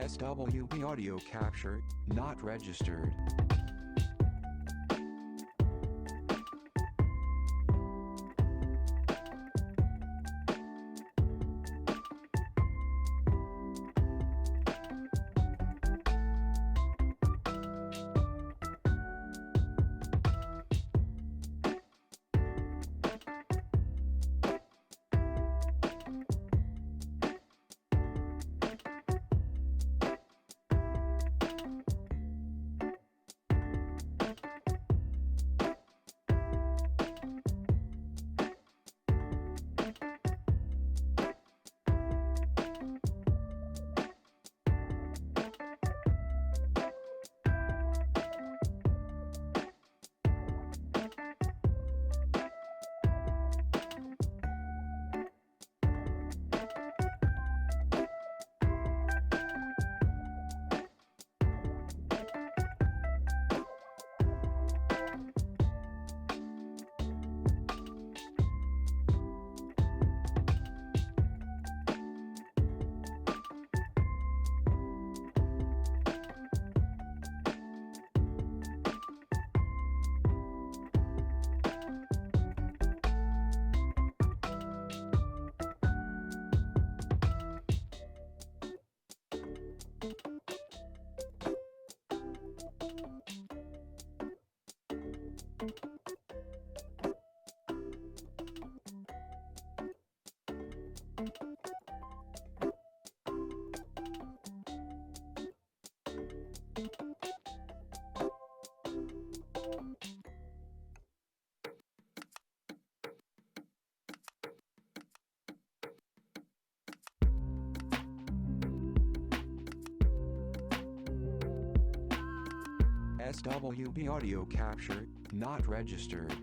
SWB audio capture, not registered. SWB audio capture, not registered.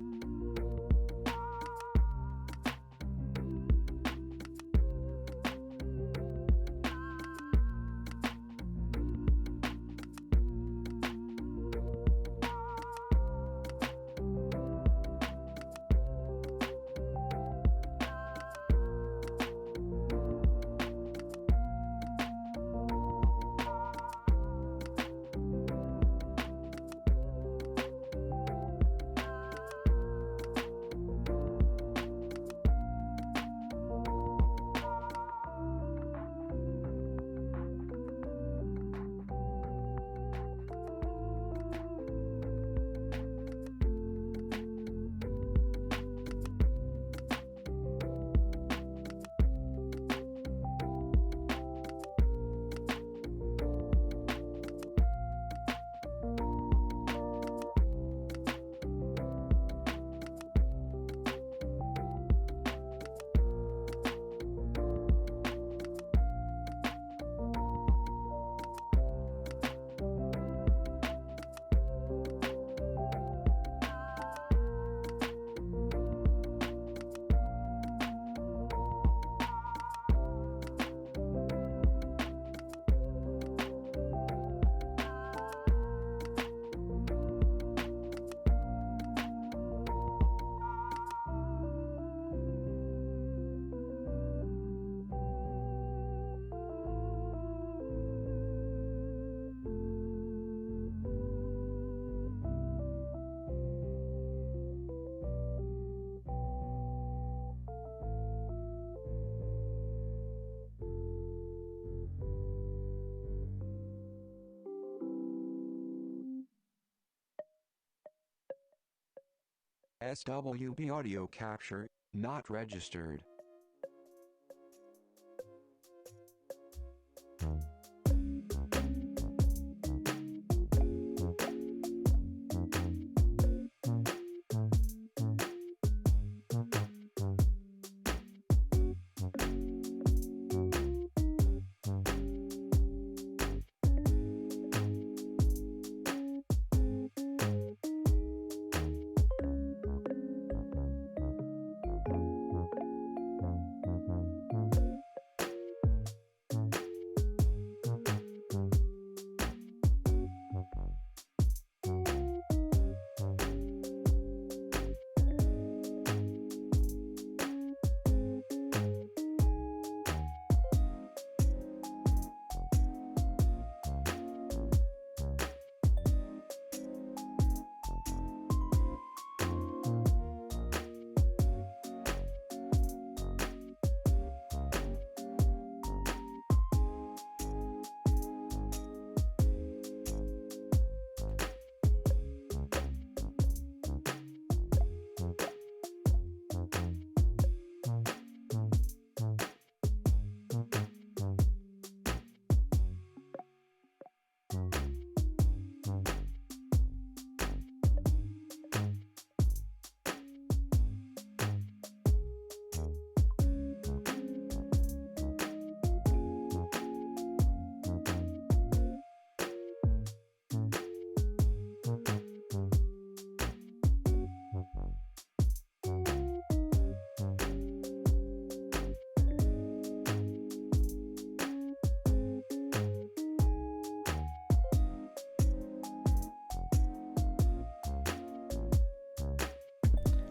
SWB audio capture, not registered.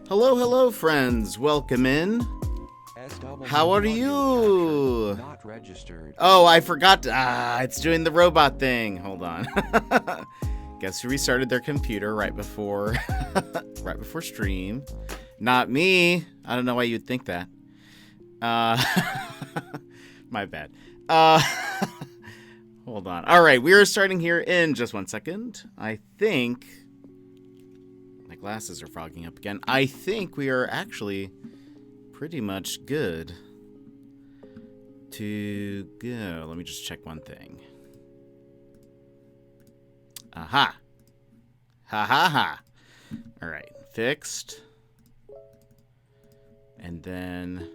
Hello, hello, friends. Welcome in. How are you? Not registered. Oh, I forgot. It's doing the robot thing. Hold on. Guess who restarted their computer right before stream? Not me. I don't know why you'd think that. My bad. Hold on. All right, we are starting here in just 1 second. I think my glasses are fogging up again. I think we are actually pretty much good to go. Let me just check one thing. Aha. Ha ha ha. All right, fixed. And then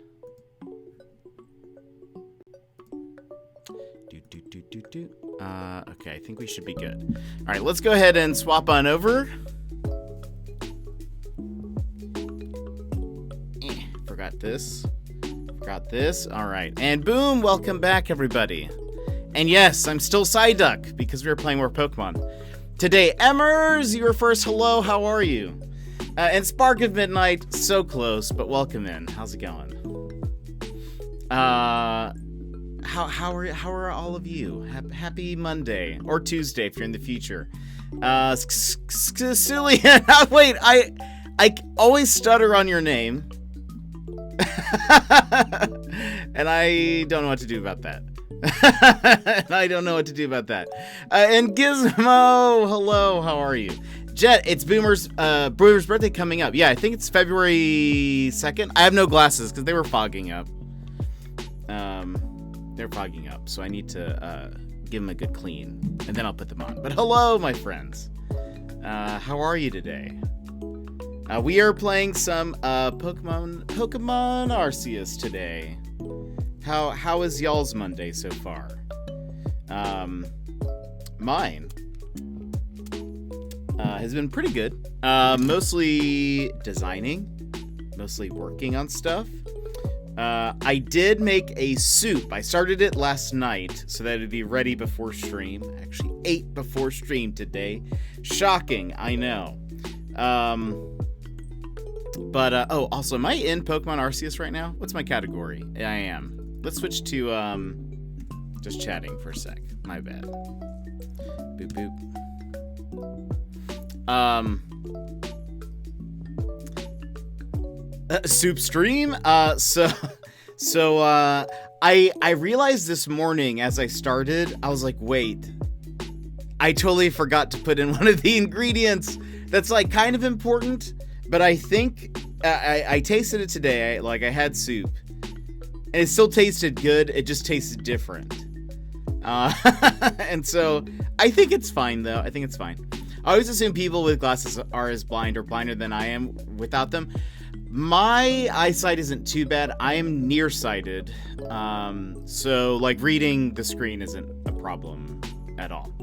okay, I think we should be good. All right, let's go ahead and swap on over. Forgot this. All right, and boom, welcome back, everybody. And yes, I'm still Psyduck because we were playing more Pokemon. Today, Emmers, you were first. Hello, how are you? And Spark of Midnight, so close, but welcome in. How's it going? How are all of you? Happy Monday or Tuesday if you're in the future. Cillian, wait, I always stutter on your name. And I don't know what to do about that. And Gizmo, hello, how are you? Jet, it's Boomer's birthday coming up. Yeah, I think it's February 2nd. I have no glasses because they were fogging up. They're fogging up, so I need to give them a good clean, and then I'll put them on. But hello, my friends. How are you today? We are playing some Pokemon Arceus today. How is y'all's Monday so far? Mine has been pretty good. Mostly designing, mostly working on stuff. I did make a soup. I started it last night so that it'd be ready before stream. I actually ate before stream today. Shocking, I know. Oh, also, am I in Pokemon Arceus right now? What's my category? I am. Let's switch to, just chatting for a sec. My bad. Boop, boop. Soup stream? I realized this morning as I started, I was like, wait, I totally forgot to put in one of the ingredients that's like kind of important, but I think I tasted it today. I had soup and it still tasted good. It just tasted different. And so I think it's fine though. I think it's fine. I always assume people with glasses are as blind or blinder than I am without them. My eyesight isn't too bad. I am nearsighted. So like reading the screen isn't a problem at all.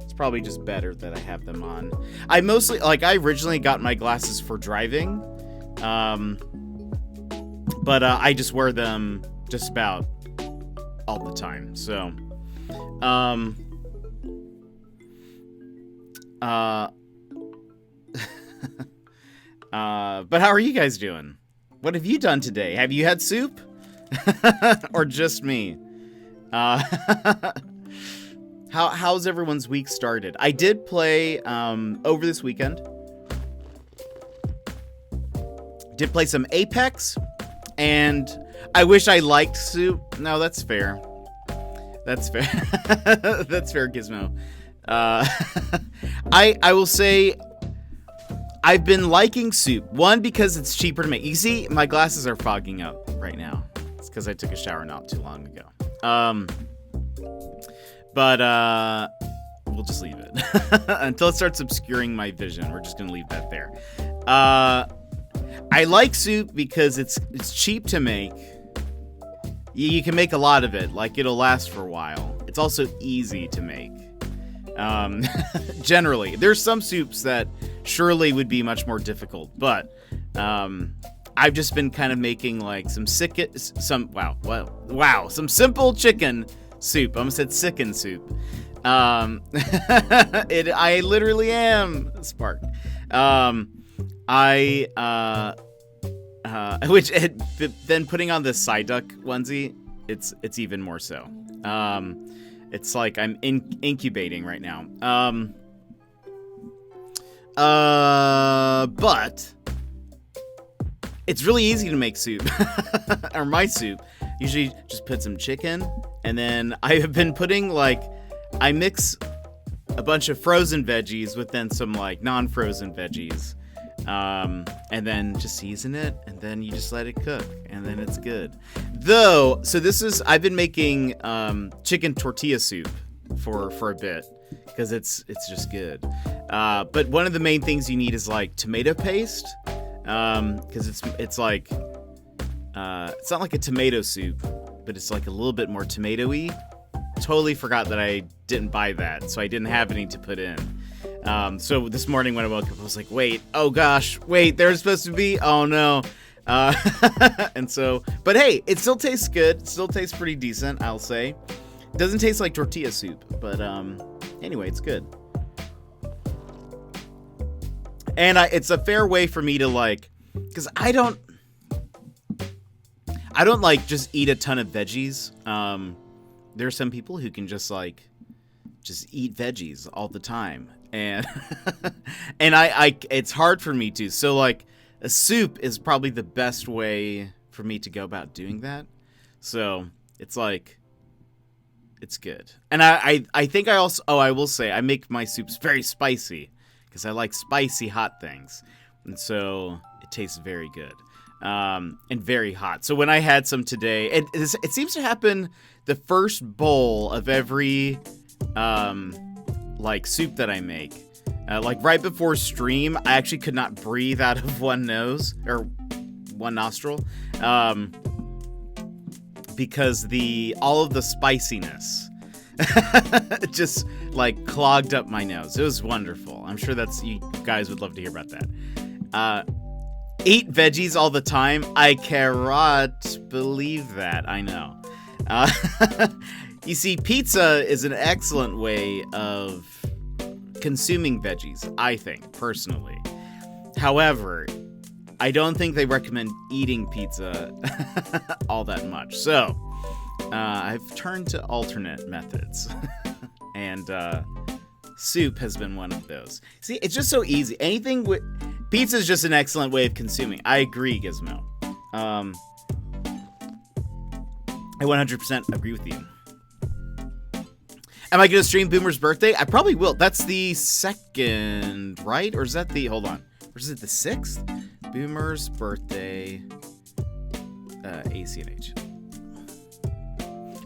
It's probably just better that I have them on. I originally got my glasses for driving. But I just wear them just about all the time. So, but how are you guys doing? What have you done today? Have you had soup? Or just me? How's everyone's week started? I did play over this weekend. Did play some Apex, and I wish I liked soup. No, that's fair. That's fair. That's fair, Gizmo. I will say I've been liking soup. One, because it's cheaper to make. You see, my glasses are fogging up right now. It's because I took a shower not too long ago. We'll just leave it. Until it starts obscuring my vision, we're just going to leave that there. I like soup because it's cheap to make. You can make a lot of it. Like, it'll last for a while. It's also easy to make. Generally. There's some soups that surely would be much more difficult, but I've just been kind of making like some simple chicken soup. I almost said chicken soup. I literally am Spark. I which then putting on this Psyduck onesie, it's even more so. It's like I'm incubating right now. But it's really easy to make soup, or my soup. Usually just put some chicken, and then I have been putting I mix a bunch of frozen veggies with then some like non-frozen veggies, and then just season it, and then you just let it cook, and then it's good. So I've been making chicken tortilla soup for a bit because it's just good. But one of the main things you need is like tomato paste, because it's like it's not like a tomato soup, but it's like a little bit more tomatoey. Totally forgot that I didn't buy that, so I didn't have any to put in. So this morning when I woke up, I was like, wait, there's supposed to be? Oh no. And so, but hey, it still tastes good. It still tastes pretty decent, I'll say. It doesn't taste like tortilla soup, but anyway, it's good. And it's a fair way for me to because I don't like just eat a ton of veggies. There are some people who can just eat veggies all the time, and and I it's hard for me to. So a soup is probably the best way for me to go about doing that. So it's it's good. And I think I also, I will say I make my soups very spicy because I like spicy hot things, and so it tastes very good. And very hot. So when I had some today, it seems to happen the first bowl of every soup that I make. Right before stream, I actually could not breathe out of one nose or one nostril, because all of the spiciness just clogged up my nose. It was wonderful. I'm sure you guys would love to hear about that. Eat veggies all the time. I cannot believe that. I know. You see, pizza is an excellent way of consuming veggies, I think, personally. However, I don't think they recommend eating pizza all that much. So, I've turned to alternate methods. And soup has been one of those. See, it's just so easy. Pizza is just an excellent way of consuming. I agree, Gizmo. I 100% agree with you. Am I going to stream Boomer's birthday? I probably will. That's the 2nd, right? Or is that hold on. Or is it the 6th? Boomer's birthday. ACNH.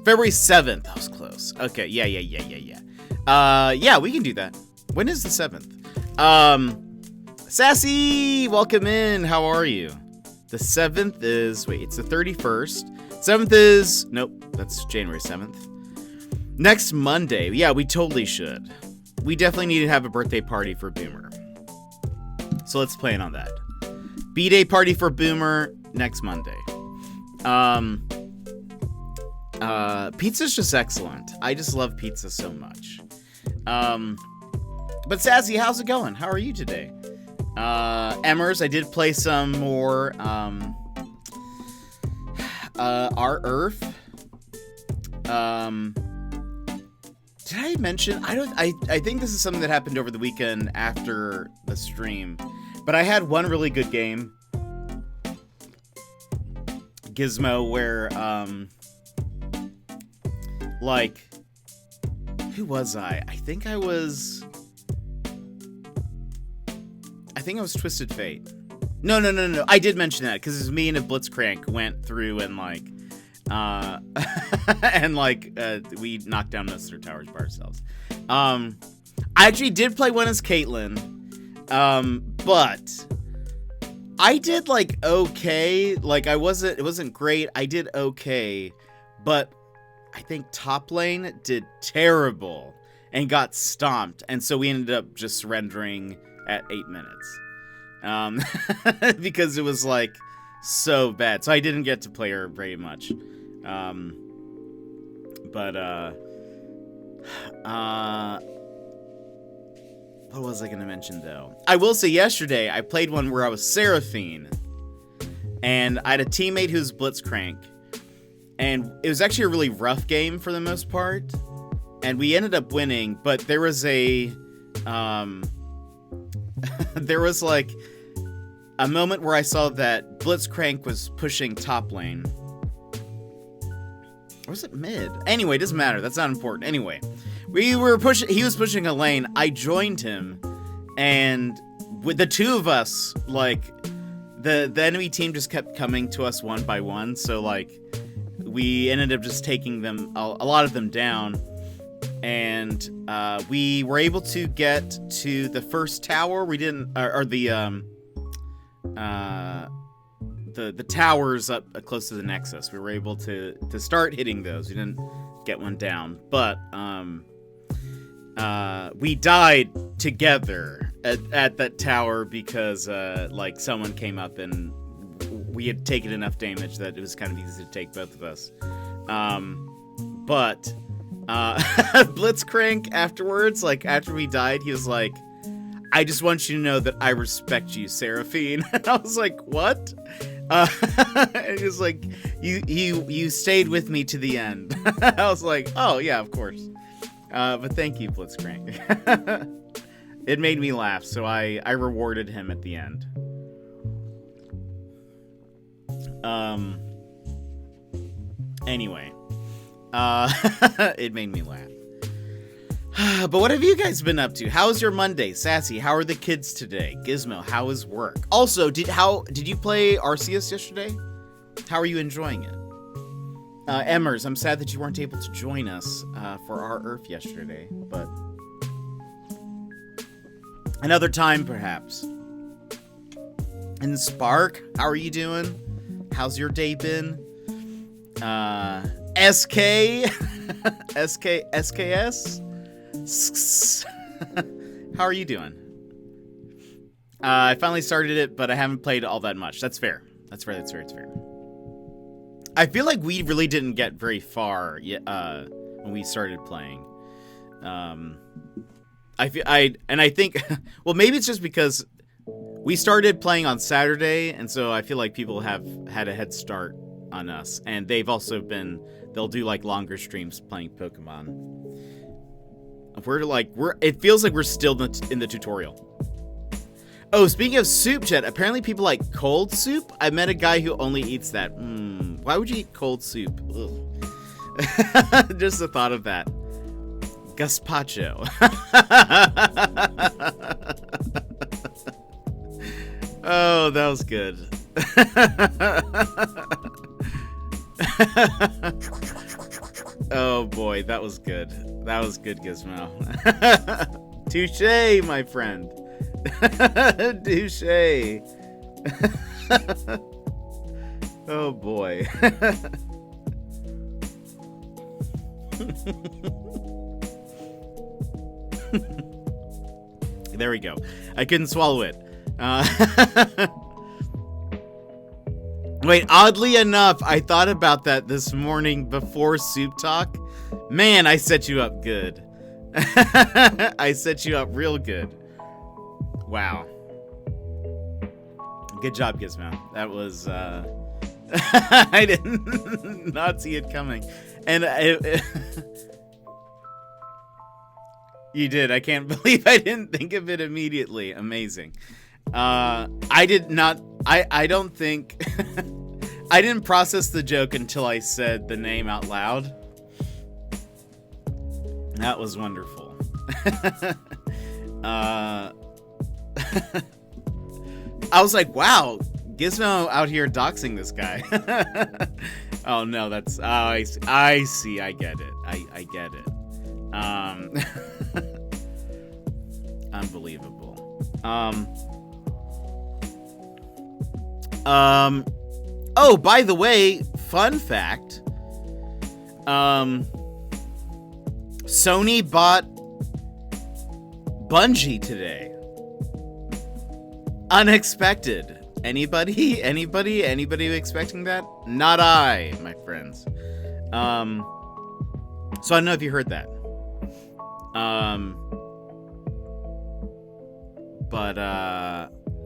February 7th. That was close. Okay, yeah. Yeah, we can do that. When is the 7th? Sassy, welcome in. How are you? The 7th is, it's the 31st. 7th is, nope, that's January 7th. Next Monday. Yeah, we totally should. We definitely need to have a birthday party for Boomer. So let's plan on that. B-Day party for Boomer next Monday. Pizza's just excellent. I just love pizza so much. But Sassy, how's it going? How are you today? Emmers, I did play some more Our Earth. Did I mention? I think this is something that happened over the weekend after the stream, but I had one really good game, Gizmo, where who was I? I think I was Twisted Fate. No. I did mention that because it was me and a Blitzcrank went through and we knocked down most of their towers by ourselves. I actually did play one as Caitlyn, but I did okay. It wasn't great. I did okay, but I think top lane did terrible and got stomped, and so we ended up just surrendering at 8 minutes. Because it was so bad. So I didn't get to play her very much. What What was I going to mention, though? I will say yesterday, I played one where I was Seraphine. And I had a teammate who's Blitzcrank. And it was actually a really rough game for the most part. And we ended up winning, but there was a... there was, like, a moment where I saw that Blitzcrank was pushing top lane. Or was it mid? Anyway, it doesn't matter. That's not important. Anyway, he was pushing a lane. I joined him, and with the two of us, like, the enemy team just kept coming to us one by one. So, like, we ended up just taking them, a lot of them down. And we were able to get to the first tower. We didn't, the towers up close to the Nexus. We were able to start hitting those. We didn't get one down, but we died together at that tower because like someone came up and we had taken enough damage that it was kind of easy to take both of us. But Blitzcrank afterwards, like after we died, he was like, "I just want you to know that I respect you, Seraphine." And I was like, "What?" And he was like, "You stayed with me to the end." I was like, "Oh yeah, of course." But thank you, Blitzcrank. It made me laugh, so I rewarded him at the end. Anyway, it made me laugh. But what have you guys been up to? How's your Monday? Sassy, how are the kids today? Gizmo, how is work? Also, did you play Arceus yesterday? How are you enjoying it? Emmers, I'm sad that you weren't able to join us for our Earth yesterday, but another time perhaps. And Spark, how are you doing? How's your day been? SKS? How are you doing? I finally started it, but I haven't played all that much. That's fair. It's fair. I feel like we really didn't get very far yet, when we started playing. I think, well, maybe it's just because we started playing on Saturday, and so I feel like people have had a head start on us, and they'll do like longer streams playing Pokemon. It feels like we're still in the tutorial. Oh, speaking of soup, Jet, apparently people like cold soup. I met a guy who only eats that. Why would you eat cold soup? Ugh. Just the thought of that. Gazpacho. Oh, that was good. Oh boy, that was good. That was good, Gizmo. Touché, my friend. Touché. Oh boy. There we go. I couldn't swallow it. Wait, oddly enough, I thought about that this morning before Soup Talk. Man, I set you up good. I set you up real good. Wow. Good job, Gizmo. That was, I did not see it coming. And you did. I can't believe I didn't think of it immediately. Amazing. I did not, I don't think, I didn't process the joke until I said the name out loud. That was wonderful. I was like, wow, Gizmo out here doxing this guy. Oh no, that's, I see, I get it. I get it. Unbelievable. Oh, by the way, fun fact. Sony bought Bungie today. Unexpected. Anybody expecting that? Not I, my friends. So I don't know if you heard that. But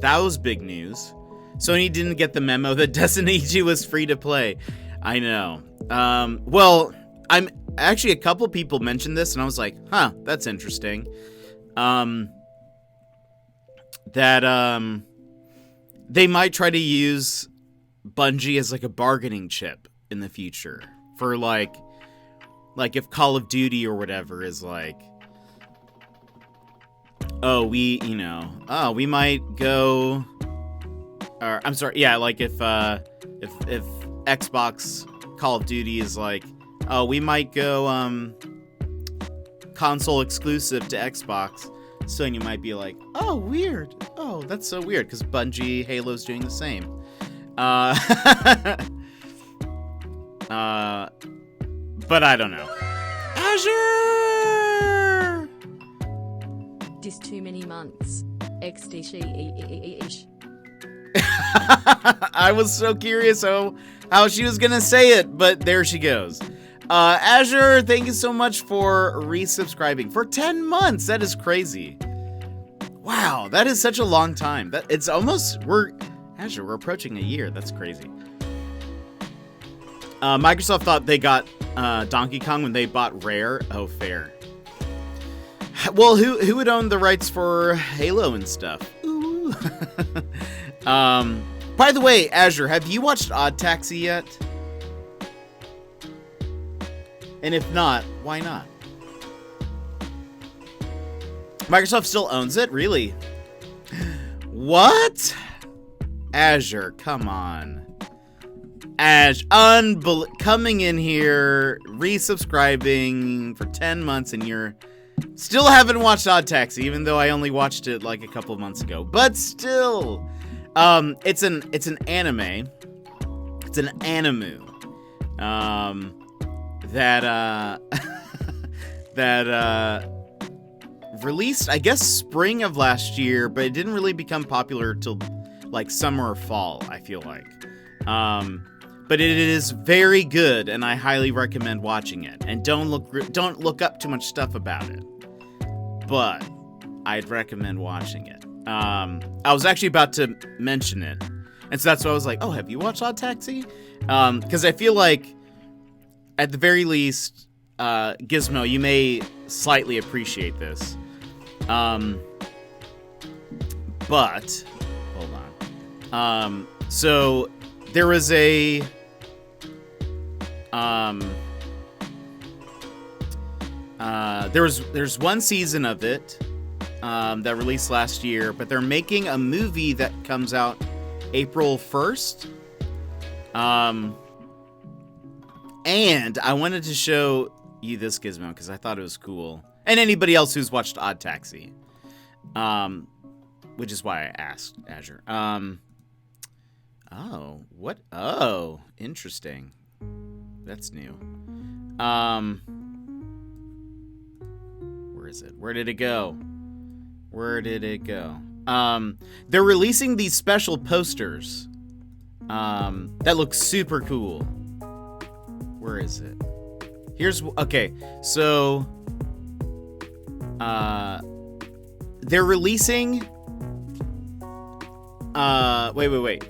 that was big news. Sony didn't get the memo that Destiny 2 was free to play. I know. Well, I'm actually, a couple people mentioned this, and I was like, huh, that's interesting. That they might try to use Bungie as like a bargaining chip in the future for like if Call of Duty or whatever is like, oh, we might go, or I'm sorry, yeah, like if Xbox Call of Duty is like, oh, we might go console exclusive to Xbox, Sony might be like, oh, weird, oh, that's so weird, because Bungie Halo's doing the same. But I don't know. Azure! Just too many months. XDC-ish. I was so curious how she was gonna say it, but there she goes. Azure, thank you so much for resubscribing for 10 months. That is crazy. Wow, that is such a long time. We're approaching a year. That's crazy. Microsoft thought they got Donkey Kong when they bought Rare. Oh, fair. Well, who would own the rights for Halo and stuff? Ooh. By the way, Azure, have you watched Odd Taxi yet? And if not, why not? Microsoft still owns it? Really? What? Azure, come on. Coming in here, resubscribing for 10 months, and you're still haven't watched Odd Taxi, even though I only watched it like a couple of months ago. But still, it's an anime. It's an animu. That released, I guess, spring of last year, but it didn't really become popular till like summer or fall, I feel like. But it is very good, and I highly recommend watching it. And don't look up too much stuff about it, but I'd recommend watching it. I was actually about to mention it, and so that's why I was like, oh, have you watched Odd Taxi? Because I feel like, at the very least, Gizmo, you may slightly appreciate this. But hold on. So there was there's one season of it that released last year, but they're making a movie that comes out April 1st. And I wanted to show you this, Gizmo, because I thought it was cool. And anybody else who's watched Odd Taxi. Which is why I asked Azure. Oh, what? Oh, interesting. That's new. Where is it? Where did it go? Where did it go? They're releasing these special posters that look super cool. Where is it? Okay, so they're releasing wait.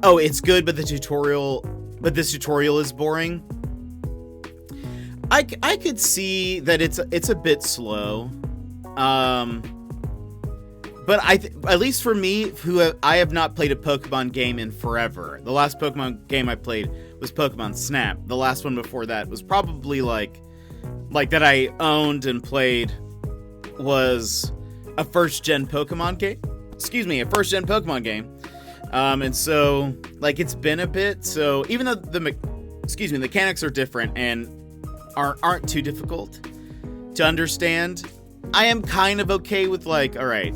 Oh, it's good, but this tutorial is boring. I could see that it's a bit slow. But at least for me, I have not played a Pokemon game in forever. The last Pokemon game I played was Pokemon Snap. The last one before that was probably like that I owned and played was a first-gen Pokemon game. And so, like, it's been a bit. So even though the mechanics are different and aren't too difficult to understand, I am kind of okay with, like, all right,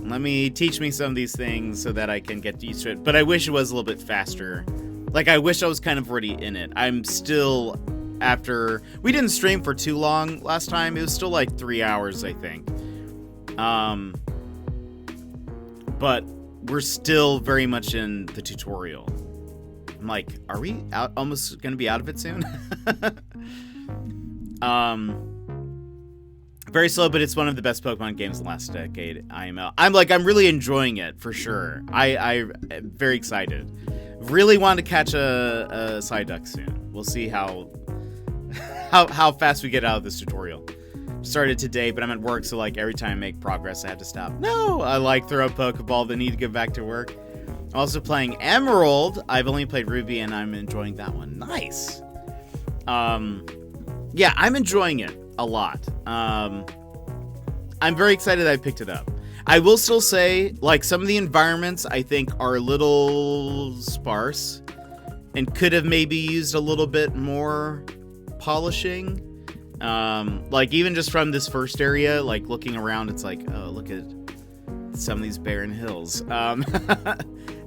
teach me some of these things so that I can get used to it. But I wish it was a little bit faster. Like, I wish I was kind of already in it. I'm still, we didn't stream for too long last time. It was still like 3 hours, I think. But we're still very much in the tutorial. I'm like, are we almost going to be out of it soon? Very slow, but it's one of the best Pokemon games in the last decade. I'm really enjoying it for sure. I'm very excited. Really want to catch a Psyduck soon. We'll see how fast we get out of this tutorial. Started today, but I'm at work, so like every time I make progress, I have to stop. No, I like throw a Pokeball, then need to go back to work. Also playing Emerald. I've only played Ruby, and I'm enjoying that one. Nice. Yeah, I'm enjoying it a lot. I'm very excited that I picked it up. I will still say, like, some of the environments I think are a little sparse and could have maybe used a little bit more polishing. Like, even just from this first area, like, looking around, it's like, oh, look at some of these barren hills.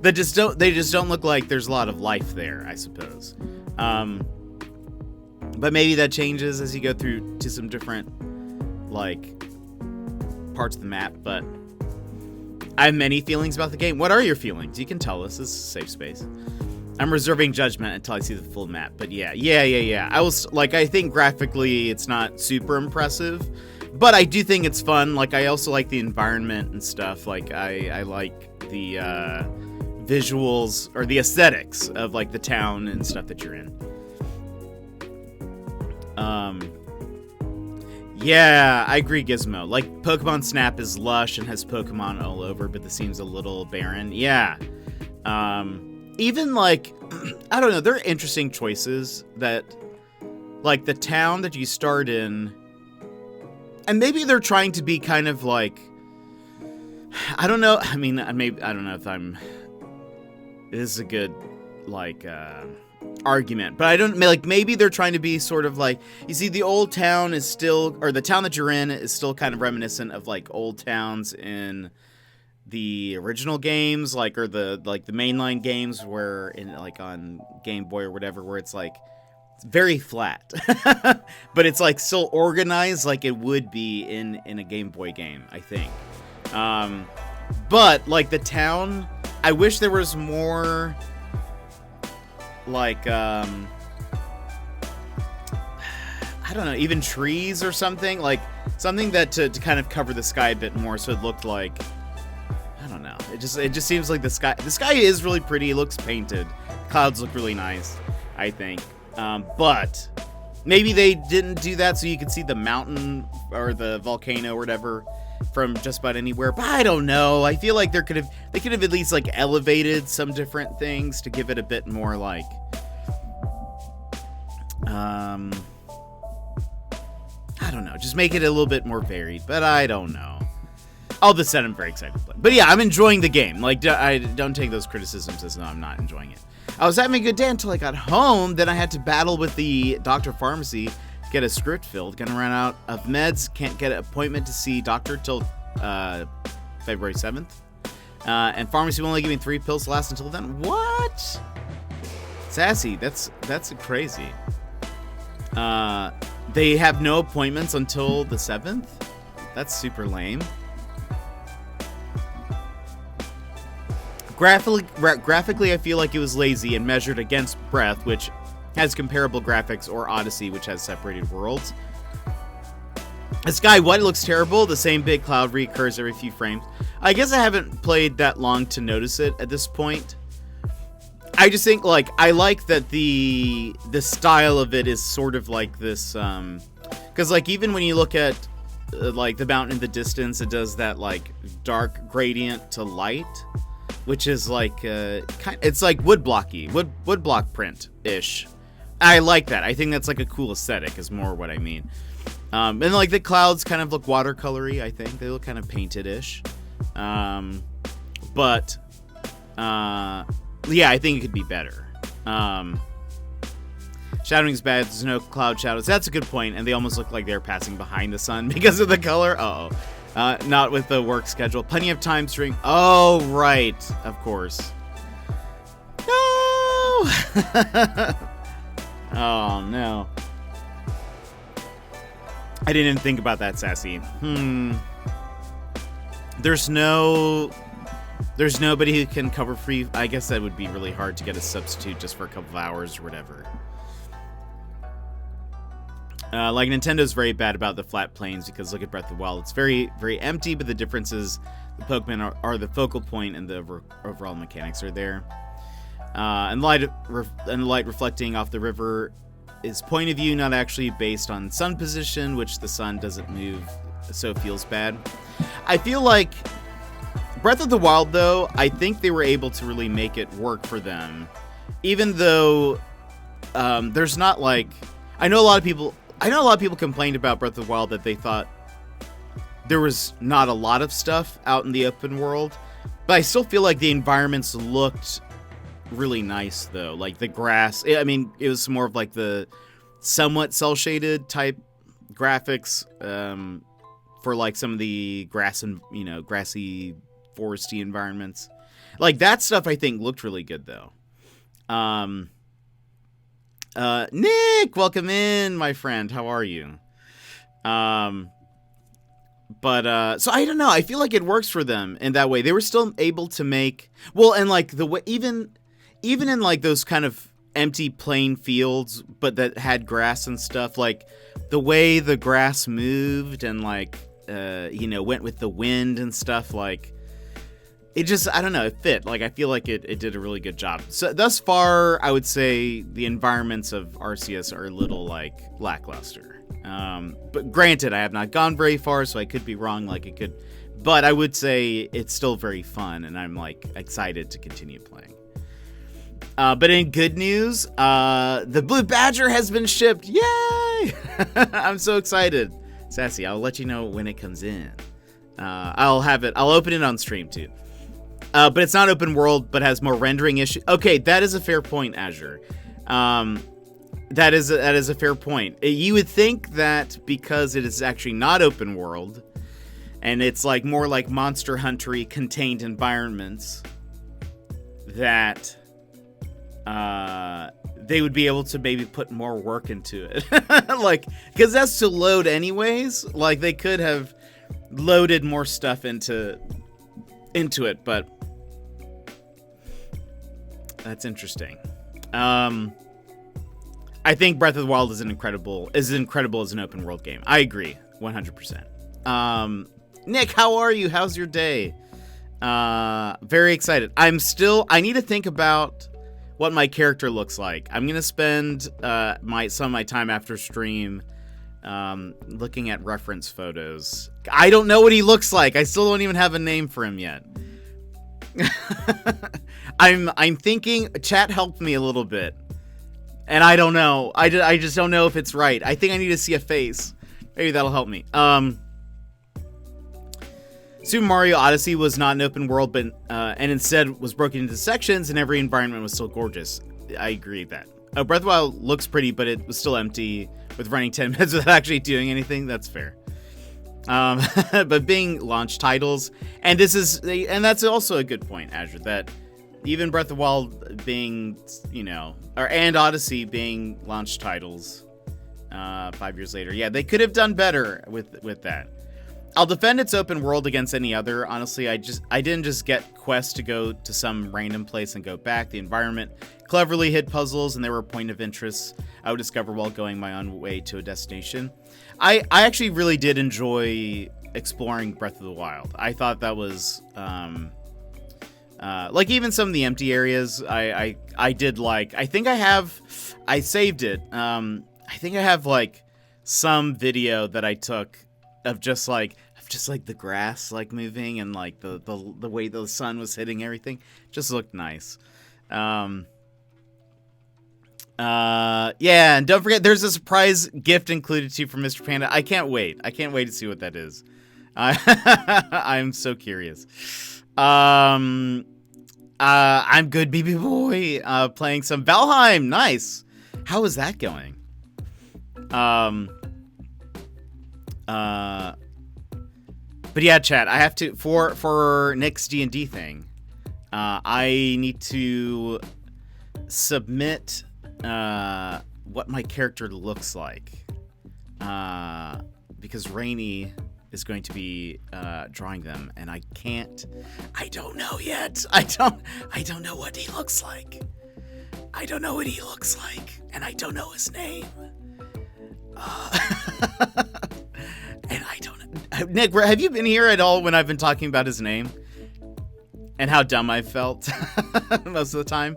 They just don't look like there's a lot of life there, I suppose. But maybe that changes as you go through to some different, like, parts of the map, but I have many feelings about the game. What are your feelings? You can tell us. This is a safe space. I'm reserving judgment until I see the full map, but yeah. I think graphically it's not super impressive, but I do think it's fun. Like, I also like the environment and stuff. Like, I like the visuals or the aesthetics of, like, the town and stuff that you're in. Yeah, I agree, Gizmo. Like, Pokemon Snap is lush and has Pokemon all over, but this seems a little barren. Yeah. Even, like, I don't know, there are interesting choices that, like, the town that you start in, and maybe they're trying to be kind of, like, I don't know, I mean, I don't know if this is a good, like, argument, but I don't, like, maybe they're trying to be sort of like, you see, the old town is still, or the town that you're in is still kind of reminiscent of, like, old towns in the original games, like, or the mainline games where in, like, on Game Boy or whatever, where it's like, it's very flat, but it's, like, still organized like it would be in a Game Boy game, I think. But, like, the town, I wish there was more, like, I don't know, even trees or something, like, something that to kind of cover the sky a bit more, so it looked like, I don't know, it just seems like the sky is really pretty, it looks painted, clouds look really nice, I think, but maybe they didn't do that so you could see the mountain or the volcano or whatever from just about anywhere, but I don't know. I feel like they could have at least, like, elevated some different things to give it a bit more, like, I don't know, just make it a little bit more varied, but I don't know. All this said, I'm very excited to play. But yeah, I'm enjoying the game. Like, I don't take those criticisms as no, I'm not enjoying it. I was having a good day until I got home, then I had to battle with the doctor pharmacy to get a script filled. Gonna run out of meds, can't get an appointment to see doctor till February 7th. And pharmacy will only give me 3 pills to last until then. What? Sassy, that's crazy. They have no appointments until the 7th? That's super lame. Graphically, I feel like it was lazy and measured against Breath, which has comparable graphics, or Odyssey, which has separated worlds. The Sky White looks terrible. The same big cloud reoccurs every few frames. I guess I haven't played that long to notice it at this point. I just think, like, I like that the style of it is sort of like this, because, like, even when you look at, like, the mountain in the distance, it does that, like, dark gradient to light, which is like, it's like woodblock print-ish. I like that. I think that's, like, a cool aesthetic is more what I mean. And, like, the clouds kind of look watercolory, I think. They look kind of painted-ish. But, yeah, I think it could be better. Shadowing's bad. There's no cloud shadows. That's a good point. And they almost look like they're passing behind the sun because of the color. Uh-oh. Not with the work schedule. Plenty of time string. Oh, right. Of course. No! Oh, no. I didn't even think about that, Sassy. There's nobody who can cover free. I guess that would be really hard to get a substitute just for a couple of hours or whatever. Like, Nintendo's very bad about the flat plains because look at Breath of the Wild. It's very, very empty, but the difference is the Pokemon are the focal point and the overall mechanics are there. And light reflecting off the river is point of view, not actually based on sun position, which the sun doesn't move, so it feels bad. I feel like Breath of the Wild, though, I think they were able to really make it work for them. Even though there's not like... I know a lot of people complained about Breath of the Wild that they thought there was not a lot of stuff out in the open world. But I still feel like the environments looked really nice, though. Like the grass... I mean, it was more of like the somewhat cel-shaded type graphics for like some of the grass and, grassy... foresty environments. Like that stuff I think looked really good though. Nick, welcome in, my friend. How are you? So I don't know. I feel like it works for them in that way. They were still able to make and like the way even in like those kind of empty plain fields but that had grass and stuff, like the way the grass moved and like went with the wind and stuff, like it just, I don't know, it fit. Like, I feel like it did a really good job. So, thus far, I would say the environments of Arceus are a little, like, lackluster. But granted, I have not gone very far, so I could be wrong, like, it could... But I would say it's still very fun, and I'm, like, excited to continue playing. But in good news, the Blue Badger has been shipped! Yay! I'm so excited. Sassy, I'll let you know when it comes in. I'll open it on stream, too. But it's not open world, but has more rendering issues. Okay, that is a fair point, Azure. That is a fair point. You would think that because it is actually not open world, and it's like more like Monster Hunter-y contained environments, that they would be able to maybe put more work into it. Like, because that's to load anyways. Like, they could have loaded more stuff into it, but that's interesting. I think Breath of the Wild is incredible as an open world game. I agree 100%. Nick, how are you? How's your day? Very excited. I need to think about what my character looks like. I'm going to spend some of my time after stream looking at reference photos. I don't know what he looks like. I still don't even have a name for him yet. I'm thinking, chat helped me a little bit, and I don't know. I just don't know if it's right. I think I need to see a face. Maybe that'll help me. Super Mario Odyssey was not an open world, but and instead was broken into sections, and every environment was still gorgeous. I agree with that. Breath of the Wild looks pretty, but it was still empty with running 10 minutes without actually doing anything. That's fair. But being launch titles, and that's also a good point, Azure, that even Breath of the Wild being, and Odyssey being launch titles 5 years later. Yeah, they could have done better with that. I'll defend its open world against any other. Honestly, I didn't just get quests to go to some random place and go back. The environment cleverly hid puzzles, and there were point of interest I would discover while going my own way to a destination. I actually really did enjoy exploring Breath of the Wild. I thought that was like even some of the empty areas I did like. I think I saved it. I think I have like some video that I took of just like the grass like moving and like the way the sun was hitting everything. Just looked nice. Yeah, and don't forget there's a surprise gift included too from Mr. Panda. I can't wait to see what that is. I'm so curious. I'm good, BB boy. Playing some Valheim. Nice. How is that going? But yeah, chat, I have to for Nick's D&D thing. I need to submit what my character looks like. Because Rainy is going to be drawing them, and I don't know yet. I don't know what he looks like. I don't know what he looks like, and I don't know his name. And I don't know. Nick, have you been here at all when I've been talking about his name? And how dumb I felt most of the time?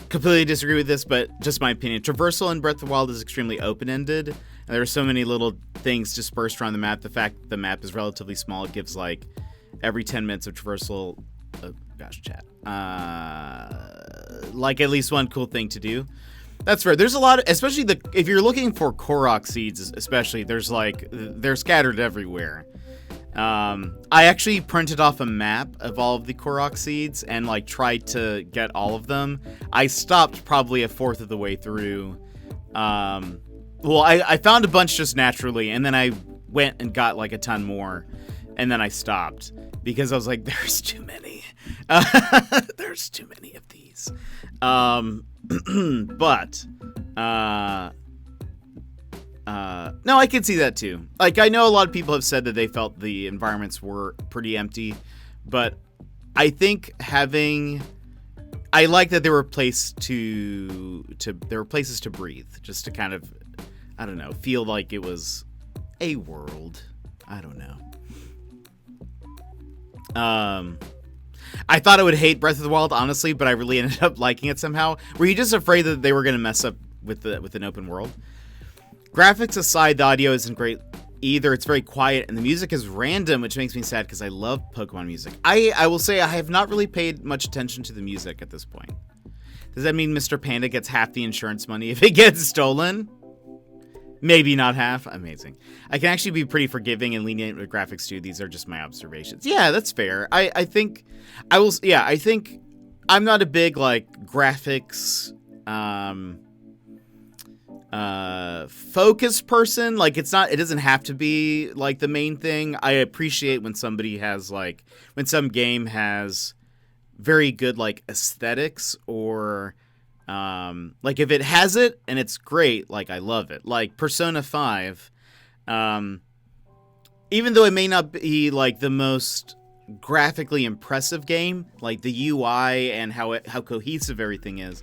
Completely disagree with this, but just my opinion. Traversal in Breath of the Wild is extremely open-ended, and there are so many little things dispersed around the map. The fact that the map is relatively small, it gives like every 10 minutes of traversal, chat, like at least one cool thing to do. That's fair. There's a lot of, especially if you're looking for Korok seeds, especially, they're scattered everywhere. I actually printed off a map of all of the Korok seeds and like tried to get all of them. I stopped probably a fourth of the way through. Well, I found a bunch just naturally, and then I went and got like a ton more, and then I stopped because I was like, there's too many. There's too many of these. But no, I can see that too. Like, I know a lot of people have said that they felt the environments were pretty empty, but I think I like that there were places to breathe, just to kind of, I don't know, feel like it was a world. I don't know. I thought I would hate Breath of the Wild, honestly, but I really ended up liking it somehow. Were you just afraid that they were going to mess up with an open world? Graphics aside, the audio isn't great either. It's very quiet, and the music is random, which makes me sad because I love Pokemon music. I will say I have not really paid much attention to the music at this point. Does that mean Mr. Panda gets half the insurance money if it gets stolen? Maybe not half. Amazing. I can actually be pretty forgiving and lenient with graphics too. These are just my observations. Yeah, that's fair. I think I'm not a big like graphics focus person. Like, it doesn't have to be like the main thing. I appreciate when some game has very good like aesthetics, or like if it has it and it's great, like I love it. Like Persona 5, even though it may not be like the most graphically impressive game, like the UI and how cohesive everything is,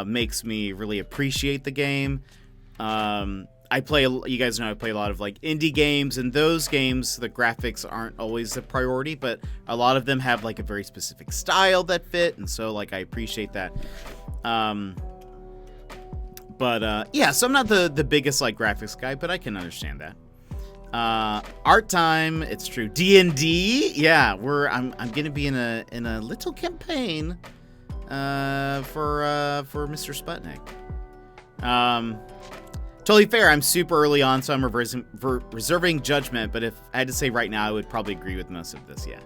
makes me really appreciate the game. You guys know I play a lot of like indie games, and those games, the graphics aren't always a priority, but a lot of them have like a very specific style that fit, and so like I appreciate that. Yeah, so I'm not the biggest like graphics guy, but I can understand that. Art time, it's true. D&D, yeah, I'm gonna be in a little campaign for Mr. Sputnik. Totally fair. I'm super early on, so I'm reserving judgment, but if I had to say right now, I would probably agree with most of this, yeah.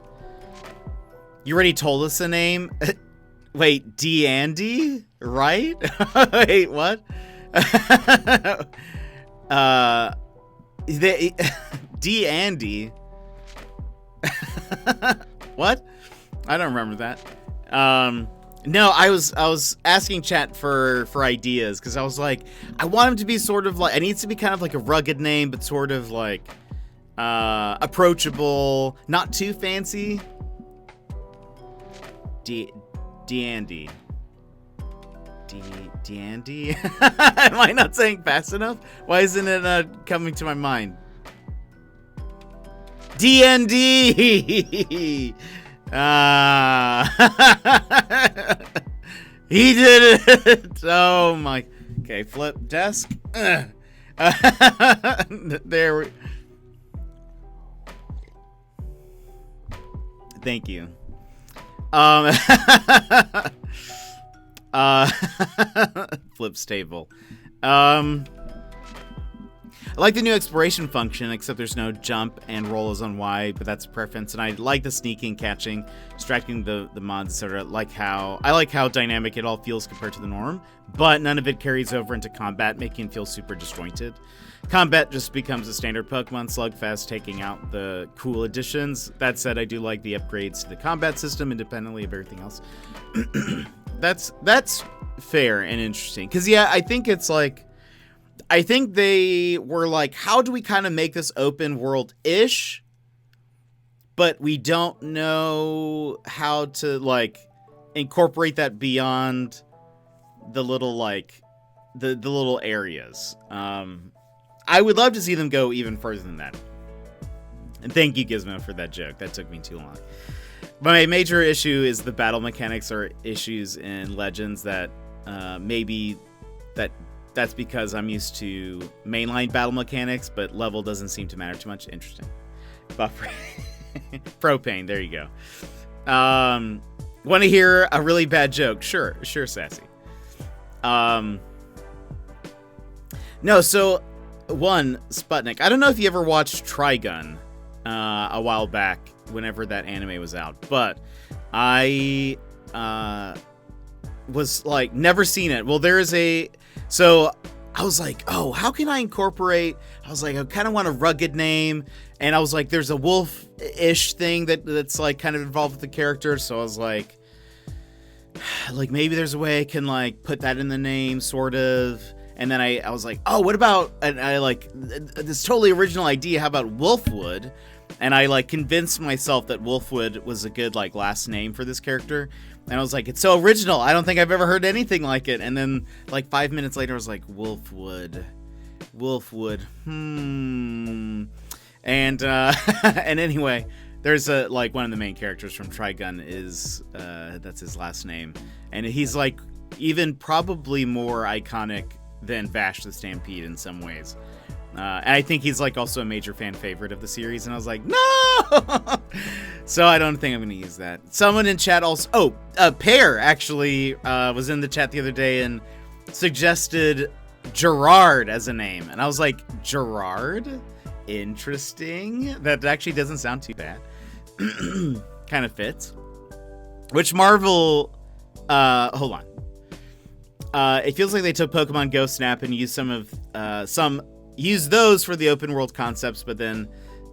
You already told us the name? Wait, D-Andy? Right? Wait, what? D-Andy? What? I don't remember that. No, I was asking chat for ideas, because I was like, I want him to be sort of like, it needs to be kind of like a rugged name, but sort of like approachable, not too fancy. D-Andy. D-Andy? Am I not saying fast enough? Why isn't it coming to my mind? D&D! He did it! Oh my... Okay, flip desk. There we... Thank you. Flip stable. I like the new exploration function, except there's no jump and roll is on Y, but that's a preference. And I like the sneaking, catching, distracting the mods, etc. I like how dynamic it all feels compared to the norm, but none of it carries over into combat, making it feel super disjointed. Combat just becomes a standard Pokemon slugfest, taking out the cool additions. That said, I do like the upgrades to the combat system independently of everything else. That's fair and interesting. Because, yeah, I think they were like, how do we kind of make this open world-ish, but we don't know how to like incorporate that beyond the little like the little areas. I would love to see them go even further than that. And thank you, Gizmo, for that joke. That took me too long. My major issue is the battle mechanics are issues in Legends that maybe that's because I'm used to mainline battle mechanics, but level doesn't seem to matter too much. Interesting. Buffer. Propane, there you go. Want to hear a really bad joke? Sure, Sassy. No, so one, Sputnik. I don't know if you ever watched Trigun a while back, whenever that anime was out, but I was like, never seen it. Well, there is so I was like, oh, how can I incorporate? I was like, I kind of want a rugged name, and I was like, there's a wolf-ish thing that's like kind of involved with the character, so I was like maybe there's a way I can like put that in the name, sort of. And then I was like, oh, what about, and I like this totally original idea, how about Wolfwood? And I like convinced myself that Wolfwood was a good like last name for this character. And I was like, it's so original. I don't think I've ever heard anything like it. And then like 5 minutes later, I was like, Wolfwood. And and anyway, there's like one of the main characters from Trigun is that's his last name, and he's like even probably more iconic than Vash the Stampede in some ways. And I think he's like also a major fan favorite of the series, and I was like, no! So I don't think I'm going to use that. Someone in chat also, Pear actually was in the chat the other day and suggested Gerard as a name. And I was like, Gerard? Interesting. That actually doesn't sound too bad. Kind of fits. Which Marvel, hold on. It feels like they took Pokemon Go Snap and used use those for the open world concepts, but then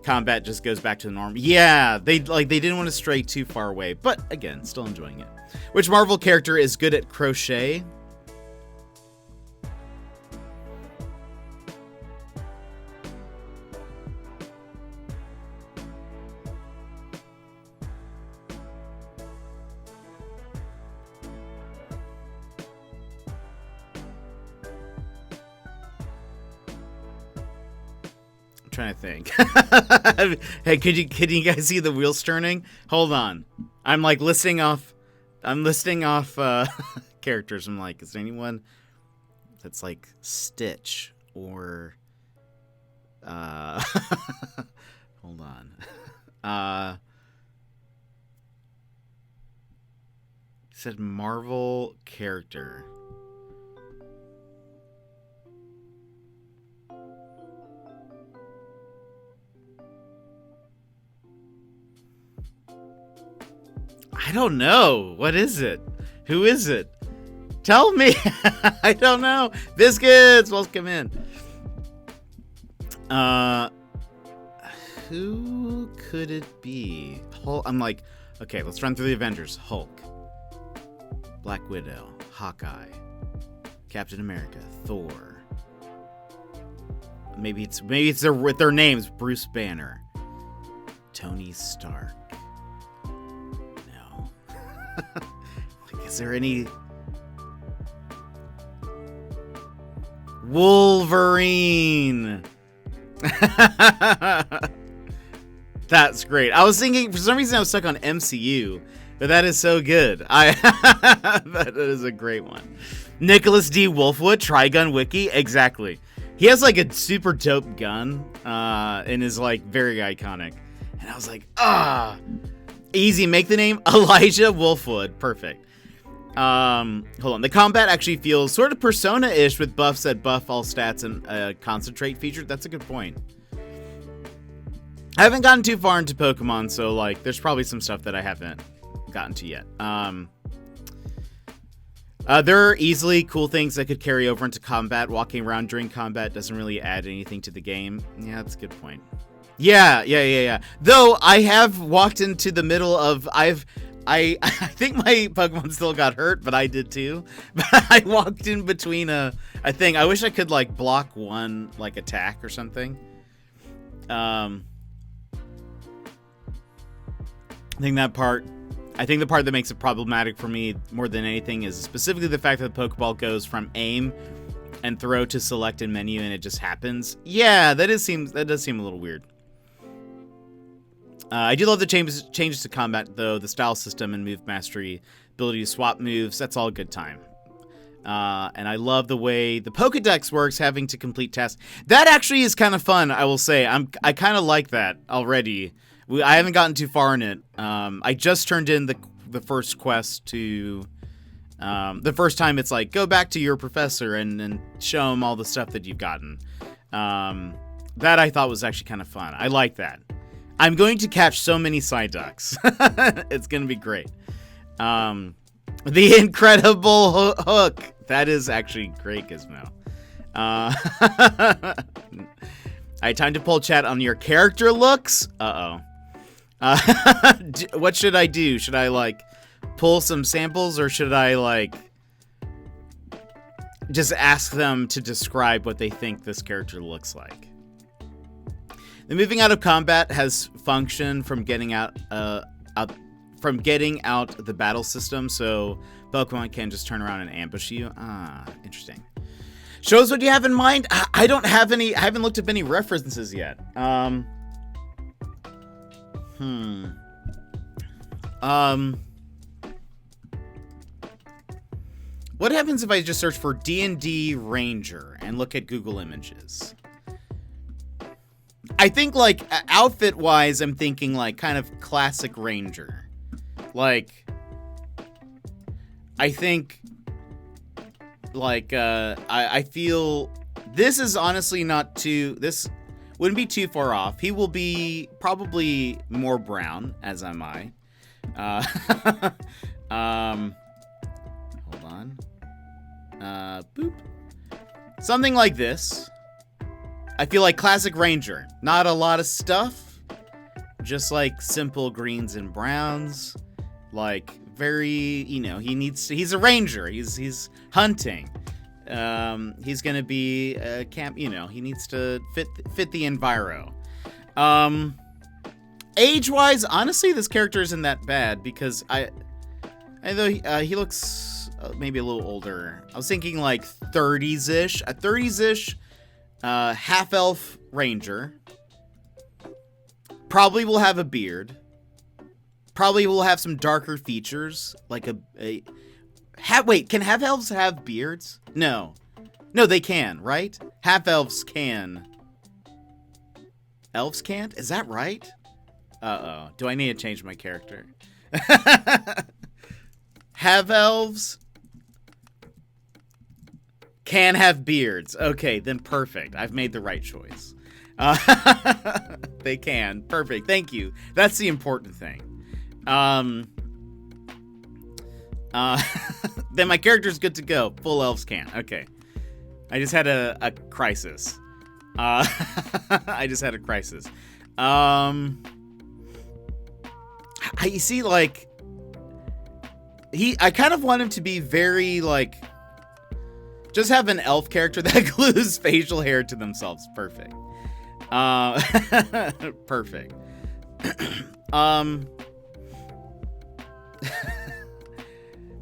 combat just goes back to the norm. Yeah, they didn't want to stray too far away, but again, still enjoying it. Which Marvel character is good at crochet? Trying to think. Hey, can you guys see the wheels turning? Hold on. I'm like listing off characters. I'm like, is there anyone that's like Stitch or hold on. Said Marvel character. I don't know. What is it? Who is it? Tell me. I don't know. Biscuits, welcome in. Who could it be? I'm like, okay, let's run through the Avengers. Hulk, Black Widow, Hawkeye, Captain America, Thor. Maybe it's with their names. Bruce Banner, Tony Stark. Like, is there any Wolverine? That's great. I was thinking for some reason I was stuck on MCU, but that is so good. That is a great one. Nicholas D. Wolfwood, Trigun Wiki, exactly. He has like a super dope gun, and is like very iconic. And I was like, easy. Make the name Elijah Wolfwood. Perfect. Hold on. The combat actually feels sort of Persona-ish with buffs that buff all stats and concentrate feature. That's a good point. I haven't gotten too far into Pokemon, so like there's probably some stuff that I haven't gotten to yet. There are easily cool things that could carry over into combat. Walking around during combat doesn't really add anything to the game. Yeah, that's a good point. Yeah. Though I have walked into the middle of I think my Pokemon still got hurt, but I did too. But I walked in between a thing. I wish I could like block one like attack or something. I think the part that makes it problematic for me more than anything is specifically the fact that the Pokeball goes from aim and throw to select in menu and it just happens. Yeah, that does seem a little weird. I do love the changes to combat, though. The style system and move mastery, ability to swap moves, that's all a good time. And I love the way the Pokedex works, having to complete tasks. That actually is kind of fun, I will say. I kind of like that already. I haven't gotten too far in it. I just turned in the first quest to... the first time it's like, go back to your professor and show him all the stuff that you've gotten. That I thought was actually kind of fun. I like that. I'm going to catch so many Psyducks. It's going to be great. The incredible hook. That is actually great, Gizmo. Alright, time to pull chat on your character looks. Uh-oh. What should I do? Should I, like, pull some samples, or should I, like, just ask them to describe what they think this character looks like? The moving out of combat has function from getting out the battle system, so Pokemon can just turn around and ambush you. Ah, interesting. Shows what you have in mind. I don't have any. I haven't looked up any references yet. What happens if I just search for D&D Ranger and look at Google Images? I think, like, outfit-wise, I'm thinking, like, kind of classic Ranger. Like, I think, like, I feel this is honestly not too, this wouldn't be too far off. He will be probably more brown, as am I. Hold on. Boop. Something like this. I feel like classic Ranger. Not a lot of stuff. Just like simple greens and browns. Like very, you know, he's a ranger. He's hunting. He's gonna be a camp, you know, he needs to fit the enviro. Age-wise, honestly, this character isn't that bad because although he looks maybe a little older. I was thinking like 30s-ish. A 30s-ish half-elf ranger. Probably will have a beard. Probably will have some darker features. Like wait, can half-elves have beards? No. No, they can, right? Half-elves can. Elves can't? Is that right? Uh-oh. Do I need to change my character? Half-elves can have beards. Okay, then perfect. I've made the right choice. They can. Perfect. Thank you. That's the important thing. Then my character's good to go. Full elves can. Okay. I just had a crisis. I just had a crisis. You see, like, I kind of want him to be very, like, just have an elf character that glues facial hair to themselves. Perfect. Perfect.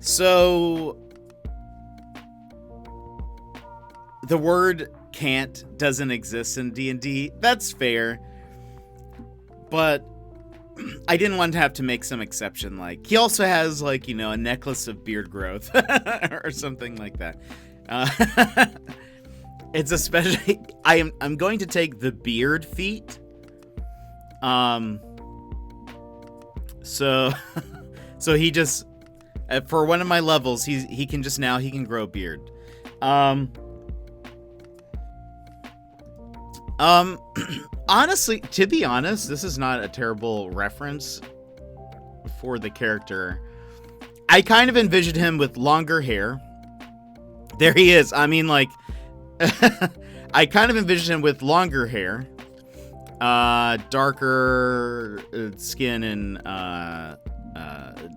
So the word can't doesn't exist in D&D. That's fair. But I didn't want to have to make some exception. Like, he also has, like, you know, a necklace of beard growth or something like that. It's especially, I'm going to take the beard feat. So he just, for one of my levels, he can grow a beard. Honestly, to be honest, this is not a terrible reference for the character. I kind of envisioned him with longer hair. There he is. I mean, like, I kind of envisioned him with longer hair, darker skin, and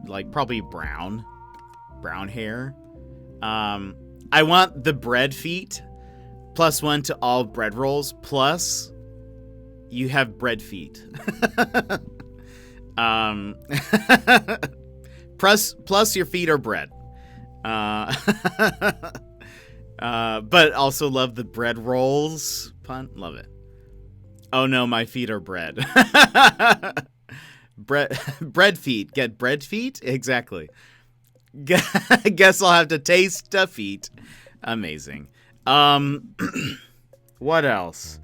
like probably brown hair. I want the bread feet. +1 to all bread rolls. Plus, you have bread feet. Plus your feet are bread. But also love the bread rolls pun. Love it. Oh no, my feet are bread. Bread feet. Get bread feet? Exactly. Guess I'll have to taste feet. Amazing. What else?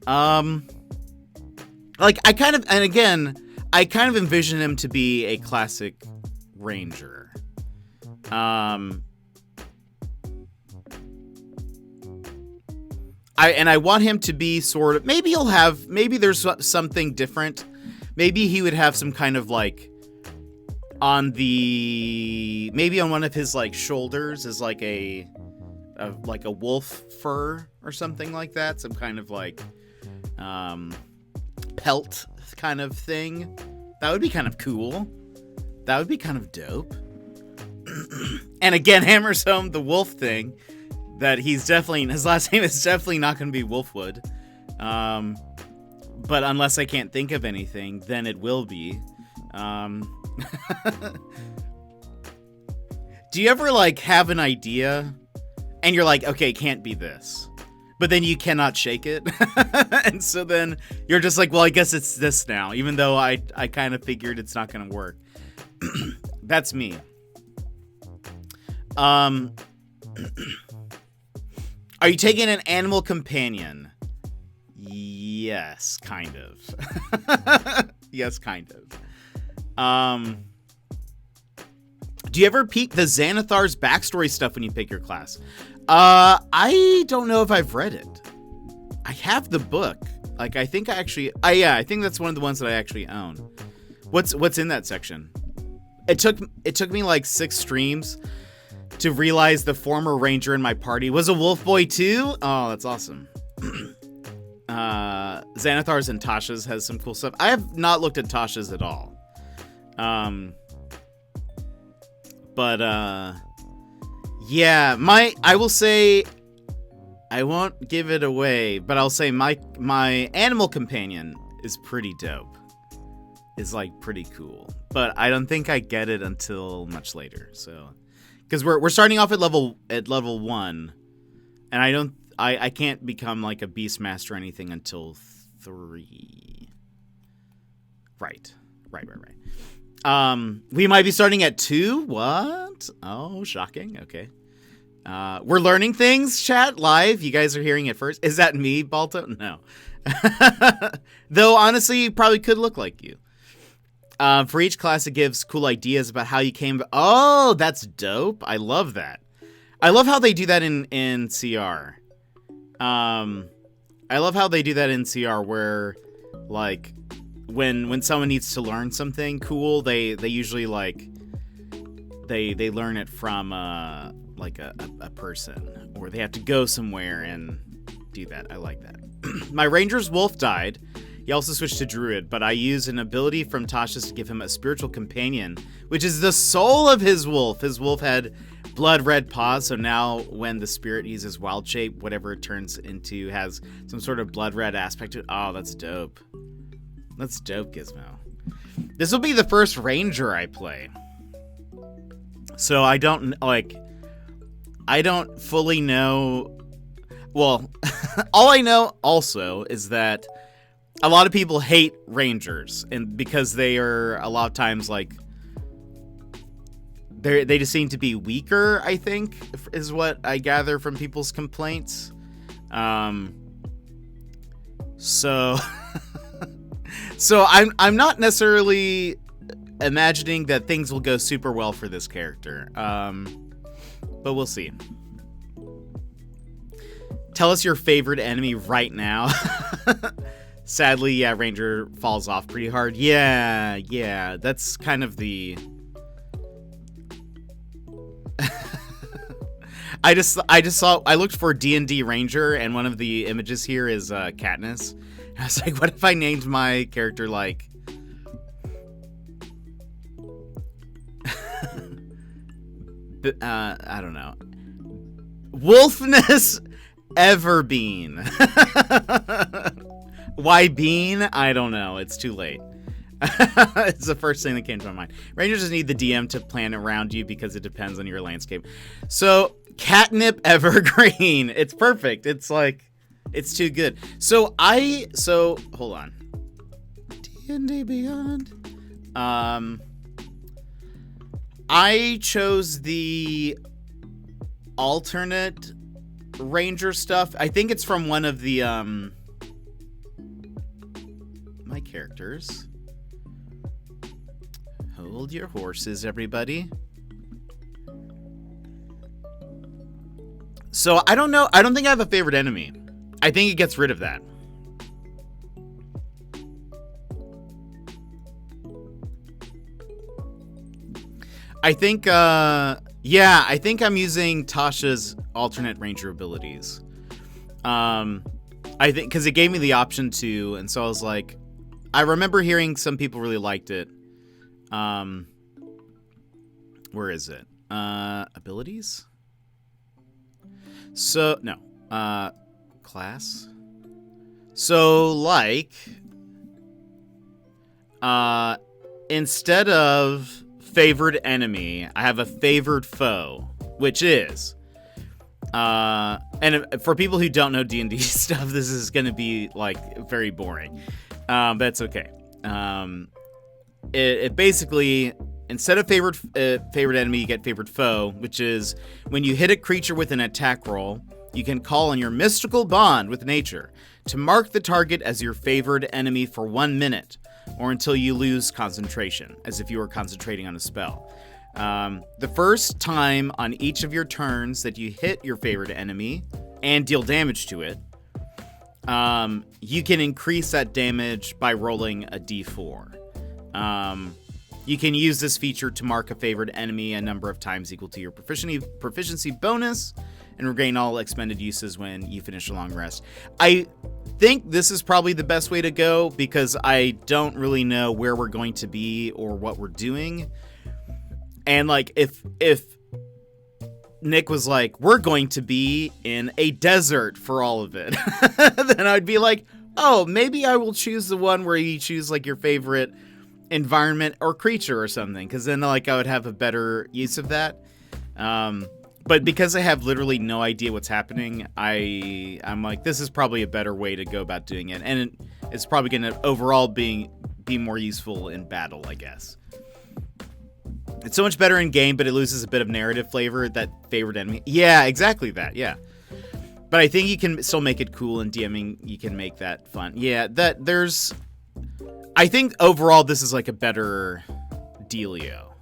Like I kind of envision him to be a classic ranger. I want him to be sort of, maybe there's something different. Maybe he would have some kind of like maybe on one of his like shoulders is like a wolf fur or something like that. Some kind of like pelt kind of thing. That would be kind of cool. That would be kind of dope. And again, hammers home the wolf thing. That his last name is definitely not going to be Wolfwood. But unless I can't think of anything, then it will be. Do you ever like have an idea and you're like, okay, it can't be this, but then you cannot shake it? And so then you're just like, well, I guess it's this now, even though I kind of figured it's not going to work. That's me. Are you taking an animal companion? Yes, kind of. Yes, kind of. Do you ever peek the Xanathar's backstory stuff when you pick your class? I don't know if I've read it. I have the book. Like, I think I think that's one of the ones that I actually own. What's in that section? It took me like 6 streams to realize the former ranger in my party was a wolf boy too. Oh, that's awesome. Xanathar's and Tasha's has some cool stuff. I have not looked at Tasha's at all. Yeah, I will say, I won't give it away, but I'll say my animal companion is pretty dope. Is like pretty cool, but I don't think I get it until much later. So, because we're starting off at level 1, and I can't become like a Beastmaster or anything until 3. Right. We might be starting at 2. What? Oh, shocking. Okay. We're learning things, chat, live. You guys are hearing it first. Is that me, Balto? No. Though, honestly, you probably could look like you. For each class, it gives cool ideas about how you came. Oh, that's dope. I love that. I love how they do that in CR. I love how they do that in CR where, like, when someone needs to learn something cool, they usually like they learn it from like a person, or they have to go somewhere and do that. I like that. My ranger's wolf died. He also switched to druid, but I used an ability from Tasha's to give him a spiritual companion, which is the soul of his wolf. His wolf had blood red paws, so now when the spirit uses wild shape, whatever it turns into has some sort of blood red aspect to it. Oh, that's dope. That's dope, Gizmo. This will be the first ranger I play. So I don't fully know. Well, all I know also is that a lot of people hate rangers, and because they are a lot of times like they just seem to be weaker, I think, is what I gather from people's complaints. So I'm not necessarily imagining that things will go super well for this character. But we'll see. Tell us your favorite enemy right now. Sadly, yeah, Ranger falls off pretty hard. Yeah, that's kind of the... I looked for D&D Ranger, and one of the images here is Katniss. I was like, what if I named my character like... I don't know. Wolfness Everbean. Why Bean? I don't know. It's too late. It's the first thing that came to my mind. Rangers just need the DM to plan around you because it depends on your landscape. So, Catnip Evergreen. It's perfect. It's like, it's too good. So, hold on. D&D Beyond. I chose the alternate Ranger stuff. I think it's from one of the, my characters. Hold your horses, everybody. So, I don't know. I don't think I have a favorite enemy. I think it gets rid of that. I think, I think I'm using Tasha's alternate Ranger abilities. I think, because it gave me the option to, and so I was like, I remember hearing some people really liked it. Where is it? Abilities? So, no. Class? So, like, instead of favored enemy, I have a favored foe, which is, and for people who don't know D&D stuff, this is going to be, like, very boring. But it's okay. It basically, instead of favored enemy, you get favored foe, which is when you hit a creature with an attack roll, you can call on your mystical bond with nature to mark the target as your favored enemy for 1 minute, or until you lose concentration, as if you were concentrating on a spell. The first time on each of your turns that you hit your favorite enemy and deal damage to it, you can increase that damage by rolling a d4. You can use this feature to mark a favorite enemy a number of times equal to your proficiency bonus, and regain all expended uses when you finish a long rest. I think this is probably the best way to go, because I don't really know where we're going to be or what we're doing. And like, if Nick was like, we're going to be in a desert for all of it, then I'd be like, oh, maybe I will choose the one where you choose like your favorite environment or creature or something, because then like I would have a better use of that. But because I have literally no idea what's happening, I'm like, this is probably a better way to go about doing it, and it's probably going to overall be more useful in battle, I guess. It's so much better in game, but it loses a bit of narrative flavor, that favorite enemy. Yeah, exactly that, yeah. But I think you can still make it cool in DMing. You can make that fun. Yeah, I think overall this is like a better dealio.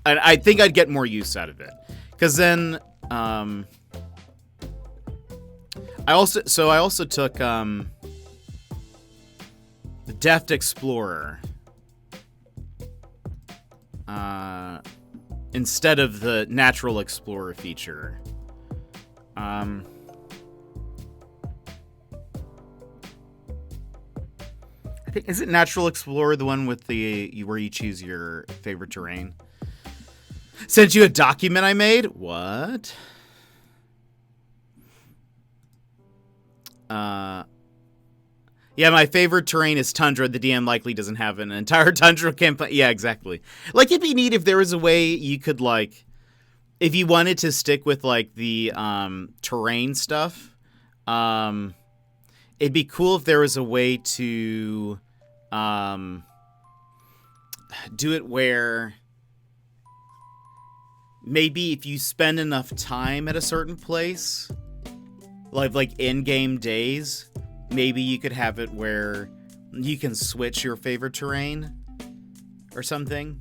I think I'd get more use out of it, because then I also took the Deft Explorer instead of the Natural Explorer feature. I think, is it Natural Explorer the one with where you choose your favorite terrain? Sent you a document I made? What? Yeah, my favorite terrain is tundra. The DM likely doesn't have an entire tundra campaign. Yeah, exactly. Like, it'd be neat if there was a way you could, like, if you wanted to stick with, like, the terrain stuff, it'd be cool if there was a way to do it where maybe if you spend enough time at a certain place, like in-game days, maybe you could have it where you can switch your favorite terrain or something.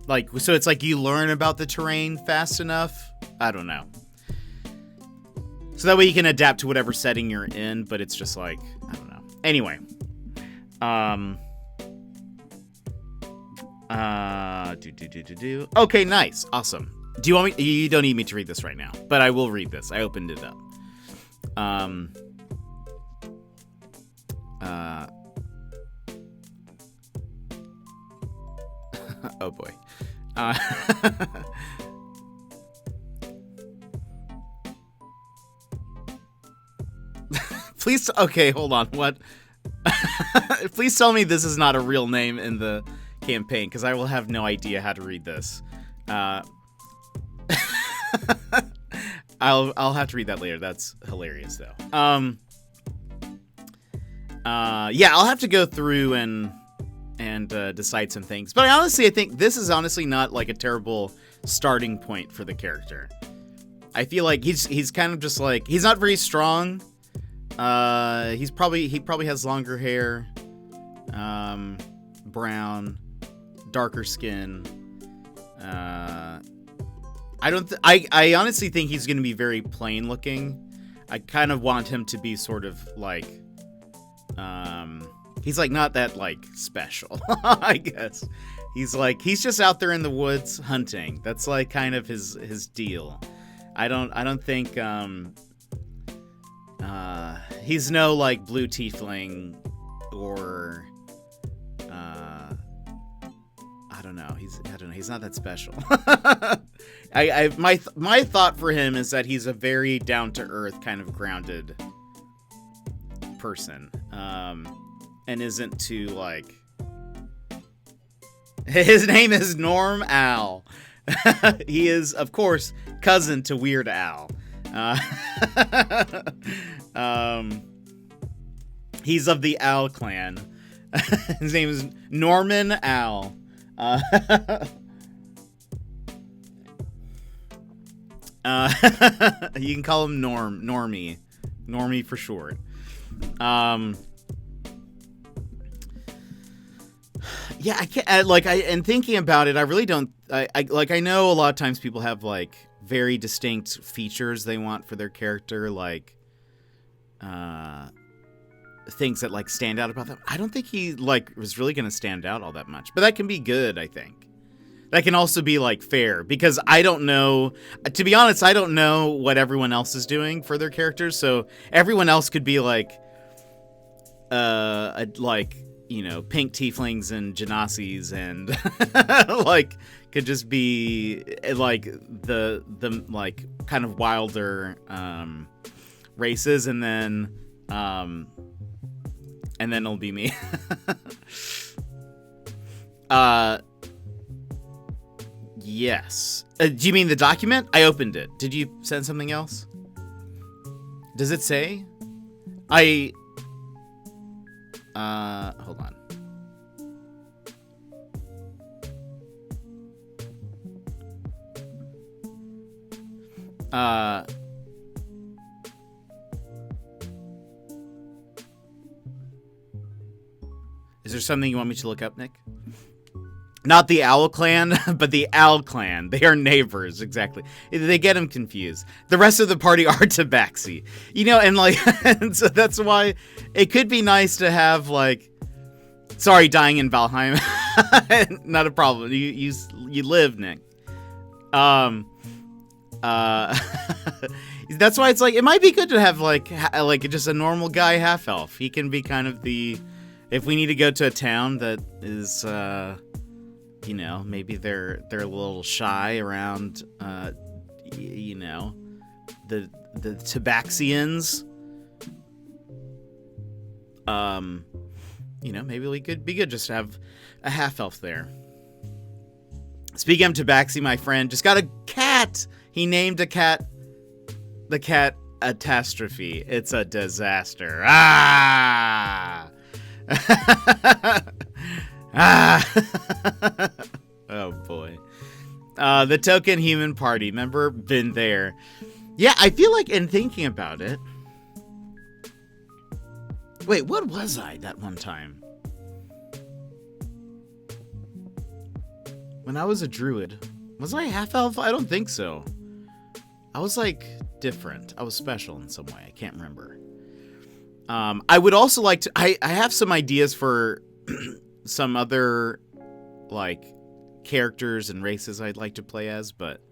Like, so it's like you learn about the terrain fast enough. I don't know. So that way you can adapt to whatever setting you're in, but it's just like, I don't know. Anyway. Okay, nice. Awesome. Do you want me? You don't need me to read this right now, but I will read this. I opened it up. Oh boy. Please, okay, hold on. What? Please tell me this is not a real name in the campaign, because I will have no idea how to read this. I'll have to read that later. That's hilarious, though. Yeah, I'll have to go through and decide some things. But I think this is honestly not like a terrible starting point for the character. I feel like he's kind of just like, he's not very strong. He probably has longer hair, brown, darker skin. I honestly think he's going to be very plain looking. I kind of want him to be sort of like, he's like not that like special, I guess. He's just out there in the woods hunting. That's like kind of his deal. I don't think, he's no like blue tiefling or, I don't know. He's not that special. My thought for him is that he's a very down to earth kind of grounded person, and isn't too like. His name is Norm Owl. He is, of course, cousin to Weird Al. He's of the Owl clan. His name is Norman Owl. You can call him Normie for short. Yeah, I can't, and thinking about it, I really don't, I know a lot of times people have, like, very distinct features they want for their character, like, things that, like, stand out about them. I don't think he, like, was really going to stand out all that much, but that can be good, I think. That can also be, like, fair, because I don't know, to be honest, I don't know what everyone else is doing for their characters, so everyone else could be, like, you know, pink tieflings and genasies and like could just be like the like kind of wilder races, and then it'll be me. Yes. Do you mean the document? I opened it. Did you send something else? Does it say? Hold on. Is there something you want me to look up, Nick? Not the Owl Clan, but the Owl Clan. They are neighbors, exactly. They get them confused. The rest of the party are Tabaxi. You know, and like, and so that's why it could be nice to have, like, sorry, dying in Valheim. Not a problem. You live, Nick. That's why it's like, it might be good to have, like just a normal guy half-elf. He can be kind of the, if we need to go to a town that is, you know, maybe they're a little shy around, you know, the Tabaxians. You know, maybe we could be good just to have a half elf there. Speaking of Tabaxi, my friend just got a cat. He named the cat Catastrophe. It's a disaster. Oh boy. The token human party. Remember? Been there. Yeah, I feel like in thinking about it. Wait, what was I that one time? When I was a druid. Was I half elf? I don't think so. I was like different. I was special in some way. I can't remember. I would also like to, I have some ideas for some other, like, characters and races I'd like to play as, but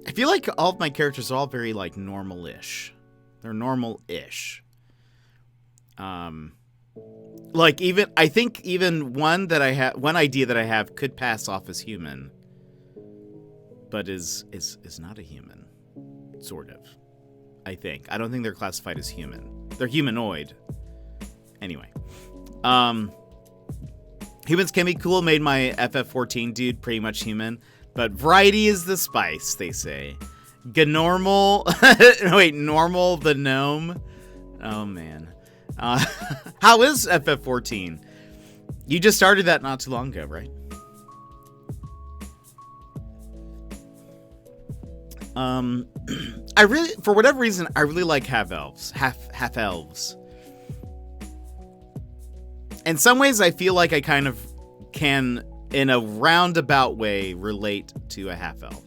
I feel like all of my characters are all very, like, normal-ish. They're normal-ish. Like, I think even one idea that I have could pass off as human, but is not a human, sort of. I think. I don't think they're classified as human. They're humanoid. Anyway. Humans can be cool. Made my FF14 dude pretty much human. But variety is the spice, they say. Normal. Wait, normal the gnome. Oh, man. How is FF14? You just started that not too long ago, right? I really, for whatever reason, I really like half elves. In some ways, I feel like I kind of can, in a roundabout way, relate to a half elf.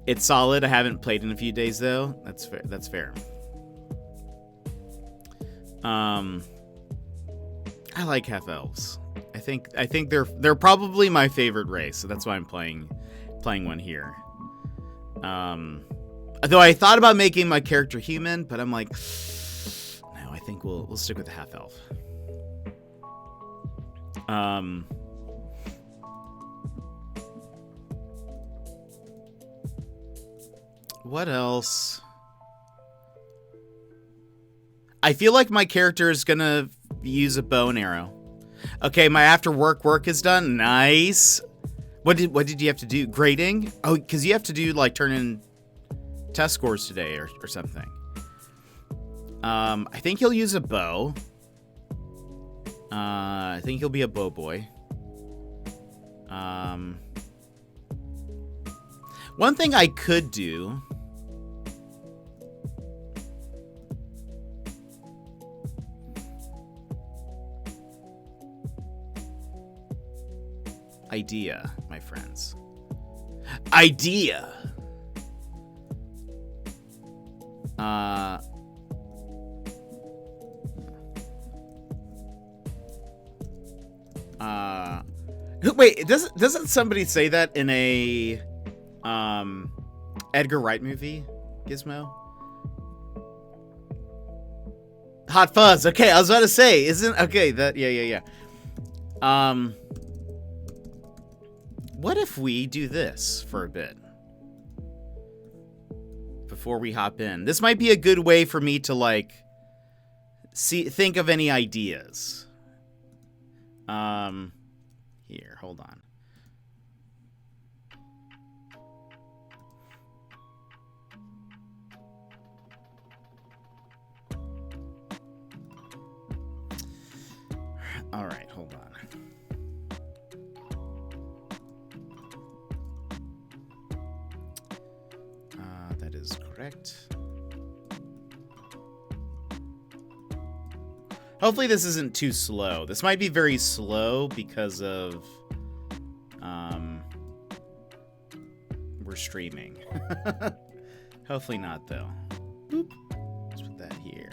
It's solid. I haven't played in a few days though. That's fair. That's fair. I like half elves. I think they're probably my favorite race, so that's why I'm playing one here. Though I thought about making my character human, but I'm like, no, I think we'll stick with the half elf. What else? I feel like my character is gonna use a bow and arrow. Okay, my after work is done. Nice. What did you have to do? Grading? Oh, because you have to do like turn in test scores today or something. I think he'll use a bow. I think he'll be a bow boy. One thing I could do. Idea, my friends. Idea. Wait, doesn't somebody say that in a Edgar Wright movie, Gizmo? Hot Fuzz. Okay, I was about to say, isn't okay, that yeah. What if we do this for a bit before we hop in? This might be a good way for me to like think of any ideas. Here, hold on. All right, hold on. That is correct. Hopefully this isn't too slow. This might be very slow because of we're streaming. Hopefully not though. Boop. Let's put that here.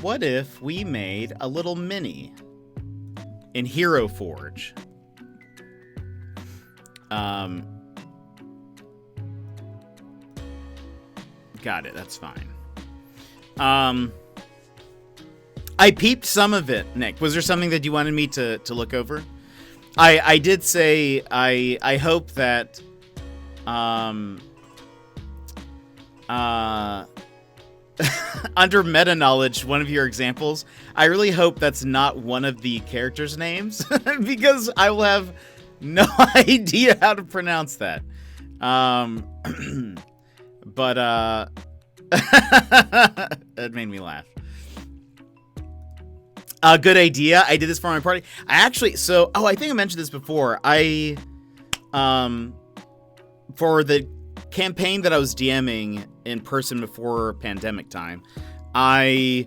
What if we made a little mini in Hero Forge? Got it. That's fine. I peeped some of it, Nick. Was there something that you wanted me to look over? I did say I hope that under meta knowledge, one of your examples, I really hope that's not one of the characters' names because I will have no idea how to pronounce that. But that made me laugh. Good idea. I did this for my party. I think I mentioned this before. For the campaign that I was DMing in person before pandemic time, I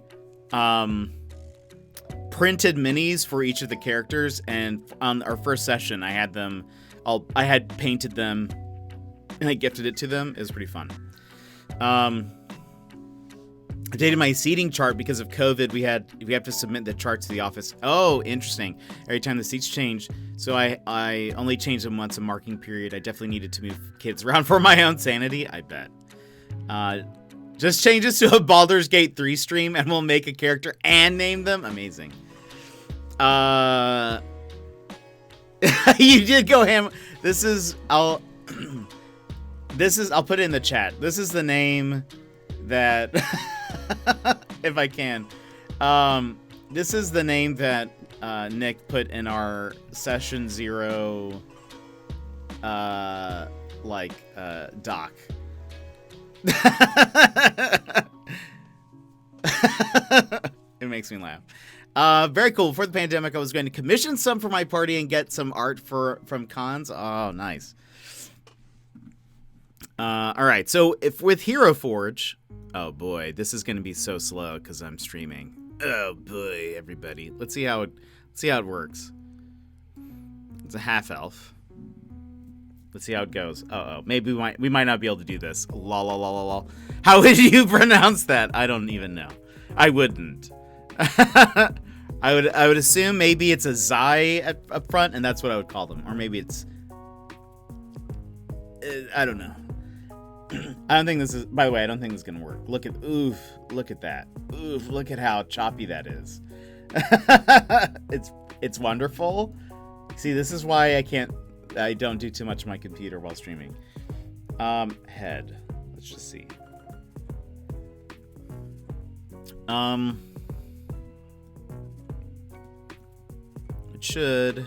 printed minis for each of the characters, and on our first session I had painted them and I gifted it to them. It was pretty fun. I updated my seating chart because of COVID. We have to submit the chart to the office. Oh, interesting. Every time the seats change. So I only changed them once a marking period. I definitely needed to move kids around for my own sanity. I bet. Just change this to a Baldur's Gate 3 stream and we'll make a character and name them. Amazing. You did go ham. This is I'll put it in the chat. This is the name that if I can. This is the name that Nick put in our session 0 doc. It makes me laugh. Very cool. Before the pandemic, I was going to commission some for my party and get some art from cons. Oh, nice. All right. So if with Hero Forge, oh boy, this is going to be so slow because I'm streaming. Oh boy, everybody. Let's see how it works. It's a half elf. Let's see how it goes. Uh-oh. Maybe we might not be able to do this. La la la la la. How would you pronounce that? I don't even know. I wouldn't. I would assume maybe it's a Zai up front, and that's what I would call them. Or maybe it's... I don't know. I don't think this is... By the way, I don't think this is going to work. Look at that. Oof, look at how choppy that is. It's wonderful. See, this is why I don't do too much on my computer while streaming. Head. Let's just see. It should...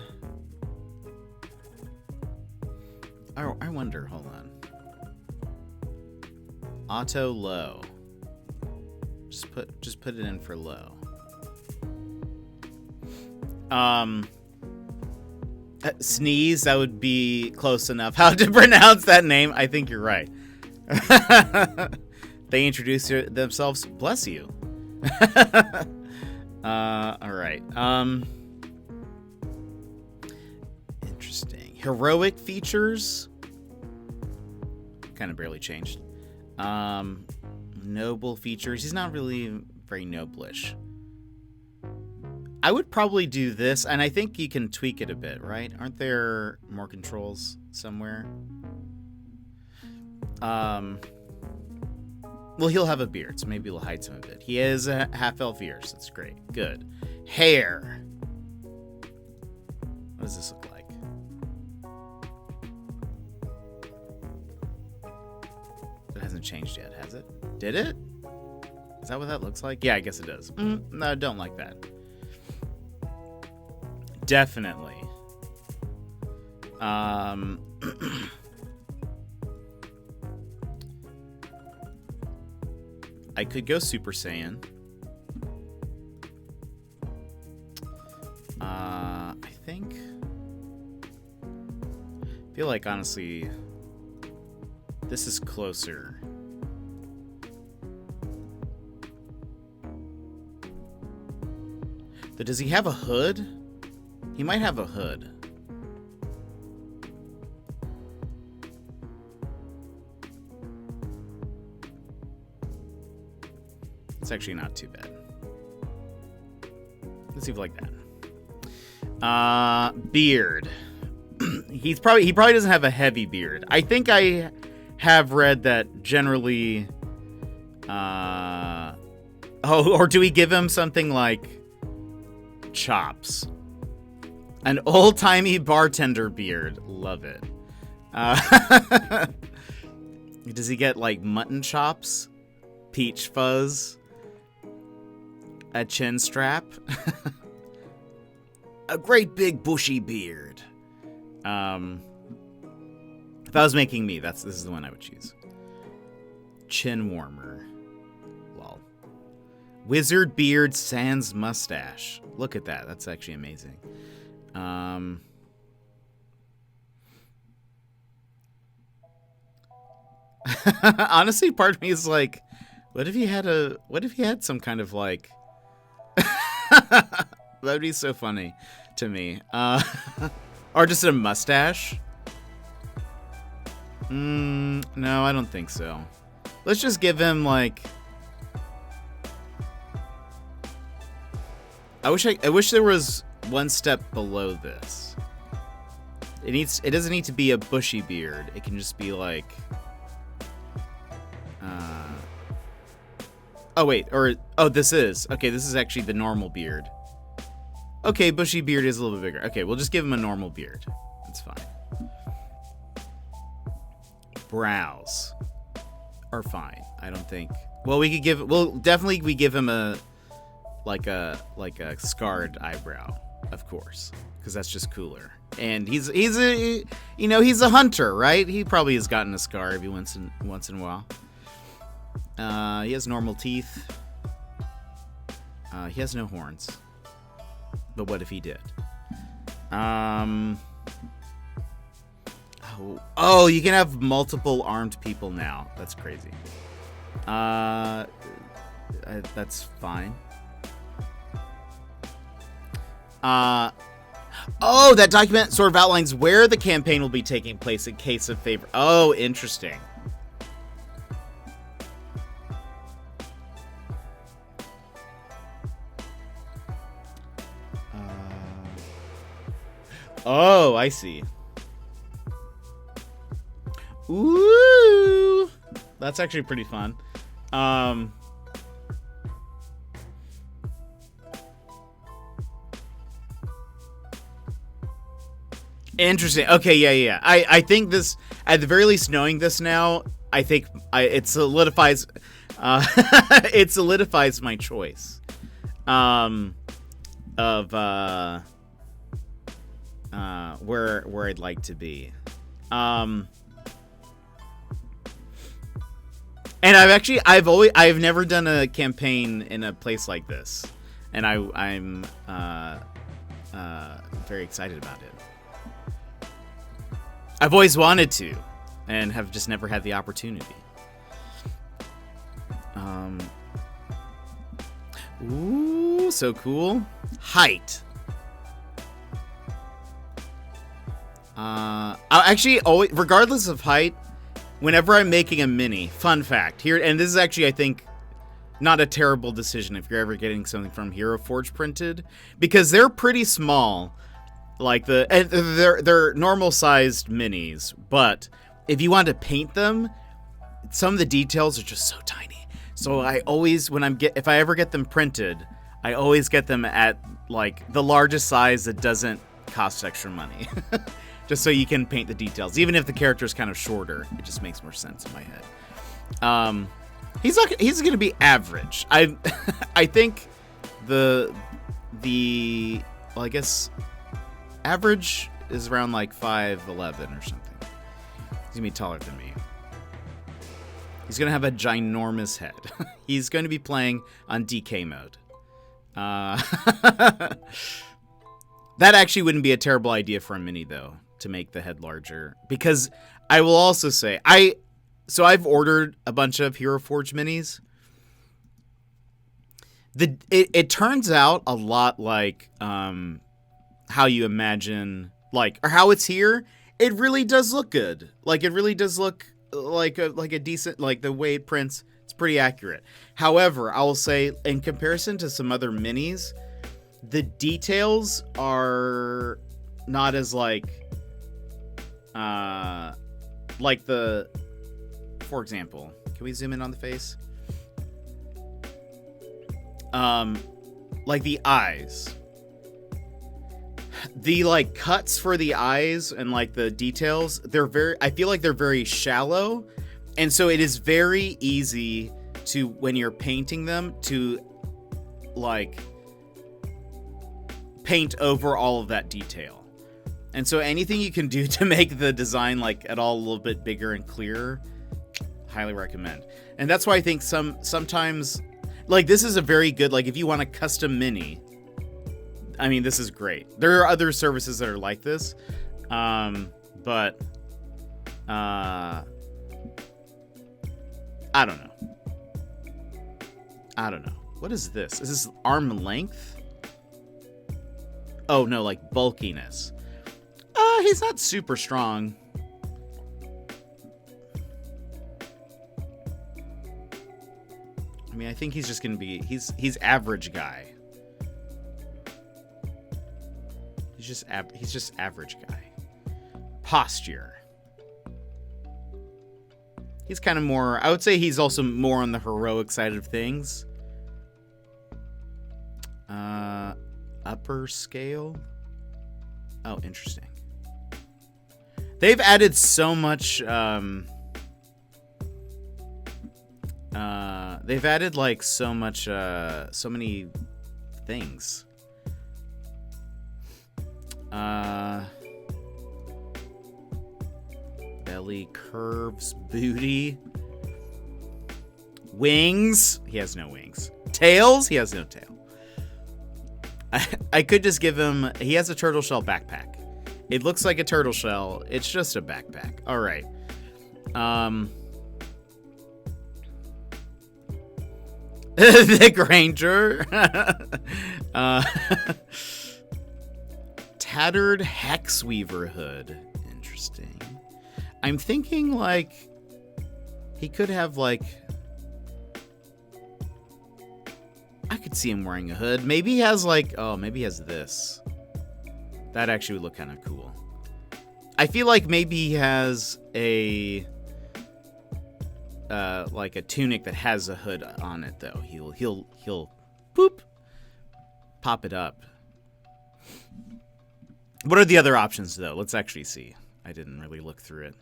I wonder, hold on. Auto low. Just put it in for low. Sneeze, that would be close enough. How to pronounce that name? I think you're right. They introduce themselves. Bless you. All right. Interesting. Heroic features. Kind of barely changed. Noble features. He's not really very noblish. I would probably do this, and I think you can tweak it a bit, right? Aren't there more controls somewhere? Well, he'll have a beard, so maybe we'll hide some of it. He is a half-elf ears. That's great. Good. Hair. What does this look like? It hasn't changed yet, has it? Did it? Is that what that looks like? Yeah, I guess it does. No, I don't like that. Definitely. I could go Super Saiyan. I feel like, honestly, this is closer. But does he have a hood? He might have a hood. It's actually not too bad. Let's see if I like that. Beard. He probably doesn't have a heavy beard. I think I have read that generally. Or do we give him something like chops? An old-timey bartender beard. Love it. Does he get, like, mutton chops? Peach fuzz? A chin strap? A great big bushy beard. If I was making me, this is the one I would choose. Chin warmer. Lol. Wizard beard sans mustache. Look at that. That's actually amazing. Honestly, part of me is like, what if he had some kind of like that'd be so funny to me. Or just a mustache. No, I don't think so. Let's just give him like I wish there was one step below this. It doesn't need to be a bushy beard. It can just be like this is actually the normal beard. Okay, bushy beard is a little bit bigger. Okay, we'll just give him a normal beard. That's fine. Brows are fine. I don't think. Well, we could give. Well, definitely we give him a like a scarred eyebrow, of course, because that's just cooler. And he's a he's a hunter, right? He probably has gotten a scar every once in a while. He has normal teeth. He has no horns. But what if he did? Oh, you can have multiple armed people now. That's crazy. That's fine. Oh, that document sort of outlines where the campaign will be taking place in case of favor. Oh, interesting. Oh, I see. Ooh, that's actually pretty fun. Interesting. Okay, yeah. I think this, at the very least, knowing this now, I think it solidifies, it solidifies my choice, of where I'd like to be. And I've never done a campaign in a place like this, and I'm very excited about it. I've always wanted to, and have just never had the opportunity. Ooh, so cool. Height. Actually, always, regardless of height, whenever I'm making a mini, fun fact here, and this is actually, I think, not a terrible decision if you're ever getting something from Hero Forge printed, because they're pretty small. Like they're normal sized minis, but if you want to paint them, some of the details are just so tiny. So I always, if I ever get them printed, I always get them at like the largest size that doesn't cost extra money. Just so you can paint the details. Even if the character is kind of shorter, it just makes more sense in my head. He's going to be average. I think well, I guess average is around like 5'11" or something. He's gonna be taller than me. He's gonna have a ginormous head. He's going to be playing on DK mode. That actually wouldn't be a terrible idea for a mini, though, to make the head larger. Because I will also say, I've ordered a bunch of Hero Forge minis. It turns out a lot like how you imagine, or how it's here. It really does look good. Like, it really does look like a decent, the way it prints, it's pretty accurate. However, I will say, in comparison to some other minis, the details are not as for example, can we zoom in on the face? Like the eyes. The cuts for the eyes and the details, I feel like they're very shallow, and so it is very easy to, when you're painting them, to paint over all of that detail. And so anything you can do to make the design at all a little bit bigger and clearer, highly recommend. And that's why I think sometimes this is a very good, if you want a custom mini, I mean, this is great. There are other services that are like this, but I don't know. What is this? Is this arm length? Oh no, bulkiness. He's not super strong. I mean, I think he's just gonna be, he's average guy. He's just average guy. Posture. He's kind of more, I would say he's also more on the heroic side of things. upper scale. Oh, interesting. They've added so much. They've added like so much. So many things. Belly curves, booty, wings. He has no wings. Tails. He has no tail. I could just give him. He has a turtle shell backpack. It looks like a turtle shell. It's just a backpack. All right. The Granger. Tattered Hexweaver hood. Interesting. I'm thinking like he could have like. I could see him wearing a hood. Maybe he has like. Oh, maybe he has this. That actually would look kind of cool. I feel like maybe he has a like a tunic that has a hood on it though. He'll boop pop it up. What are the other options though? Let's actually see. I didn't really look through it.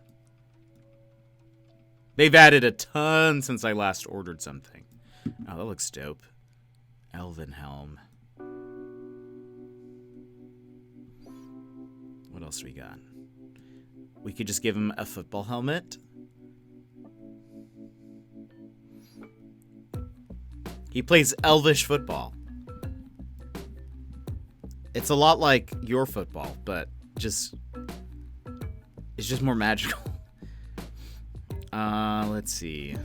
They've added a ton since I last ordered something. Oh, that looks dope. Elven helm. What else do we got? We could just give him a football helmet. He plays elvish football. It's a lot like your football, but it's just more magical. Let's see.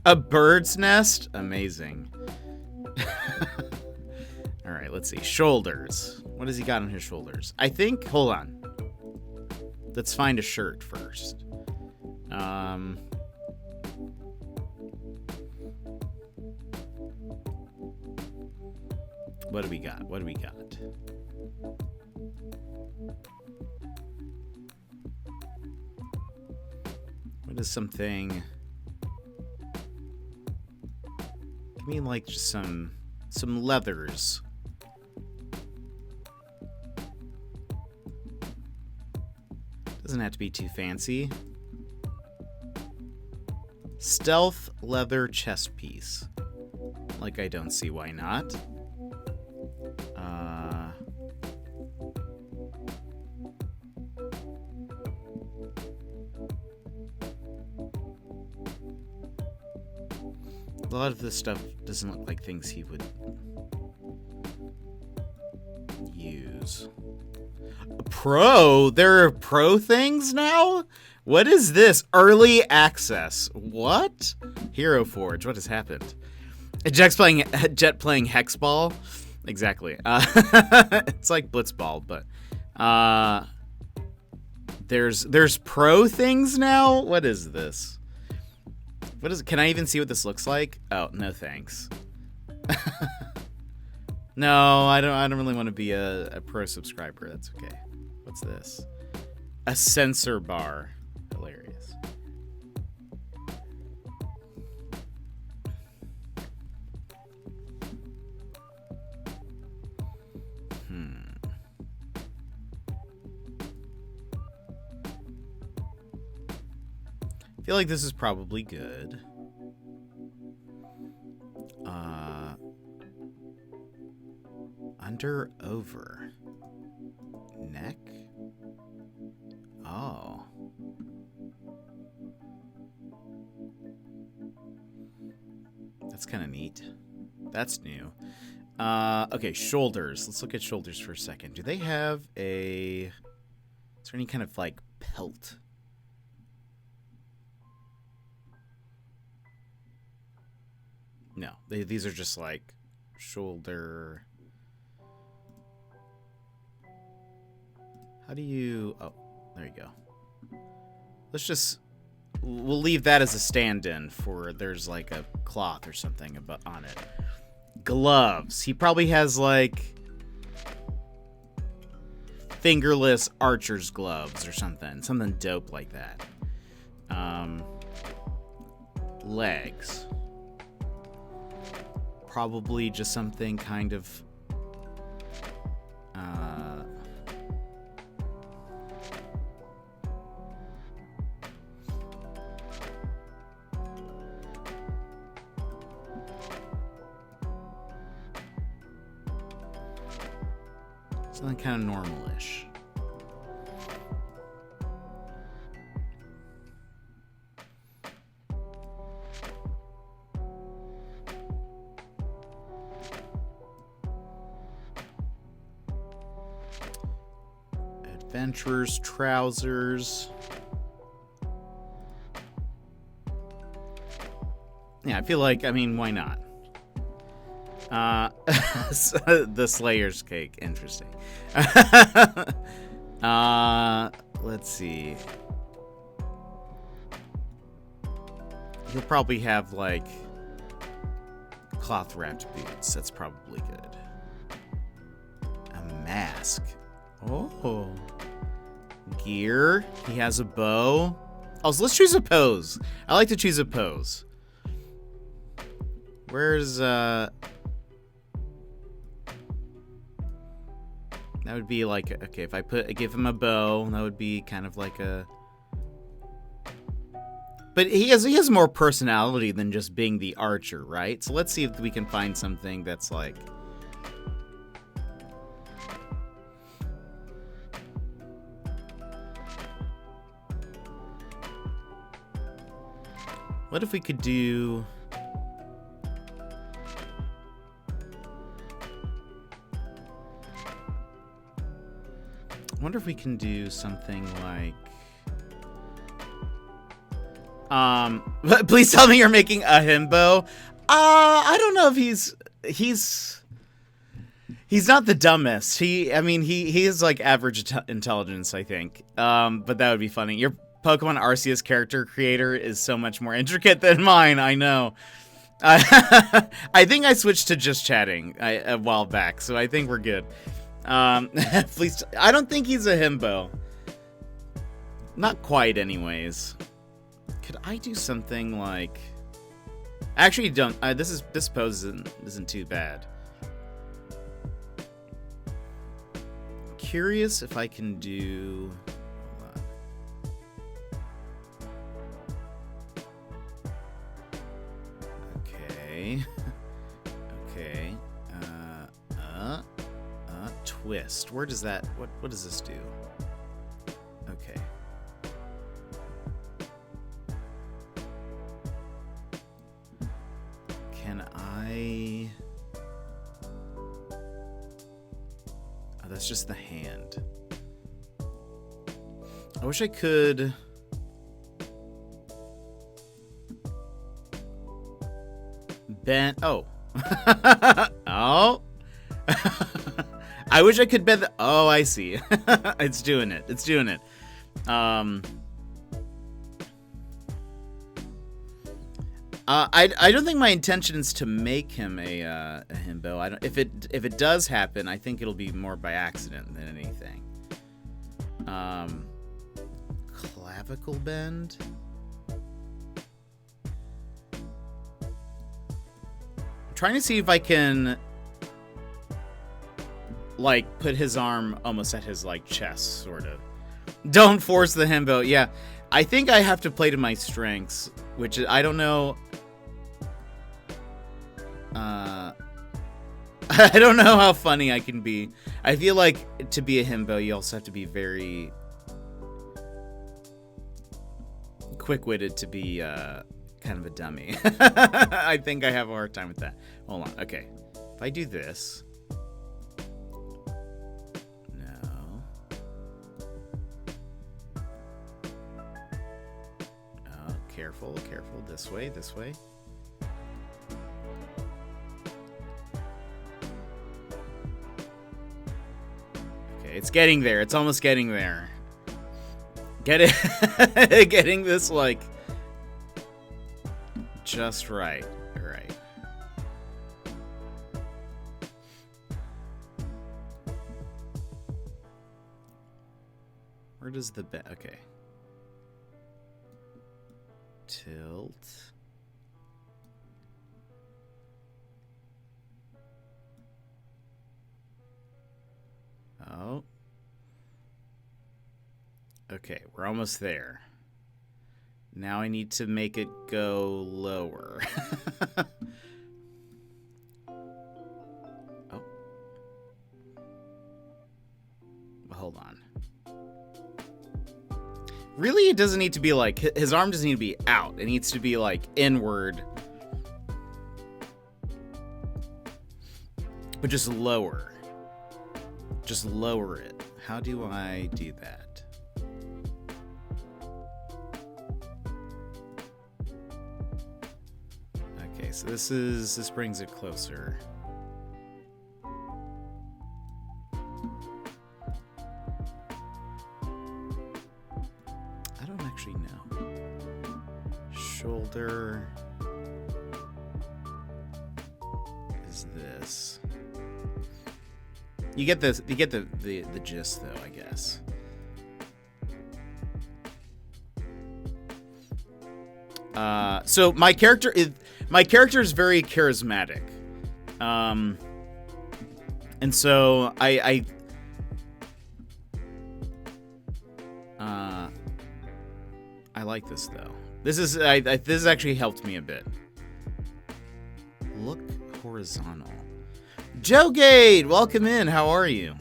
A bird's nest? Amazing. All right, let's see. Shoulders. What has he got on his shoulders? I think, hold on. Let's find a shirt first. What do we got? What do we got? What is something? Give me like just some leathers. Doesn't have to be too fancy. Stealth leather chest piece. Like I don't see why not. A lot of this stuff doesn't look like things he would use. Pro? There are pro things now? What is this? Early access. What? Hero Forge. What has happened? Jet playing Hexball? Exactly. It's like Blitzball, but there's pro things now? What is this? What is it? Can I even see what this looks like? Oh, no thanks. No, I don't really want to be a pro subscriber. That's okay. What's this? A sensor bar. Hilarious. I feel like this is probably good. Under, over. Neck? Oh. That's kind of neat. That's new. Okay, shoulders. Let's look at shoulders for a second. Do they have a... Is there any kind of, like, pelt? No, these are just like shoulder. How do you... Oh, there you go. We'll leave that as a stand-in for there's like a cloth or something on it. Gloves. He probably has like fingerless archer's gloves or something. Something dope like that. Legs. Probably just something kind of something kind of normal-ish. Adventurer's trousers. Yeah, I feel like, I mean, why not? The Slayer's cake, interesting. Let's see. He'll probably have, like, cloth-wrapped boots. That's probably good. A mask. Oh. Gear. He has a bow. Oh, so let's choose a pose. I like to choose a pose. Where's, that would be like, okay, if I give him a bow, that would be kind of like a... But he has more personality than just being the archer, right? So let's see if we can find something that's like... What if we could do... I wonder if we can do something like... Please tell me you're making a himbo. I don't know if he's not the dumbest. He is like average intelligence, I think. But that would be funny. Your Pokemon Arceus character creator is so much more intricate than mine. I know. I think I switched to just chatting a while back, so I think we're good. Please, I don't think he's a himbo. Not quite, anyways. Could I do something like... Actually, don't. This pose isn't too bad. Curious if I can do... Okay. Okay. Twist. Where does that... What does this do? Okay. Can I... Oh, that's just the hand. I wish I could... Bend... Oh. Oh. I wish I could bend the... Oh, I see. It's doing it. It's doing it. I don't think my intention is to make him a himbo. If it does happen, I think it'll be more by accident than anything. Clavicle bend. I'm trying to see if I can like put his arm almost at his like chest, sort of. Don't force the himbo. Yeah, I think I have to play to my strengths, which I don't know. I don't know how funny I can be. I feel like to be a himbo, you also have to be very quick-witted to be kind of a dummy. I think I have a hard time with that. Hold on. Okay. If I do this... No. Oh, careful, careful. This way, this way. It's getting there. It's almost getting there. Get it? Getting this, like, just right. Right. Where does the bed... Okay. Tilt. Oh. Okay, we're almost there. Now I need to make it go lower. Oh. Well, hold on. Really, it doesn't need to be like... His arm doesn't need to be out. It needs to be like inward. But just lower. Just lower it. How do I do that? Okay, so this brings it closer. I don't actually know. Shoulder is this. You get this. You get the gist, though, I guess. So my character is very charismatic, and so I like this though. This has actually helped me a bit. Look horizontal. Joe Gade, welcome in. How are you?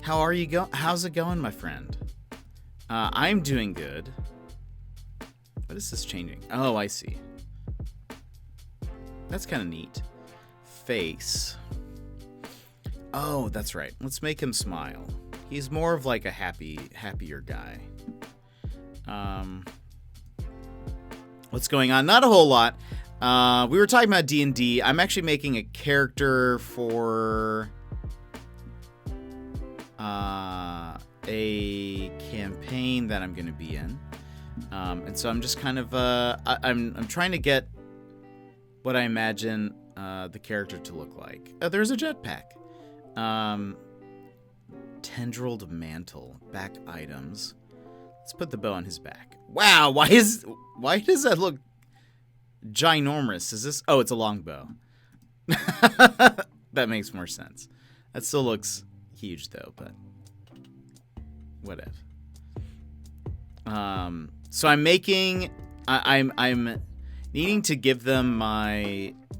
How's it going, my friend? I'm doing good. What is this changing? Oh, I see. That's kind of neat. Face. Oh, that's right. Let's make him smile. He's more of like a happier guy. What's going on? Not a whole lot. We were talking about D&D. I'm actually making a character for a campaign that I'm going to be in. And so I'm just kind of I'm trying to get what I imagine the character to look like. Oh, there's a jetpack. Tendrilled mantle. Back items. Let's put the bow on his back. Wow, why does that look ginormous? Is this... Oh, it's a long bow. That makes more sense. That still looks huge though, but whatever. So I'm making... I'm needing to give them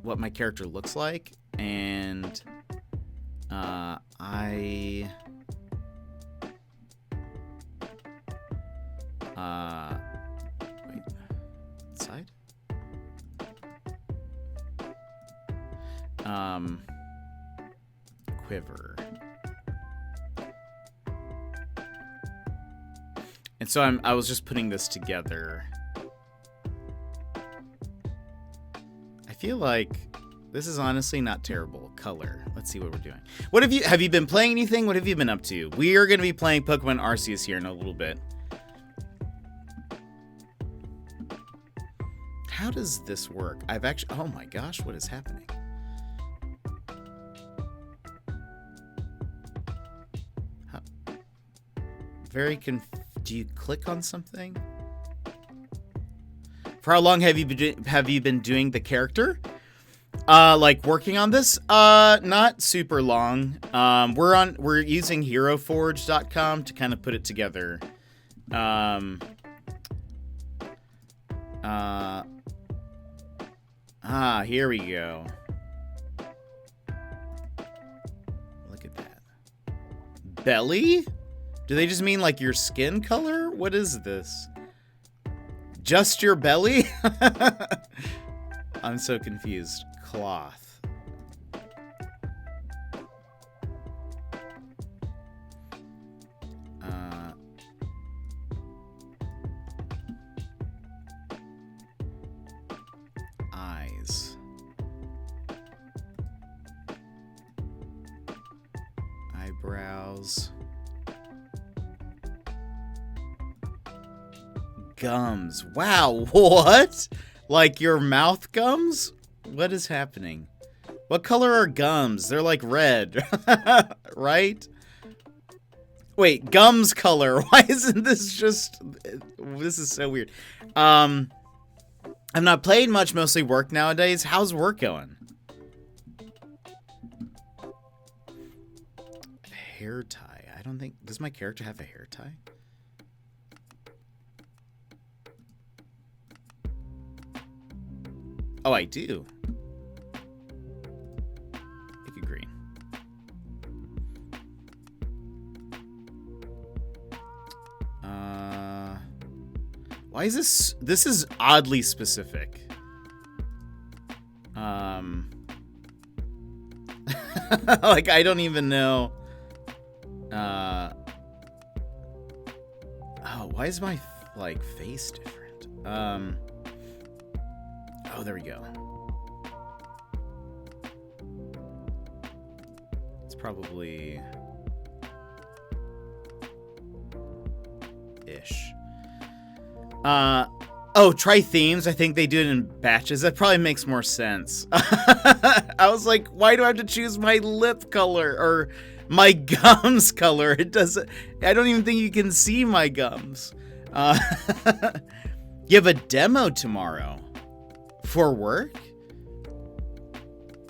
what my character looks like, and wait, side? Quiver. And so I was just putting this together. I feel like this is honestly not terrible. Color. Let's see what we're doing. Have you been playing anything? What have you been up to? We are going to be playing Pokemon Arceus here in a little bit. How does this work? Oh my gosh, what is happening? Do you click on something? For how long have you been doing the character? Like working on this? Not super long. We're using heroforge.com to kind of put it together. Here we go. Look at that. Belly? Do they just mean like your skin color? What is this? Just your belly? I'm so confused. Cloth. Eyes. Eyebrows. Gums. Wow, what? Like your mouth gums? What is happening? What color are gums? They're like red, right? Wait, gums color. Why isn't this just... This is so weird. I'm not playing much, mostly work nowadays. How's work going? Hair tie. I don't think... Does my character have a hair tie? Oh, I do. Make it green. Why is this? This is oddly specific. Like, I don't even know. Oh, why is my, like, face different? Oh, there we go. It's probably... ish. Oh, try themes. I think they do it in batches. That probably makes more sense. I was like, why do I have to choose my lip color or my gums color? It doesn't... I don't even think you can see my gums. You have a demo tomorrow. For work?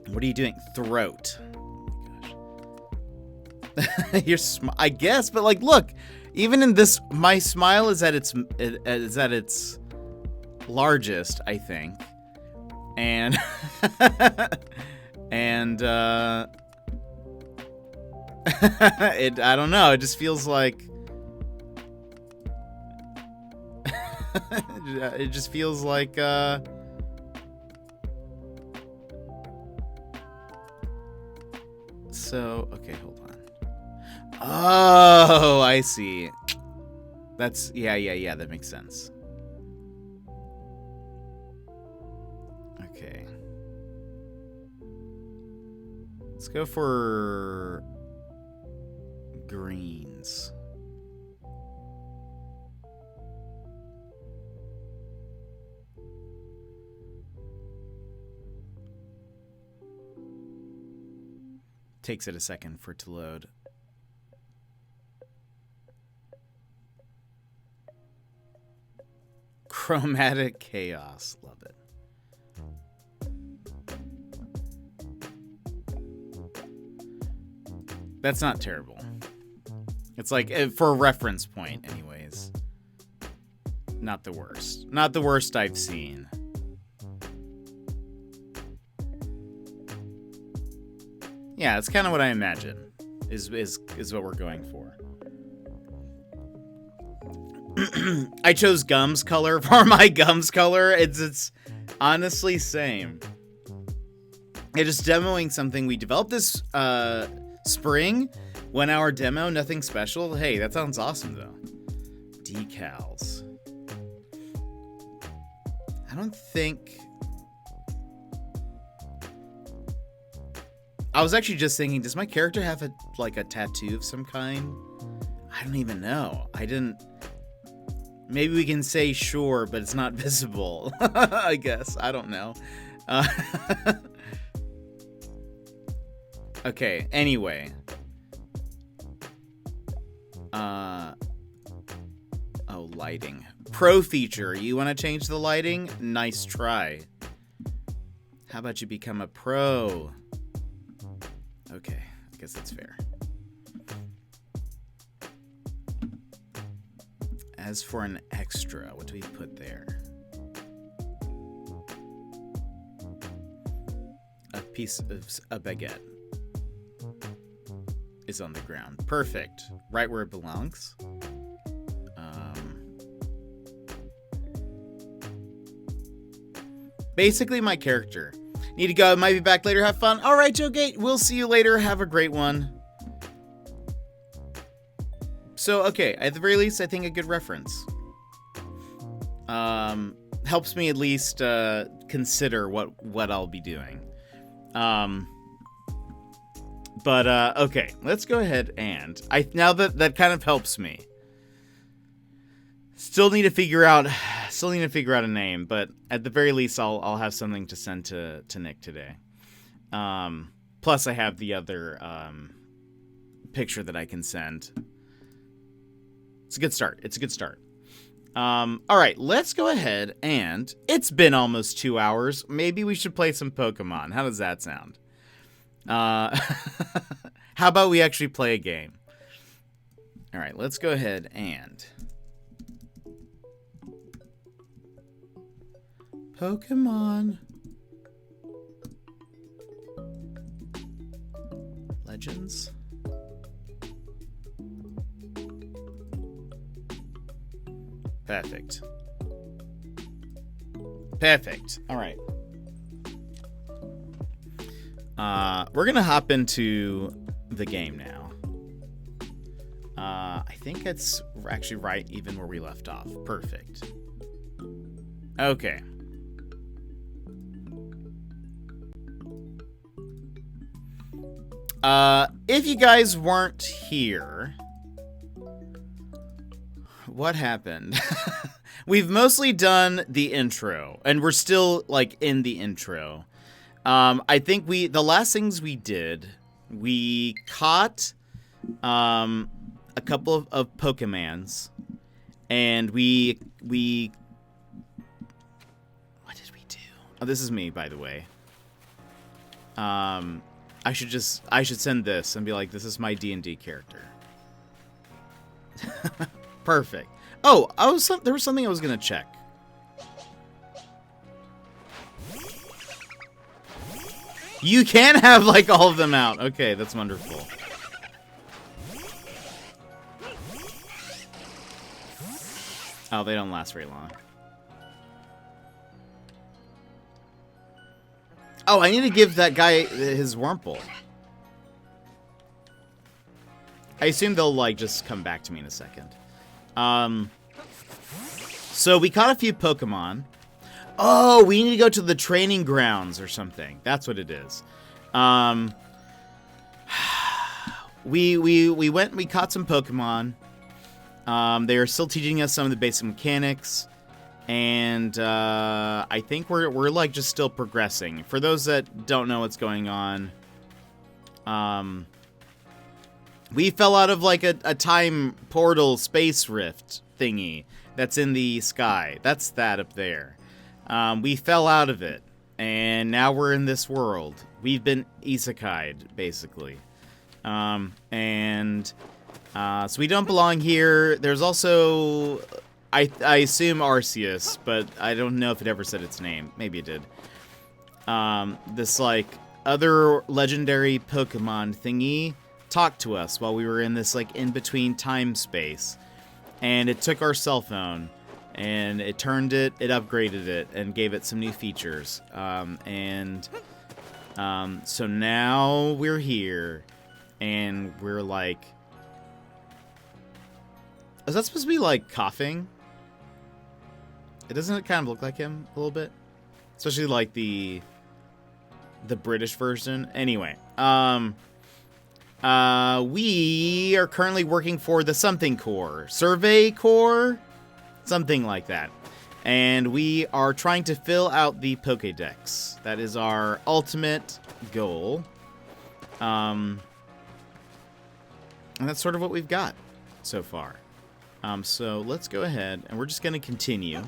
What are you doing? Throat. Oh my gosh. You're I guess, but like, look, even in this, my smile is at its largest, I think, and and I don't know. It just feels like it just feels like So, okay, hold on. Oh, I see. That's, yeah, that makes sense. Okay. Let's go for greens. Takes it a second for it to load. Chromatic chaos. Love it. That's not terrible. It's like, for a reference point, anyways. Not the worst. Not the worst I've seen. Yeah, that's kind of what I imagine is what we're going for. I chose gums color for my gums color. It's honestly same. It is demoing something we developed this spring. 1 hour demo, nothing special. Hey, that sounds awesome though. Decals. I don't think... I was actually just thinking, does my character have a tattoo of some kind? I don't even know. I didn't... Maybe we can say sure, but it's not visible. I guess. I don't know. Okay, anyway. Oh, lighting. Pro feature. You want to change the lighting? Nice try. How about you become a pro? Okay, I guess that's fair. As for an extra, what do we put there? A piece of a baguette is on the ground. Perfect. Right where it belongs. Basically, my character. Need to go. Might be back later. Have fun. All right, Joe Gate. We'll see you later. Have a great one. So, okay. At the very least, I think a good reference. Helps me at least consider what I'll be doing. Okay. Let's go ahead and now that kind of helps me. Still need to figure out a name, but at the very least, I'll have something to send to Nick today. Plus, I have the other picture that I can send. It's a good start. It's a good start. All right, let's go ahead and it's been almost 2 hours. Maybe we should play some Pokemon. How does that sound? How about we actually play a game? All right, let's go ahead and Pokemon Legends. Perfect. Perfect. All right. We're gonna hop into the game now. I think it's actually right even where we left off. Perfect. Okay. If you guys weren't here, what happened? We've mostly done the intro, and we're still, like, in the intro. I think the last things we did, we caught, a couple of Pokemons, and we, what did we do? Oh, this is me, by the way. I should send this and be like, this is my D&D character. Perfect. Oh, there was something I was gonna check. You can have, like, all of them out. Okay, that's wonderful. Oh, they don't last very long. Oh, I need to give that guy his Wurmple. I assume they'll, like, just come back to me in a second. So we caught a few Pokemon. Oh, we need to go to the training grounds or something. That's what it is. We went and we caught some Pokemon. They are still teaching us some of the basic mechanics. And I think we're like just still progressing. For those that don't know what's going on, we fell out of like a time portal space rift thingy that's in the sky. That's that up there. We fell out of it, and now we're in this world. We've been isekai'd, basically. So we don't belong here. There's also, I assume Arceus, but I don't know if it ever said its name. Maybe it did. This, like, other legendary Pokemon thingy talked to us while we were in this, like, in-between time space. And it took our cell phone, and it turned it, it upgraded it, and gave it some new features. So now we're here, and we're like... Is that supposed to be, like, coughing? Doesn't it kind of look like him a little bit? Especially, like, the British version. Anyway, we are currently working for the something corps. Survey Corps? Something like that. And we are trying to fill out the Pokédex. That is our ultimate goal. And that's sort of what we've got so far. So let's go ahead, and we're just going to continue.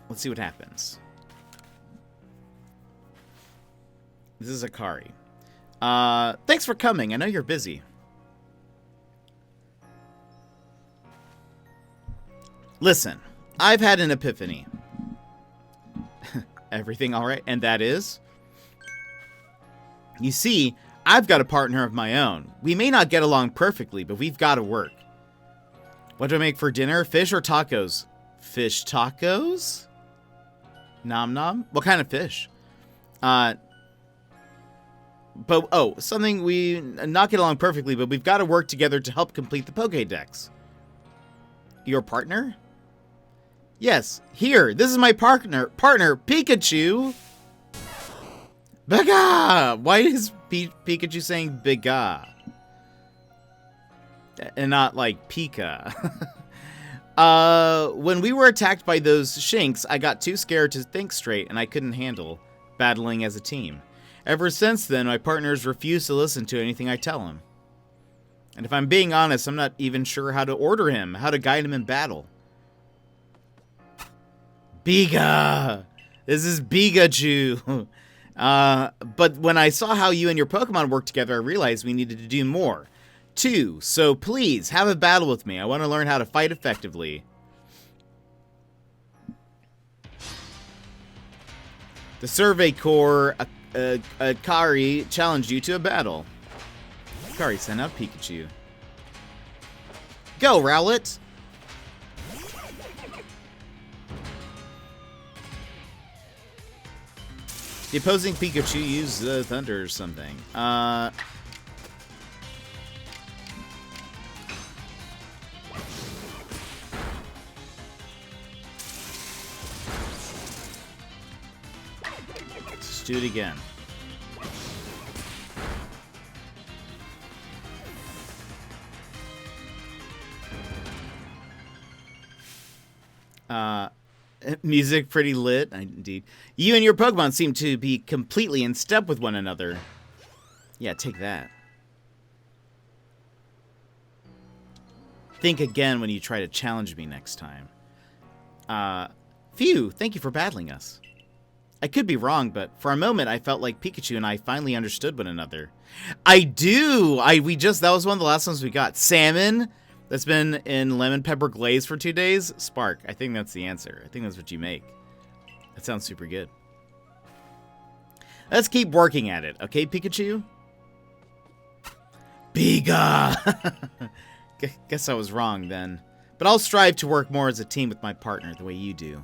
Let's see what happens. This is Akari. Thanks for coming. I know you're busy. Listen, I've had an epiphany. Everything all right? And that is? You see, I've got a partner of my own. We may not get along perfectly, but we've got to work. What do I make for dinner? Fish or tacos? Fish tacos? Nom nom? What kind of fish? Something we not get along perfectly, but we've got to work together to help complete the Pokédex. Your partner? Yes, here, this is my partner, Pikachu! Biga! Why is Pikachu saying Biga? And not like Pika. When we were attacked by those Shinx, I got too scared to think straight and I couldn't handle battling as a team. Ever since then, my partners refuse to listen to anything I tell him. And if I'm being honest, I'm not even sure how to order him, how to guide him in battle. Biga! This is Pikachu! But when I saw how you and your Pokemon work together, I realized we needed to do more. 2. So please, have a battle with me. I want to learn how to fight effectively. The Survey Corps, Akari, challenged you to a battle. Akari sent out Pikachu. Go, Rowlet! The opposing Pikachu used Thunder or something. Let's do it again. Music pretty lit, indeed. You and your Pokemon seem to be completely in step with one another. Yeah, take that. Think again when you try to challenge me next time. Phew, thank you for battling us. I could be wrong, but for a moment I felt like Pikachu and I finally understood one another. I do! That was one of the last ones we got. Salmon, that's been in lemon pepper glaze for 2 days. Spark, I think that's the answer. I think that's what you make. That sounds super good. Let's keep working at it, okay, Pikachu? Biga! Guess I was wrong then. But I'll strive to work more as a team with my partner the way you do.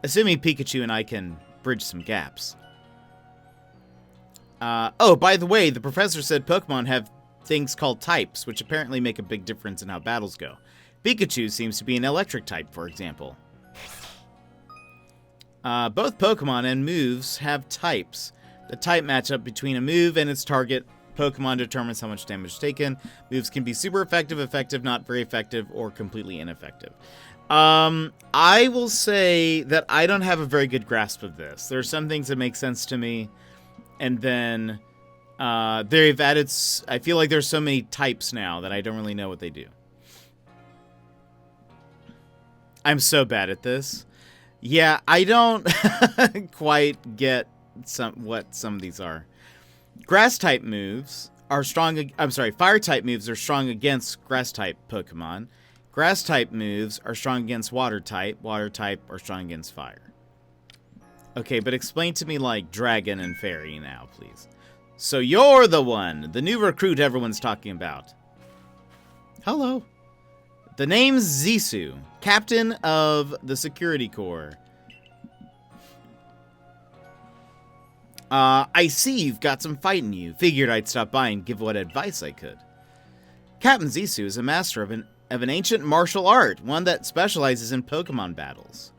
Assuming Pikachu and I can bridge some gaps. Oh, by the way, the professor said Pokemon have things called types, which apparently make a big difference in how battles go. Pikachu seems to be an electric type, for example. Both Pokemon and moves have types. The type matchup between a move and its target Pokemon determines how much damage taken. Moves can be super effective, effective, not very effective, or completely ineffective. I will say that I don't have a very good grasp of this. There are some things that make sense to me, and then they've added... I feel like there's so many types now that I don't really know what they do. I'm so bad at this. Yeah, I don't quite get what some of these are. Grass-type moves are strong... I'm sorry, Fire-type moves are strong against Grass-type Pokemon. Grass-type moves are strong against Water-type. Water-type are strong against Fire. Okay, but explain to me, like, Dragon and Fairy now, please. So you're the one, the new recruit everyone's talking about. Hello. The name's Zisu, captain of the Security Corps. I see you've got some fight in you. Figured I'd stop by and give what advice I could. Captain Zisu is a master of an ancient martial art, one that specializes in Pokemon battles.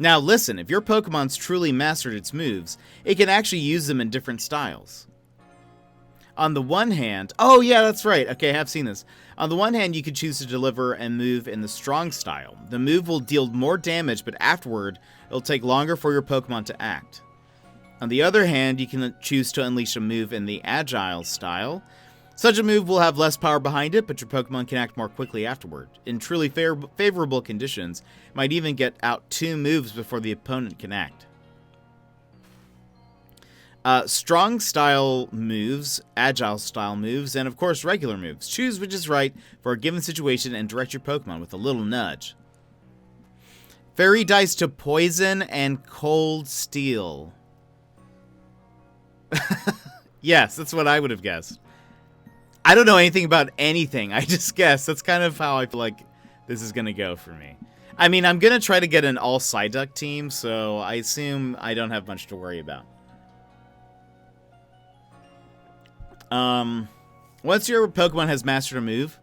Now listen, if your Pokemon's truly mastered its moves, it can actually use them in different styles. On the one hand... Oh, yeah, that's right. Okay, I have seen this. On the one hand, you could choose to deliver a move in the strong style. The move will deal more damage, but afterward, it'll take longer for your Pokemon to act. On the other hand, you can choose to unleash a move in the agile style. Such a move will have less power behind it, but your Pokemon can act more quickly afterward. In truly favorable conditions, it might even get out 2 moves before the opponent can act. Strong style moves, agile style moves, and of course regular moves. Choose which is right for a given situation and direct your Pokemon with a little nudge. Fairy dice to poison and cold steel. Yes, that's what I would have guessed. I don't know anything about anything. I just guessed. That's kind of how I feel like this is going to go for me. I mean, I'm going to try to get an all Psyduck team, so I assume I don't have much to worry about. Once your Pokemon has mastered a move,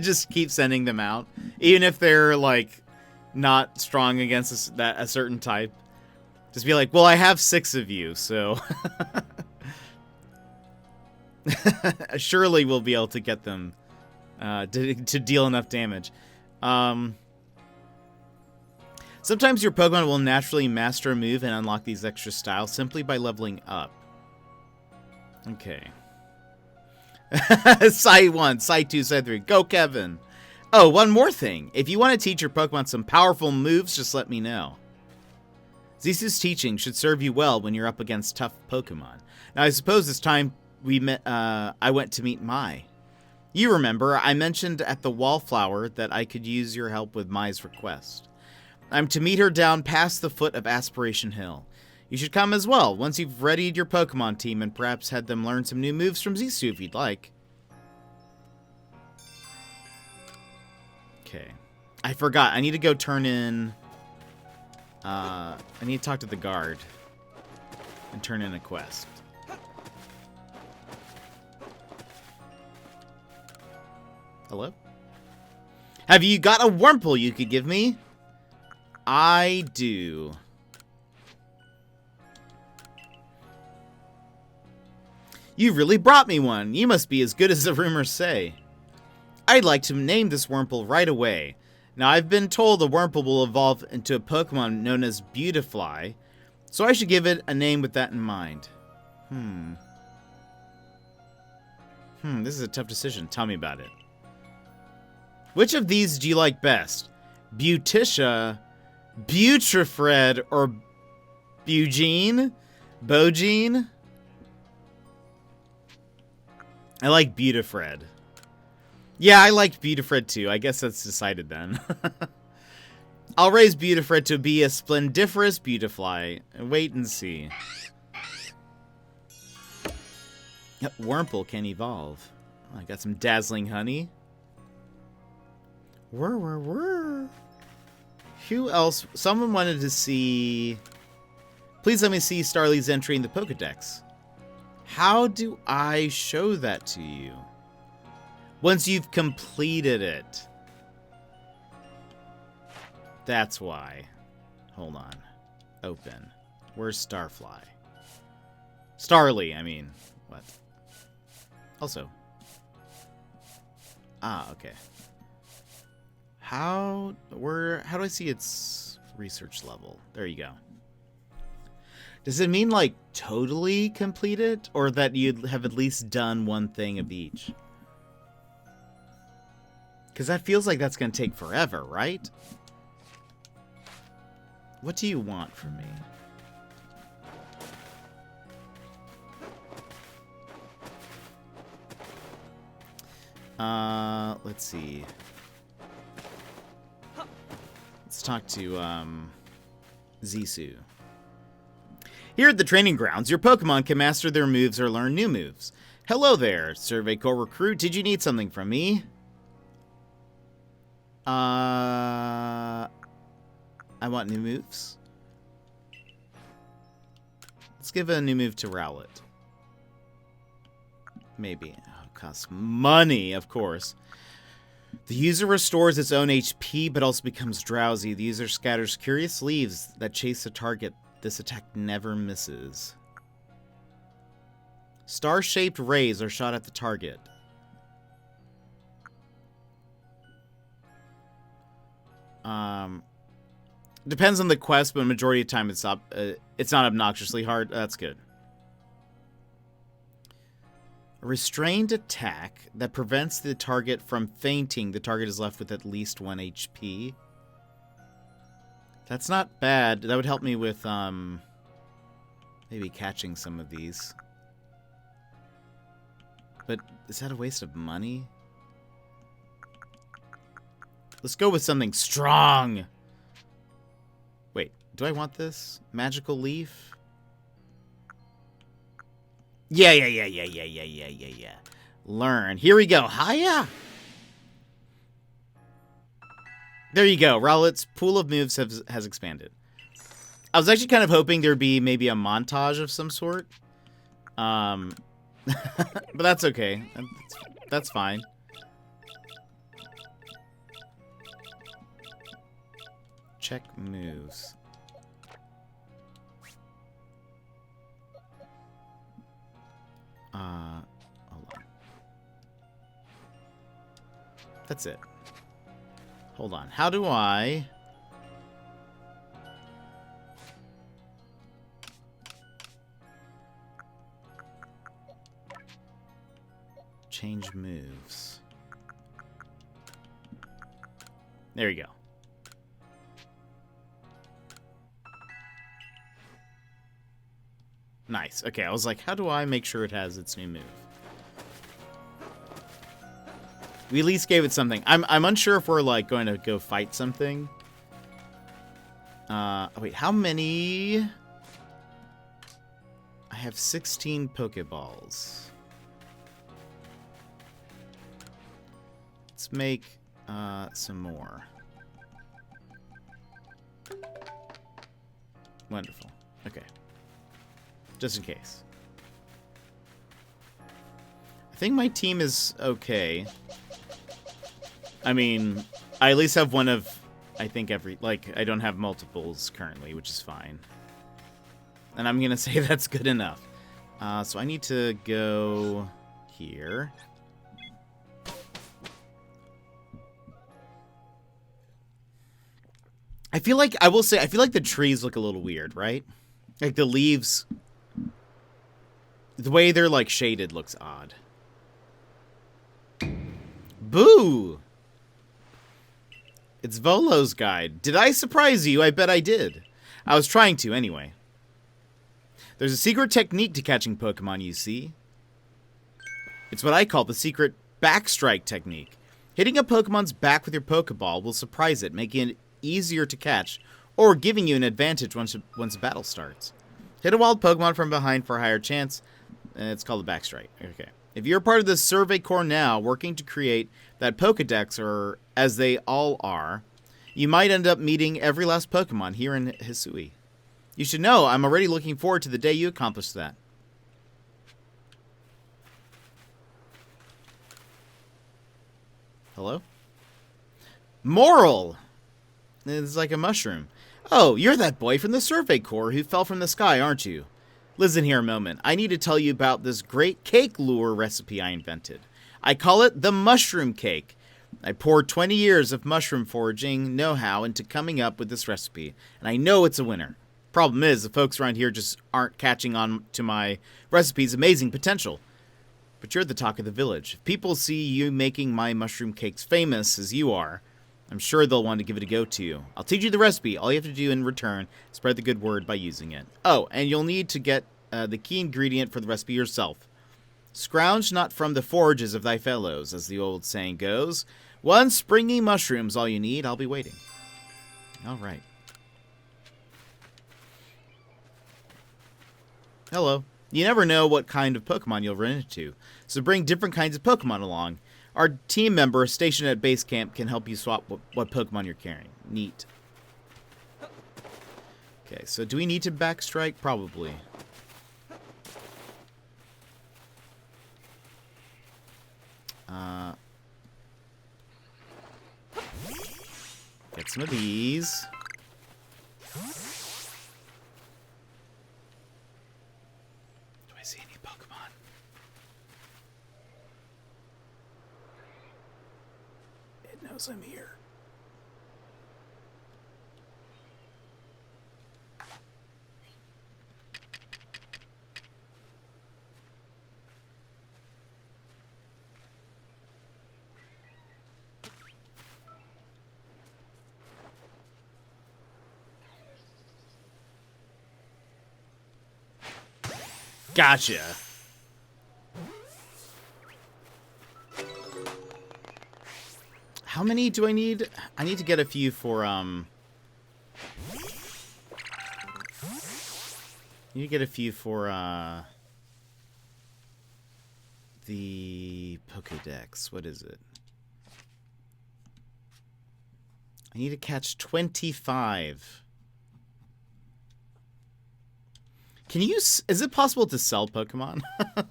just keep sending them out. Even if they're, like, not strong against a certain type. Just be like, well, I have 6 of you, so... Surely we'll be able to get them to deal enough damage. Sometimes your Pokemon will naturally master a move and unlock these extra styles simply by leveling up. Okay. Side 1, Side 2, Side 3. Go, Kevin. Oh, one more thing. If you want to teach your Pokemon some powerful moves, just let me know. Zisu's teaching should serve you well when you're up against tough Pokemon. Now, I suppose this time we met, I went to meet Mai. You remember, I mentioned at the Wallflower that I could use your help with Mai's request. I'm to meet her down past the foot of Aspiration Hill. You should come as well, once you've readied your Pokemon team and perhaps had them learn some new moves from Zisu if you'd like. Okay. I forgot. I need to go turn in... I need to talk to the guard and turn in a quest. Hello? Have you got a Wurmple you could give me? I do. You really brought me one. You must be as good as the rumors say. I'd like to name this Wurmple right away. Now, I've been told the Wurmple will evolve into a Pokemon known as Beautifly, so I should give it a name with that in mind. This is a tough decision. Tell me about it. Which of these do you like best? Beauticia, Butrifred, or Bugene? Bogene? I like Beautifred. Yeah, I liked Beautifred too. I guess that's decided then. I'll raise Beautifred to be a splendiferous Beautifly. Wait and see. Yep, Wurmple can evolve. I got some dazzling honey. Whir. Who else? Someone wanted to see... Please let me see Starly's entry in the Pokedex. How do I show that to you? Once you've completed it. That's why. Hold on. Open. Where's Starfly? Starly, I mean. What? Also. Ah, okay. How do I see its research level? There you go. Does it mean, like, totally completed? Or that you'd have at least done one thing of each? Because that feels like that's going to take forever, right? What do you want from me? Let's see. Let's talk to, Zisu. Here at the training grounds, your Pokemon can master their moves or learn new moves. Hello there, Survey Corps recruit. Did you need something from me? I want new moves. Let's give a new move to Rowlet. Maybe. Oh, it costs money, of course. The user restores its own HP, but also becomes drowsy. The user scatters curious leaves that chase the target. This attack never misses. Star-shaped rays are shot at the target. Depends on the quest, but majority of the time it's not obnoxiously hard. That's good. A restrained attack that prevents the target from fainting. The target is left with at least 1 HP. That's not bad. That would help me with maybe catching some of these. But is that a waste of money? Let's go with something strong. Wait, do I want this? Magical Leaf? Yeah. Learn. Here we go. Hiya! There you go. Rowlet's pool of moves has expanded. I was actually kind of hoping there'd be maybe a montage of some sort. But that's okay. That's fine. Check moves. Hold on. That's it. Hold on. How do I... Change moves. There you go. Nice. Okay, I was like, how do I make sure it has its new move? We at least gave it something. I'm unsure if we're like going to go fight something. Wait, how many? I have 16 Pokeballs. Let's make some more. Wonderful. Okay. Just in case. I think my team is okay. I mean, I at least have one of, I think every, like, I don't have multiples currently, which is fine. And I'm going to say that's good enough. So I need to go here. I feel like, I will say, I feel like the trees look a little weird, right? Like the leaves, the way they're like shaded looks odd. Boo! It's Volo's guide. Did I surprise you? I bet I did. I was trying to, anyway. There's a secret technique to catching Pokemon, you see. It's what I call the secret backstrike technique. Hitting a Pokemon's back with your Pokeball will surprise it, making it easier to catch, or giving you an advantage once a battle starts. Hit a wild Pokemon from behind for a higher chance. It's called a backstrike. Okay. If you're part of the Survey Corps now, working to create that Pokedex, or as they all are, you might end up meeting every last Pokemon here in Hisui. You should know, I'm already looking forward to the day you accomplish that. Hello? Moral! It's like a mushroom. Oh, you're that boy from the Survey Corps who fell from the sky, aren't you? Listen here a moment. I need to tell you about this great cake lure recipe I invented. I call it the mushroom cake. I poured 20 years of mushroom foraging know-how into coming up with this recipe, and I know it's a winner. Problem is, the folks around here just aren't catching on to my recipe's amazing potential. But you're the talk of the village. If people see you making my mushroom cakes famous as you are, I'm sure they'll want to give it a go too. I'll teach you the recipe. All you have to do in return, spread the good word by using it. Oh, and you'll need to get the key ingredient for the recipe yourself. Scrounge not from the forages of thy fellows, as the old saying goes. One springy mushroom's all you need. I'll be waiting. All right. Hello. You never know what kind of Pokemon you'll run into, so bring different kinds of Pokemon along. Our team member stationed at base camp can help you swap what Pokemon you're carrying. Neat. Okay, so do we need to backstrike? Probably. Get some of these. Do I see any Pokemon? It knows I'm here. Gotcha. How many do I need? I need to get a few for, I need to get a few for, the Pokédex. What is it? I need to catch 25. Can you... Is it possible to sell Pokemon? Oh,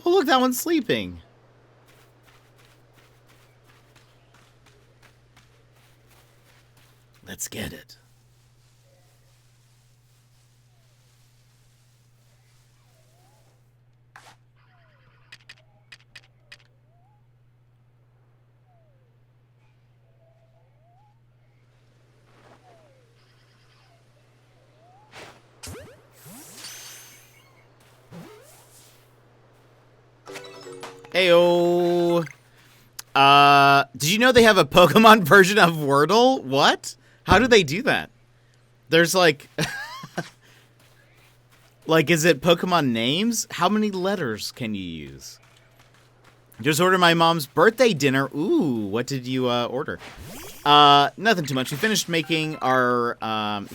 look, that one's sleeping. Let's get it. Heyo. Did you know they have a Pokemon version of Wordle? What? How do they do that? There's like... like, is it Pokemon names? How many letters can you use? Just ordered my mom's birthday dinner. Ooh, what did you order? Nothing too much. We finished making our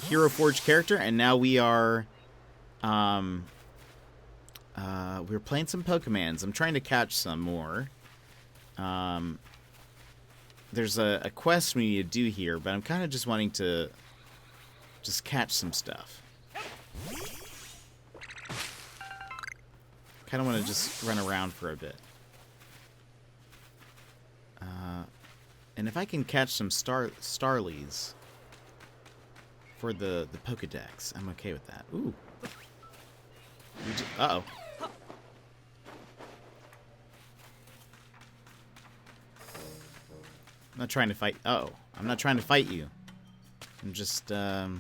Hero Forge character, and now we are... we're playing some Pokemons. I'm trying to catch some more. There's a quest we need to do here, but I'm kind of just wanting to just catch some stuff. Kind of want to just run around for a bit. And if I can catch some Starlies for the Pokedex, I'm okay with that. Ooh. Uh-oh. I'm not trying to fight. Uh-oh. I'm not trying to fight you. I'm just, Let's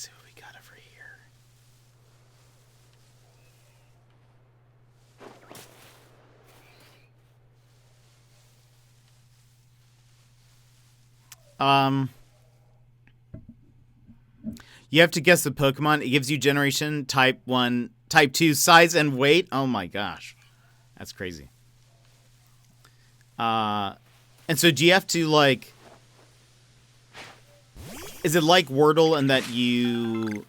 see what we got over here. You have to guess the Pokemon. It gives you generation, type 1, type 2, size, and weight. Oh my gosh. That's crazy. And so do you have to, like... Is it like Wordle in that you,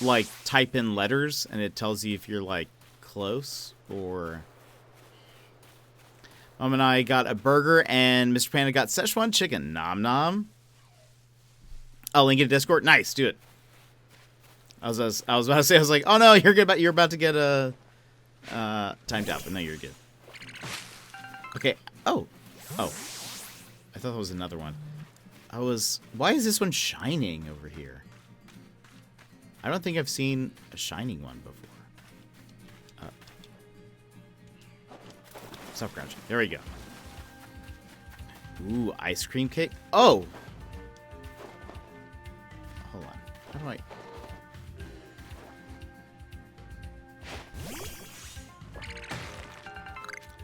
like, type in letters and it tells you if you're, like, close? Or... Mom and I got a burger and Mr. Panda got Szechuan chicken. Nom nom. I'll link it to Discord. Nice, do it. I was about to say, I was like, oh no, you're about to get a timed out, but no, you're good. Okay. Oh. I thought that was another one. Why is this one shining over here? I don't think I've seen a shining one before. Stop crouching. There we go. Ooh, ice cream cake. Oh! Hold on. How do I...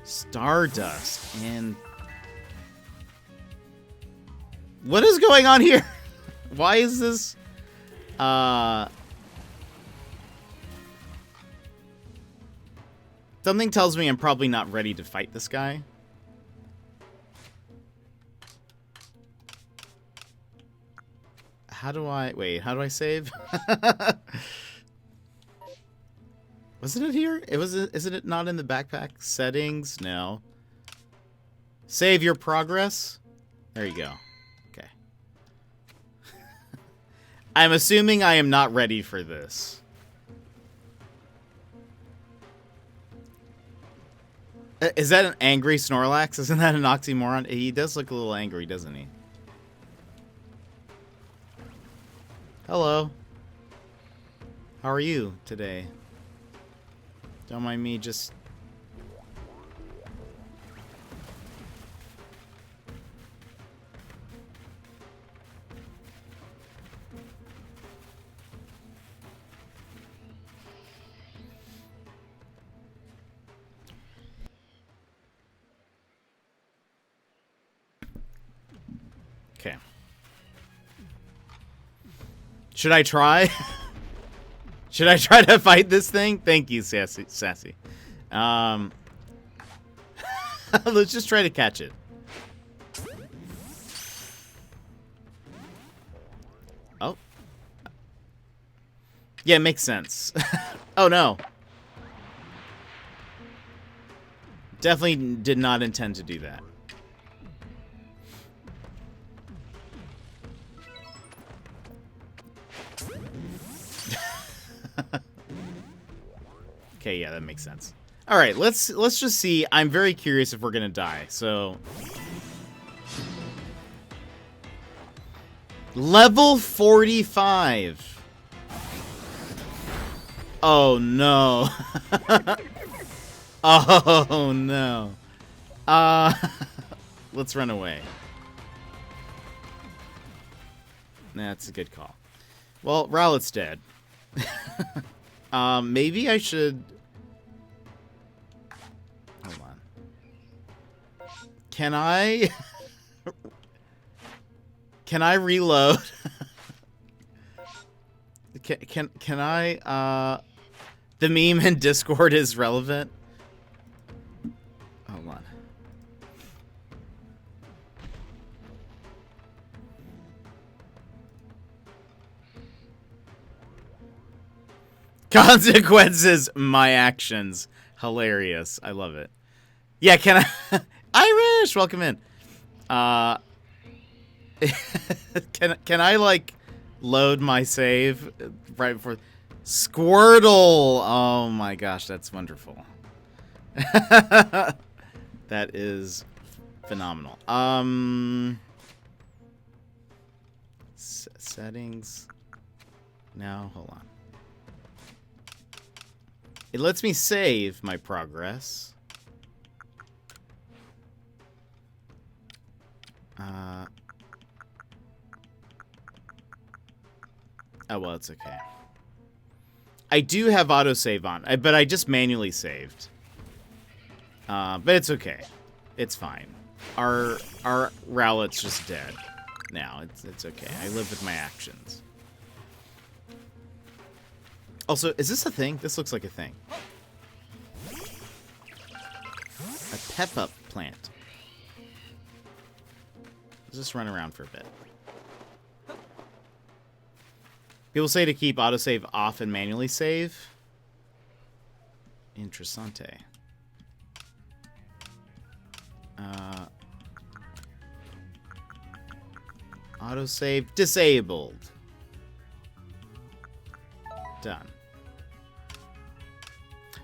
Stardust and... What is going on here? Why is this... Something tells me I'm probably not ready to fight this guy. How do I... Wait, how do I save? Wasn't it here? Isn't it not in the backpack? Settings? No. Save your progress? There you go. Okay. I'm assuming I am not ready for this. Is that an angry Snorlax? Isn't that an oxymoron? He does look a little angry, doesn't he? Hello. How are you today? Don't mind me just... Okay. Should I try? Should I try to fight this thing? Thank you, Sassy. Let's just try to catch it. Oh. Yeah, it makes sense. Oh, no. Definitely did not intend to do that. Okay, yeah, that makes sense. All right, let's just see. I'm very curious if we're gonna die. So, level 45. Oh no. Oh no. Let's run away. That's a good call. Well, Rowlet's dead. Maybe I should... Hold on. Can I... Can I reload? Can I, The meme in Discord is relevant. Hold on. Consequences, my actions. Hilarious. I love it. Yeah, can I... Irish! Welcome in. Can I, like, load my save right before... Squirtle! Oh my gosh, that's wonderful. That is phenomenal. Settings. No, hold on. It lets me save my progress. Oh, well, it's okay. I do have autosave on, but I just manually saved. But it's okay. It's fine. Our Rowlet's just dead now. It's okay. I live with my actions. Also, is this a thing? This looks like a thing. A pep-up plant. Let's just run around for a bit. People say to keep autosave off and manually save. Interessante. Autosave disabled. Done.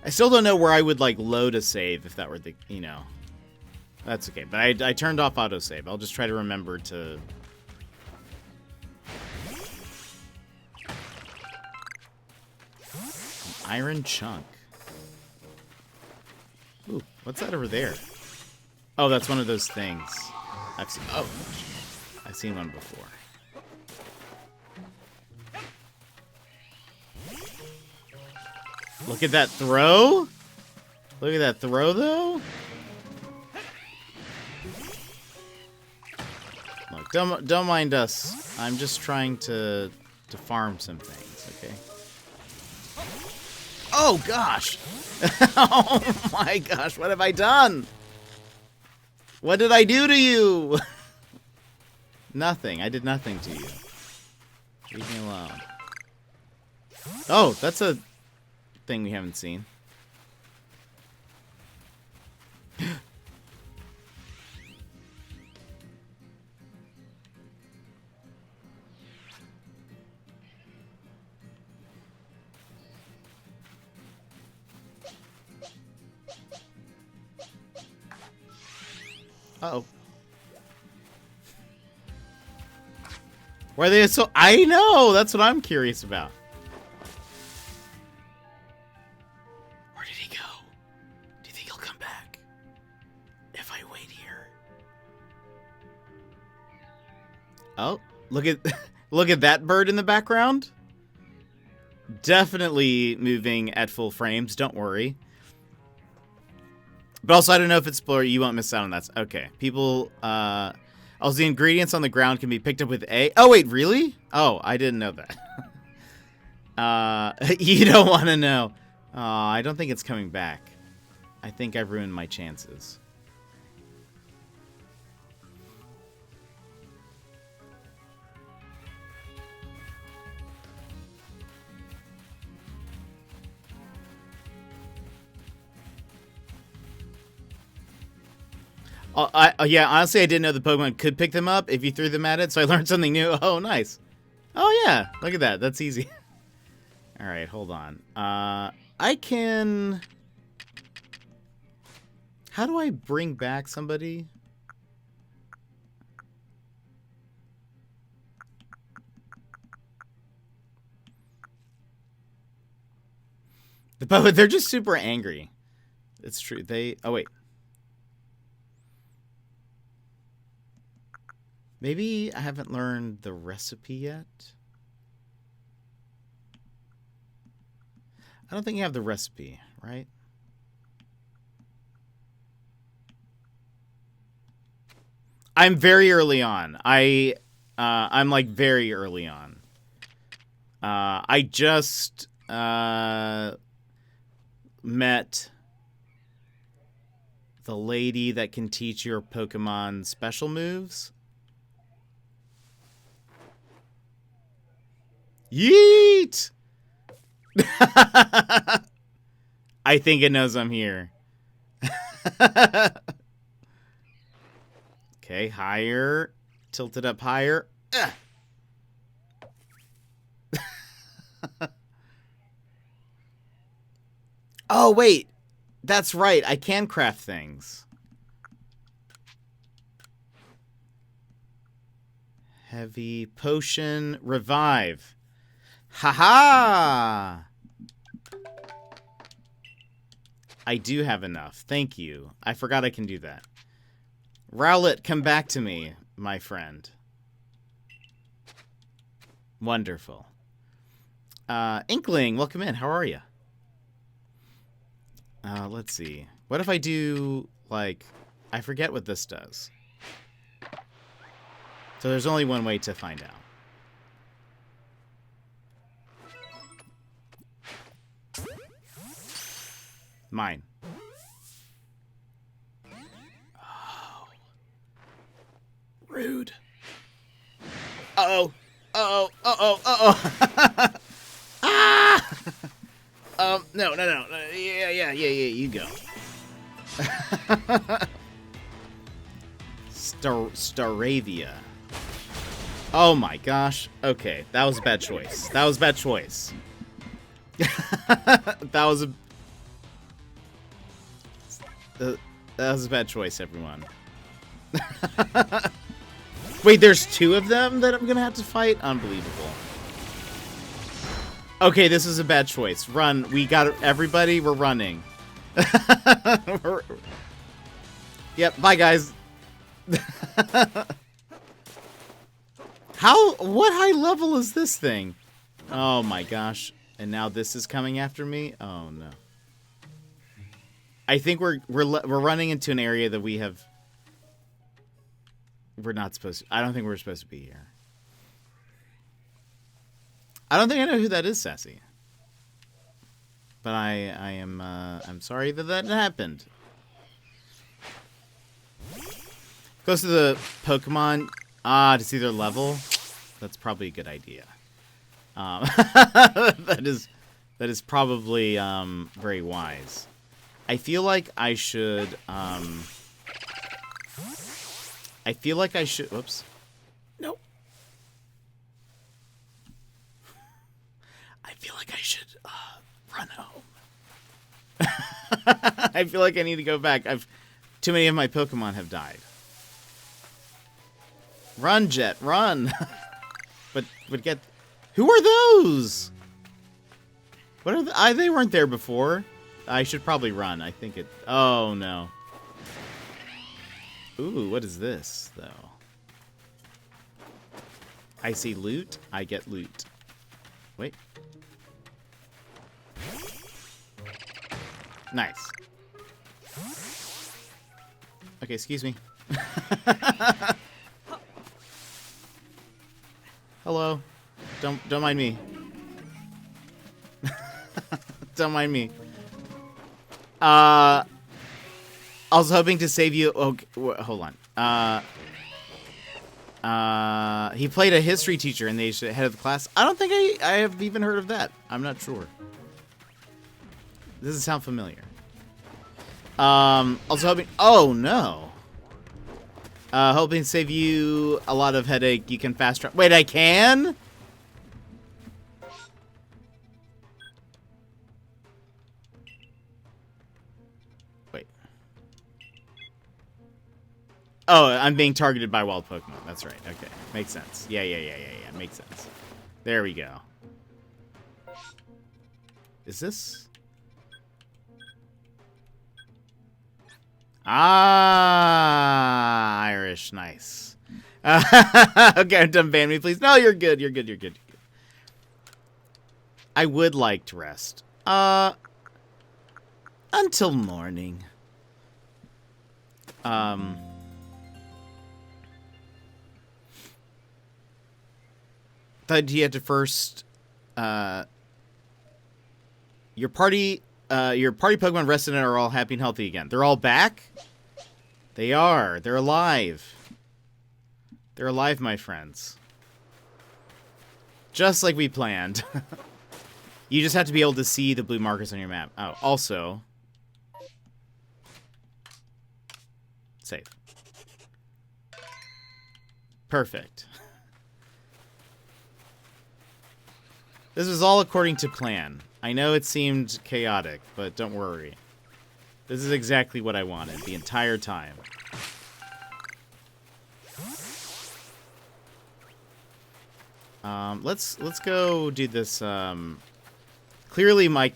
I still don't know where I would, like, load a save if that were the, you know. That's okay. But I turned off autosave. I'll just try to remember to... Iron chunk. Ooh, what's that over there? Oh, that's one of those things. I've seen. Oh, I've seen one before. Look at that throw. Look at that throw, though. Look, don't mind us. I'm just trying to farm some things. Okay. Oh, gosh. Oh, my gosh. What have I done? What did I do to you? Nothing. I did nothing to you. Leave me alone. Oh, that's a thing we haven't seen. Uh-oh. Were they so... I know! That's what I'm curious about. Where did he go? Do you think he'll come back? If I wait here. Oh, look at... look at that bird in the background. Definitely moving at full frames, don't worry. But also, I don't know if it's spoiler. You won't miss out on that. Okay. People, also, the ingredients on the ground can be picked up with A. Oh, wait, really? Oh, I didn't know that. You don't want to know. I don't think it's coming back. I think I've ruined my chances. Yeah, honestly, I didn't know the Pokemon could pick them up if you threw them at it, so I learned something new. Oh, nice. Oh, yeah. Look at that. That's easy. All right, hold on. I can... How do I bring back somebody? They're just super angry. It's true. Oh, wait. Maybe I haven't learned the recipe yet. I don't think you have the recipe, right? I'm very early on. I'm like very early on. I just met the lady that can teach your Pokemon special moves. Yeet! I think it knows I'm here. Okay, higher. Tilted up higher. Oh, wait. That's right. I can craft things. Heavy potion. Revive. Haha! I do have enough. Thank you. I forgot I can do that. Rowlet, come back to me, my friend. Wonderful. Inkling, welcome in. How are you? Let's see. What if I do, like... I forget what this does. So there's only one way to find out. Mine. Oh. Rude. Uh-oh. Uh-oh. Uh-oh. Uh-oh. Ah! No. Yeah, you go. Staravia. Oh my gosh. Okay, that was a bad choice. That was a bad choice. That was a bad choice, everyone. Wait, there's two of them that I'm gonna have to fight? Unbelievable. Okay, this is a bad choice. Run. We got everybody. We're running. Yep. Bye, guys. What high level is this thing? Oh my gosh. And now this is coming after me? Oh no. I think we're running into an area that we're not supposed to. I don't think we're supposed to be here. I don't think I know who that is, Sassy. But I'm sorry that happened. Goes to the Pokemon to see their level. That's probably a good idea. That is probably very wise. I feel like I should whoops. No. I feel like I should run home. I feel like I need to go back. Too many of my Pokemon have died. Run, Jet, run! but get... Who are those? What are they weren't there before. I should probably run. I think it... Oh, no. Ooh, what is this, though? I see loot. I get loot. Wait. Nice. Okay, excuse me. Hello. Don't mind me. Don't mind me. I was hoping to save you. Okay, hold on. He played a history teacher in the head of the class. I don't think I have even heard of that. I'm not sure. This doesn't sound familiar. Also hoping. Oh no. Hoping to save you a lot of headache. You can fast travel. Wait, I can? Wait. Oh, I'm being targeted by wild Pokemon. That's right. Okay. Makes sense. Yeah. Makes sense. There we go. Is this? Ah, Irish. Irish. Nice. Okay, I'm done. Ban me, please. No, you're good. You're good. You're good. I would like to rest. Until morning. But you have to first, your party Pokemon rested and are all happy and healthy again. They're all back? They are. They're alive. They're alive, my friends. Just like we planned. You just have to be able to see the blue markers on your map. Oh, also... Save. Perfect. This was all according to plan. I know it seemed chaotic, but don't worry. This is exactly what I wanted the entire time. Let's go do this. Clearly, my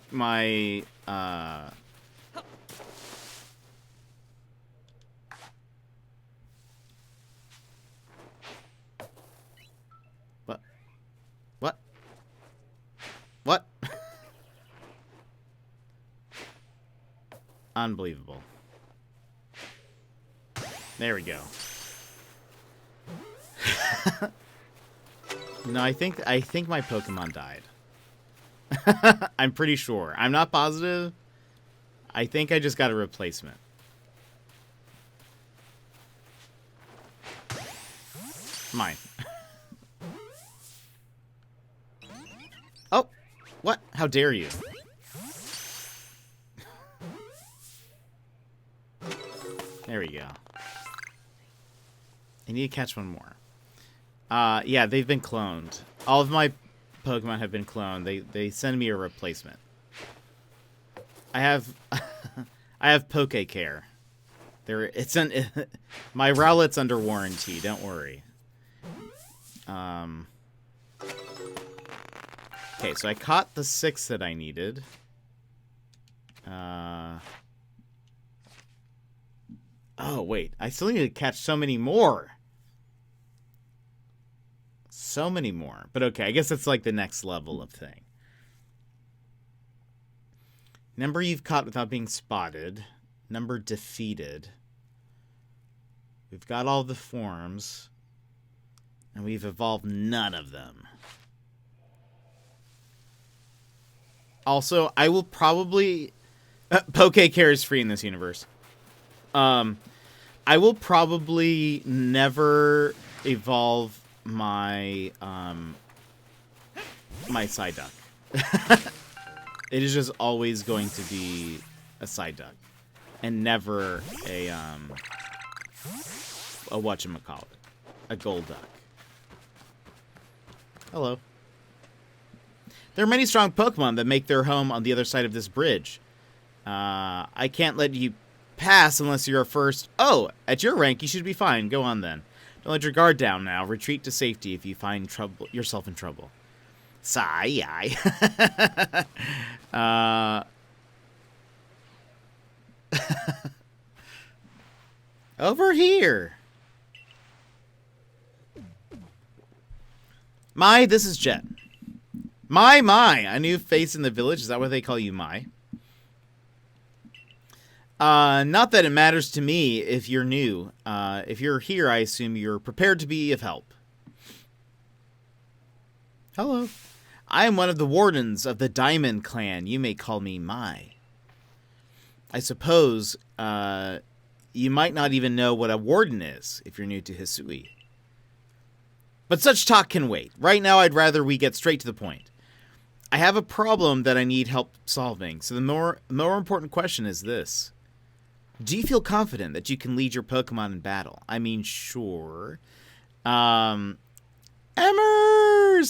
What? Unbelievable. There we go. No, I think my Pokemon died. I'm pretty sure. I'm not positive. I think I just got a replacement. Mine. Oh! What? How dare you? There we go. I need to catch one more. Yeah, they've been cloned. All of my Pokemon have been cloned. They send me a replacement. I have I have PokeCare. My Rowlet's under warranty, don't worry. Okay, so I caught the 6 that I needed. Oh, wait. I still need to catch so many more. So many more. But okay, I guess it's like the next level of thing. Number you've caught without being spotted. Number defeated. We've got all the forms. And we've evolved none of them. Also, I will probably... PokeCare is free in this universe. I will probably never evolve my my Psyduck. It is just always going to be a Psyduck, and never a whatchamacallit, a Golduck. Hello. There are many strong Pokemon that make their home on the other side of this bridge. I can't let you pass unless you're first. Oh, at your rank, you should be fine. Go on then. Don't let your guard down now. Retreat to safety if you find yourself in trouble. Sigh. Over here. This is Jet. A new face in the village. Is that what they call you, Mai? Not that it matters to me if you're new. If you're here, I assume you're prepared to be of help. Hello. I am one of the wardens of the Diamond Clan. You may call me Mai. I suppose, you might not even know what a warden is if you're new to Hisui. But such talk can wait. Right now, I'd rather we get straight to the point. I have a problem that I need help solving, so the more important question is this. Do you feel confident that you can lead your Pokemon in battle? I mean, sure. Emmers!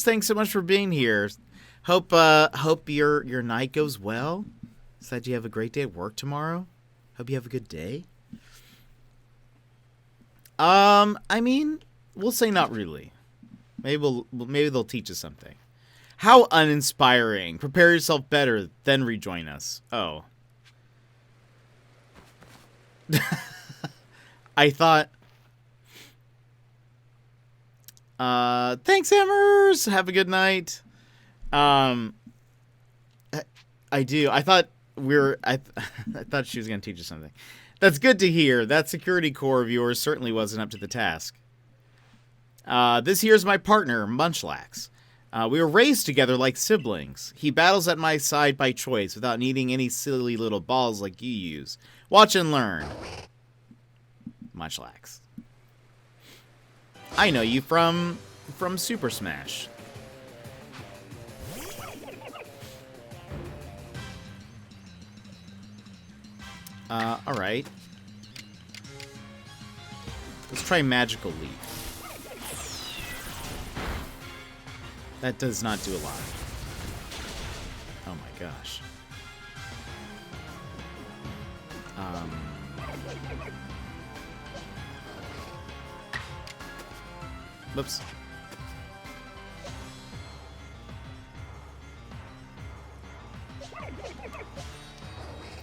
Thanks so much for being here. Hope your night goes well. Glad you have a great day at work tomorrow. Hope you have a good day. I mean, we'll say not really. Maybe they'll teach us something. How uninspiring. Prepare yourself better, then rejoin us. Oh. I thought Thanks, Hammers. Have a good night. I do. I thought I thought she was going to teach us something. That's good to hear. That security core of yours certainly wasn't up to the task. This here's my partner, Munchlax. We were raised together like siblings. He battles at my side by choice without needing any silly little balls like you use. Watch and learn. Munchlax. I know you from Super Smash. Alright. Let's try Magical Leap. That does not do a lot. Oh my gosh. Whoops.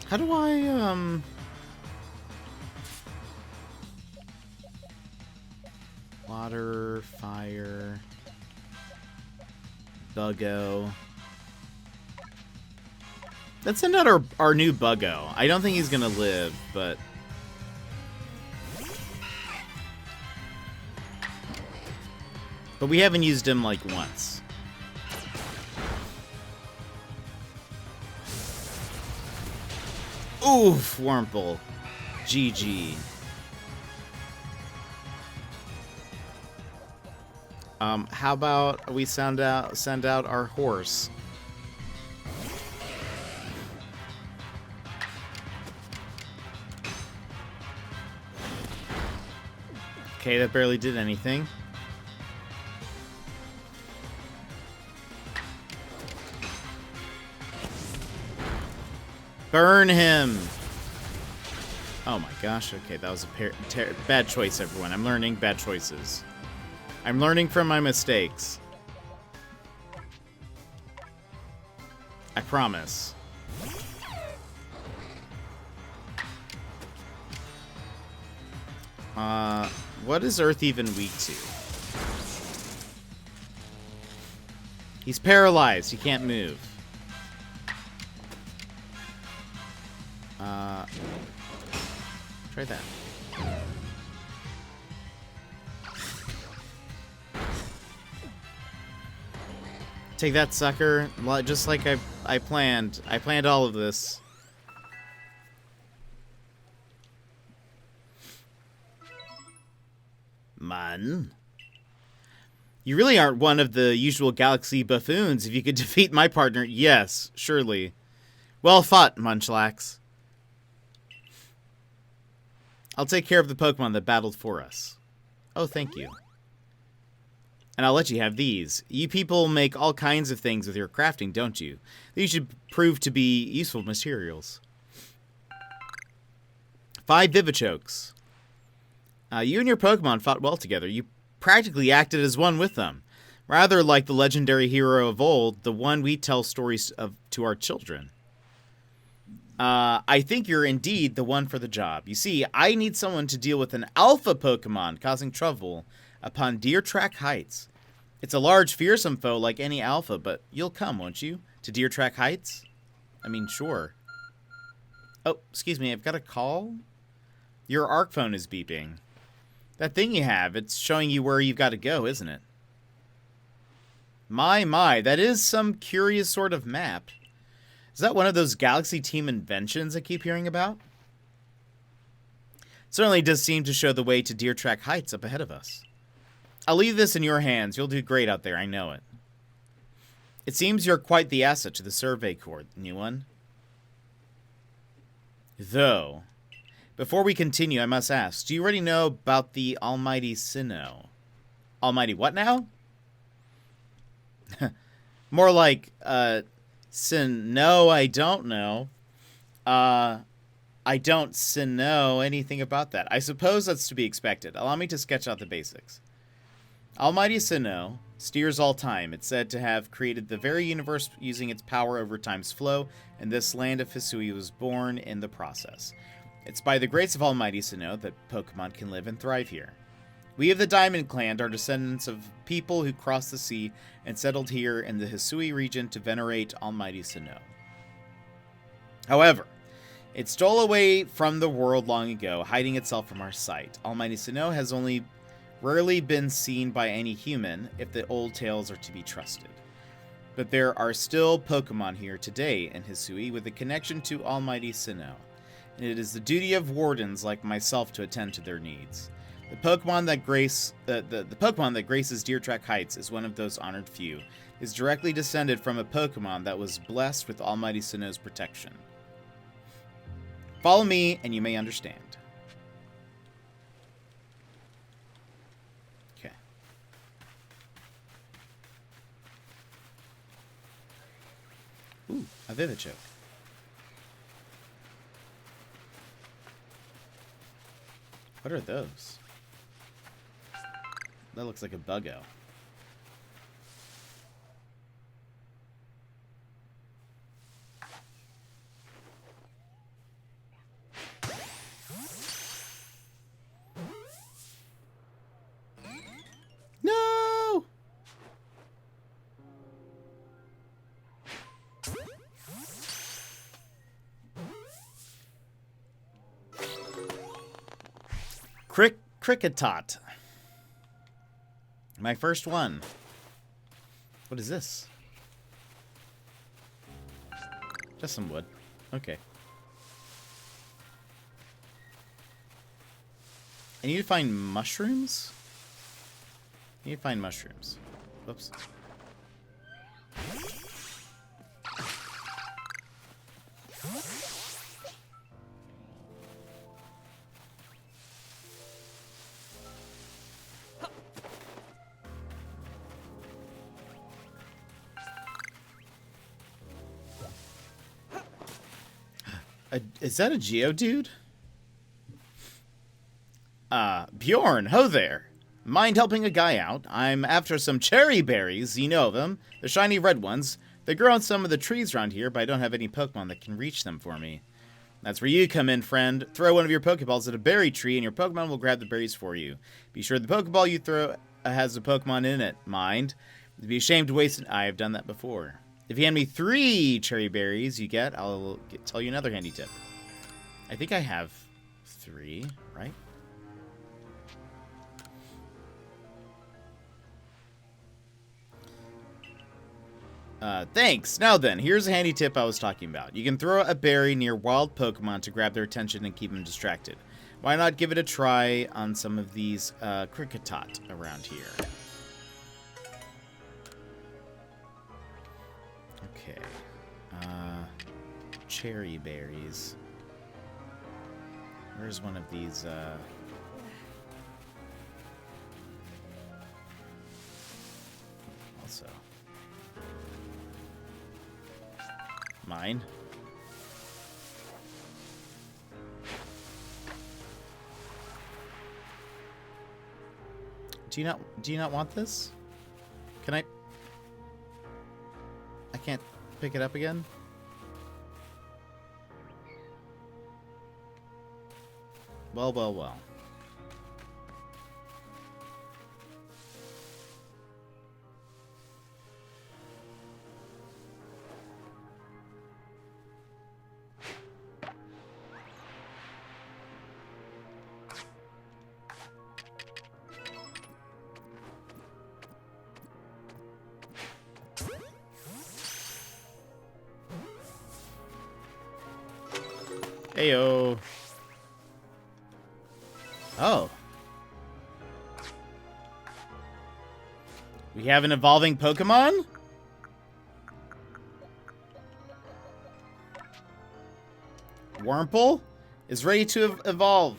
How do I, water, fire, Buggo. Let's send out our new Buggo. I don't think he's gonna live, but... But we haven't used him, like, once. Oof, Wurmple. GG. How about we send out our horse? Okay, that barely did anything. Burn him! Oh my gosh, okay, that was a bad choice, everyone. I'm learning bad choices. I'm learning from my mistakes. I promise. What is Earth even weak to? He's paralyzed. He can't move. Try that. Take that, sucker. Just like I planned. I planned all of this. Man. You really aren't one of the usual galaxy buffoons. If you could defeat my partner, yes, surely. Well fought, Munchlax. I'll take care of the Pokemon that battled for us. Oh, thank you. And I'll let you have these. You people make all kinds of things with your crafting, don't you? These should prove to be useful materials. 5 Vivichokes. You and your Pokemon fought well together. You practically acted as one with them. Rather like the legendary hero of old, the one we tell stories of to our children. I think you're indeed the one for the job. You see, I need someone to deal with an alpha Pokemon causing trouble upon Deer Track Heights. It's a large, fearsome foe like any alpha, but you'll come, won't you? To Deer Track Heights? I mean, sure. Oh, excuse me, I've got a call? Your ARC phone is beeping. That thing you have, it's showing you where you've got to go, isn't it? My, that is some curious sort of map. Is that one of those Galaxy Team inventions I keep hearing about? Certainly does seem to show the way to Deer Track Heights up ahead of us. I'll leave this in your hands. You'll do great out there, I know it. It seems you're quite the asset to the Survey Corps, new one. Though, before we continue, I must ask, do you already know about the Almighty Sinnoh? Almighty what now? More like, no, I don't know. I don't know anything about that. I suppose that's to be expected. Allow me to sketch out the basics. Almighty Sinnoh steers all time. It's said to have created the very universe using its power over time's flow, and this land of Hisui was born in the process. It's by the grace of Almighty Sinnoh that Pokemon can live and thrive here. We of the Diamond Clan are descendants of people who crossed the sea and settled here in the Hisui region to venerate Almighty Sinnoh. However, it stole away from the world long ago, hiding itself from our sight. Almighty Sinnoh has only rarely been seen by any human, if the old tales are to be trusted. But there are still Pokemon here today in Hisui with a connection to Almighty Sinnoh, and it is the duty of wardens like myself to attend to their needs. The Pokemon that Pokemon that graces Deer Track Heights is one of those honored few. It is directly descended from a Pokemon that was blessed with Almighty Sinnoh's protection. Follow me, and you may understand. Okay. Ooh, a Vivichoke. What are those? That looks like a buggo. No! Cricketot. My first one. What is this? Just some wood. Okay. I need to find mushrooms? I need to find mushrooms. Whoops. Is that a Geodude? Bjorn, ho there. Mind helping a guy out? I'm after some cherry berries, you know them. The shiny red ones. They grow on some of the trees around here, but I don't have any Pokemon that can reach them for me. That's where you come in, friend. Throw one of your Pokeballs at a berry tree, and your Pokemon will grab the berries for you. Be sure the Pokeball you throw has a Pokemon in it. Mind. It'd be a shame to waste it. I have done that before. If you hand me 3 cherry berries you get, I'll tell you another handy tip. I think I have 3, right? Thanks. Now then, here's a handy tip I was talking about. You can throw a berry near wild Pokemon to grab their attention and keep them distracted. Why not give it a try on some of these Cricketot around here? Okay. Cherry berries. Where's one of these, also. Mine. Do you not want this? Can I can't pick it up again? Well, well, well. Heyo. Oh. We have an evolving Pokemon? Wurmple is ready to evolve.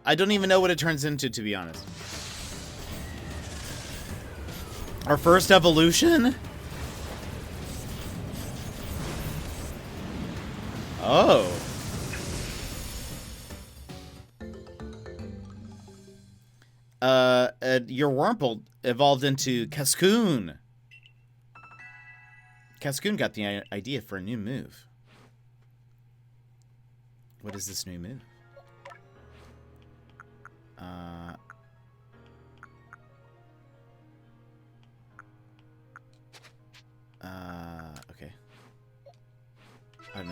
I don't even know what it turns into, to be honest. Our first evolution? Oh. Your Wurmple evolved into Cascoon. Cascoon got the idea for a new move. What is this new move?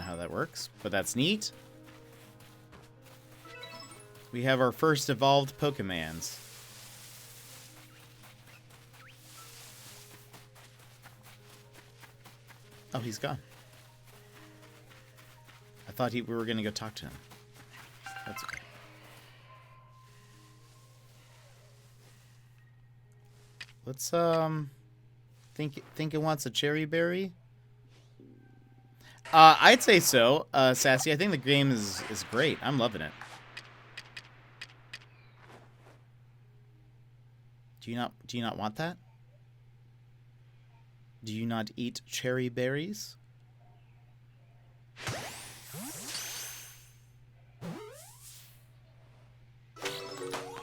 know how that works, but that's neat. We have our first evolved Pokemons. Oh, he's gone. I thought we were going to go talk to him. That's okay. Let's, think it wants a cherry berry? I'd say so, Sassy. I think the game is great. I'm loving it. Do you not want that? Do you not eat cherry berries?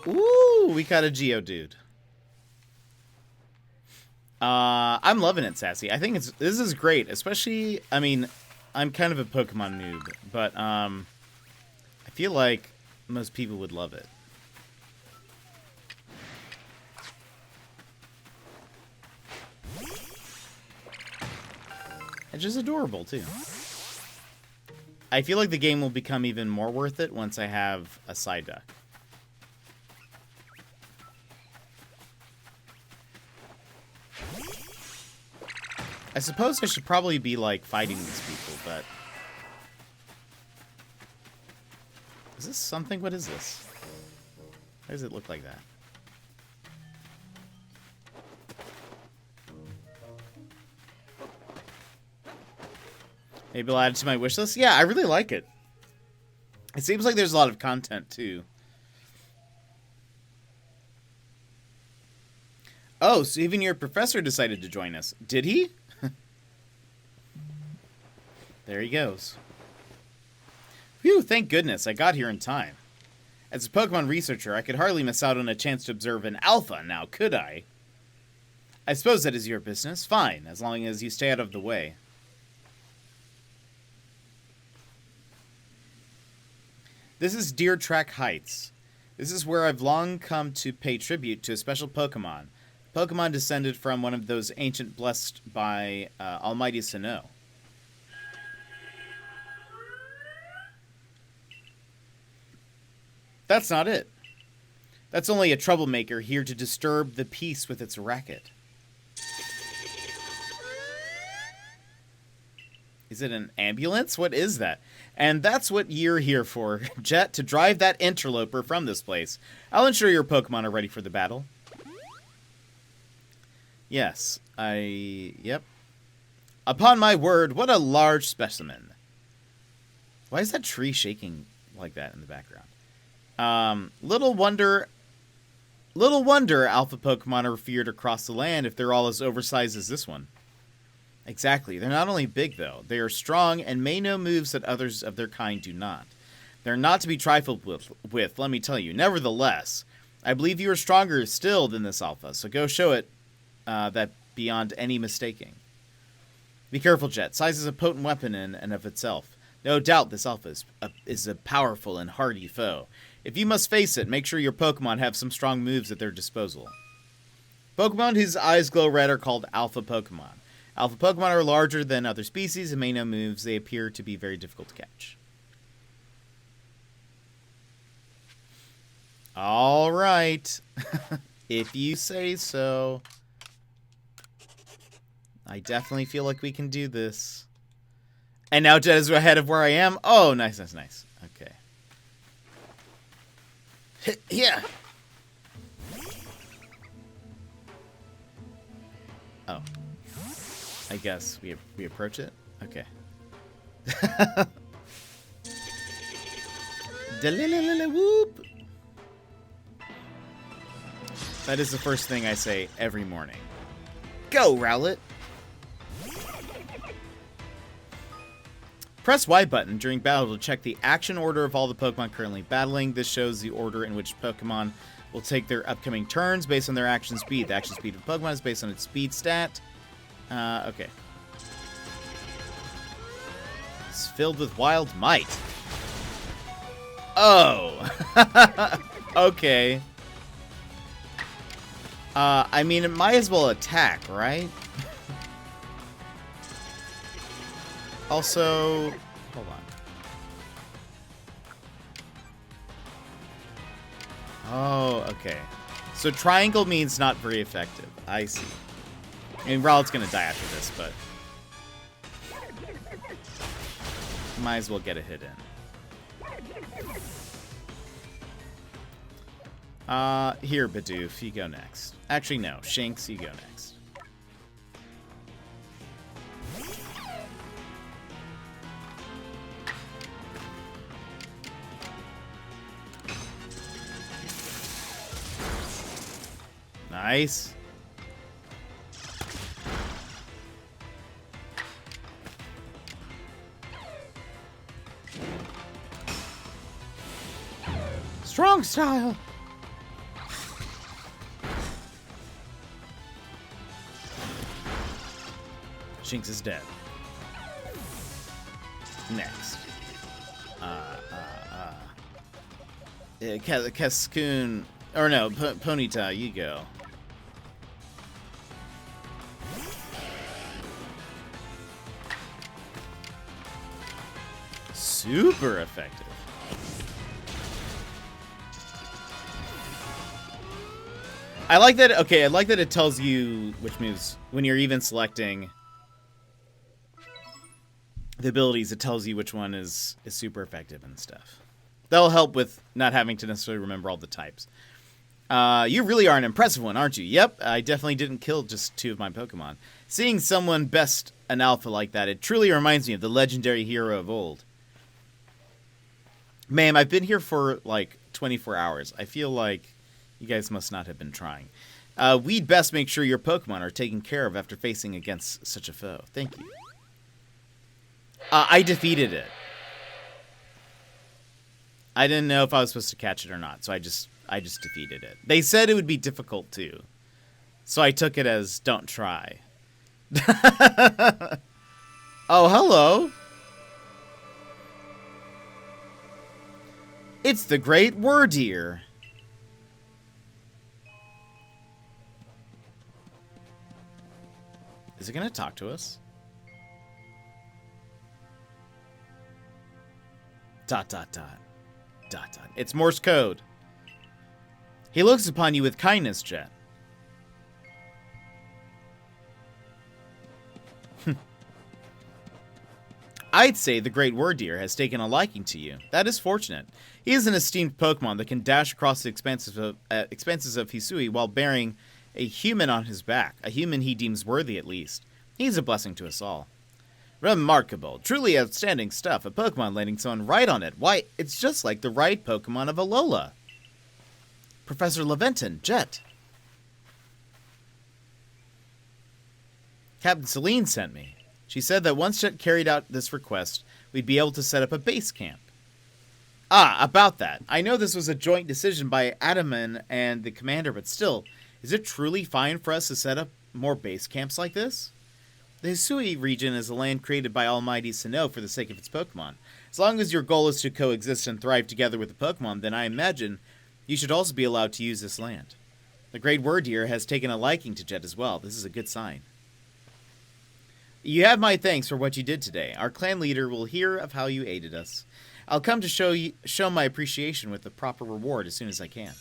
Ooh, we got a Geodude. I'm loving it, Sassy. I think this is great, especially, I mean, I'm kind of a Pokemon noob, but I feel like most people would love it. It's just adorable, too. I feel like the game will become even more worth it once I have a Psyduck. I suppose I should probably be, like, fighting these people, but... Is this something? What is this? Why does it look like that? Maybe I'll add it to my wish list? Yeah, I really like it. It seems like there's a lot of content, too. Oh, so even your professor decided to join us. Did he? There he goes. Phew, thank goodness I got here in time. As a Pokemon researcher, I could hardly miss out on a chance to observe an alpha now, could I? I suppose that is your business. Fine, as long as you stay out of the way. This is Deer Track Heights. This is where I've long come to pay tribute to a special Pokemon. Pokemon descended from one of those ancient blessed by Almighty Sinnoh. That's not it. That's only a troublemaker here to disturb the peace with its racket. Is it an ambulance? What is that? And that's what you're here for, Jet, to drive that interloper from this place. I'll ensure your Pokemon are ready for the battle. Yes, yep. Upon my word, what a large specimen. Why is that tree shaking like that in the background? Little wonder alpha Pokemon are feared across the land if they're all as oversized as this one. Exactly. They're not only big, though. They are strong and may know moves that others of their kind do not. They're not to be trifled with, let me tell you. Nevertheless, I believe you are stronger still than this alpha, so go show it that beyond any mistaking. Be careful, Jet. Size is a potent weapon in and of itself. No doubt this alpha is a powerful and hardy foe. If you must face it, make sure your Pokemon have some strong moves at their disposal. Pokemon whose eyes glow red are called Alpha Pokemon. Alpha Pokemon are larger than other species and may know moves. They appear to be very difficult to catch. All right. If you say so. I definitely feel like we can do this. And now Jet is ahead of where I am. Oh, nice, nice, nice. Okay. Yeah. Oh. I guess we approach it? Okay. Whoop. That is the first thing I say every morning. Go, Rowlet! Press Y button during battle to check the action order of all the Pokemon currently battling. This shows the order in which Pokemon will take their upcoming turns based on their action speed. The action speed of Pokemon is based on its speed stat. Okay. It's filled with wild might. Oh! Okay. I mean, it might as well attack, right? Also, Hold on. Oh, okay. So triangle means not very effective. I see. I mean, Rowlet's gonna die after this, but might as well get a hit in. Here, Bidoof, you go next. Actually, no. Shanks, you go next. Nice. Strong style. Shinx is dead. Next. Cascoon, or no, Ponyta, you go. Super effective. I like that. Okay, I like that it tells you which moves when you're even selecting the abilities. It tells you which one is super effective and stuff. That'll help with not having to necessarily remember all the types. You really are an impressive one, aren't you? Yep, I definitely didn't kill just 2 of my Pokemon. Seeing someone best an alpha like that, it truly reminds me of the legendary hero of old. Ma'am, I've been here for like 24 hours. I feel like you guys must not have been trying. We'd best make sure your Pokemon are taken care of after facing against such a foe. Thank you. I defeated it. I didn't know if I was supposed to catch it or not, so I just defeated it. They said it would be difficult too, so I took it as don't try. Oh, hello. It's the Great Wordeer. Is it going to talk to us? Dot, dot, dot. Dot, dot. It's Morse code. He looks upon you with kindness, Jet. I'd say the Great Wordeer has taken a liking to you. That is fortunate. He is an esteemed Pokemon that can dash across the expanses of Hisui while bearing a human on his back. A human he deems worthy, at least. He's a blessing to us all. Remarkable. Truly outstanding stuff. A Pokemon landing someone right on it. Why, it's just like the right Pokemon of Alola. Professor Leventon, Jet. Captain Celine sent me. She said that once Jet carried out this request, we'd be able to set up a base camp. Ah, about that. I know this was a joint decision by Adaman and the commander, but still, is it truly fine for us to set up more base camps like this? The Hisui region is a land created by Almighty Sinnoh for the sake of its Pokemon. As long as your goal is to coexist and thrive together with the Pokemon, then I imagine you should also be allowed to use this land. The Great Wordeer has taken a liking to Jet as well. This is a good sign. You have my thanks for what you did today. Our clan leader will hear of how you aided us. I'll come to show my appreciation with the proper reward as soon as I can.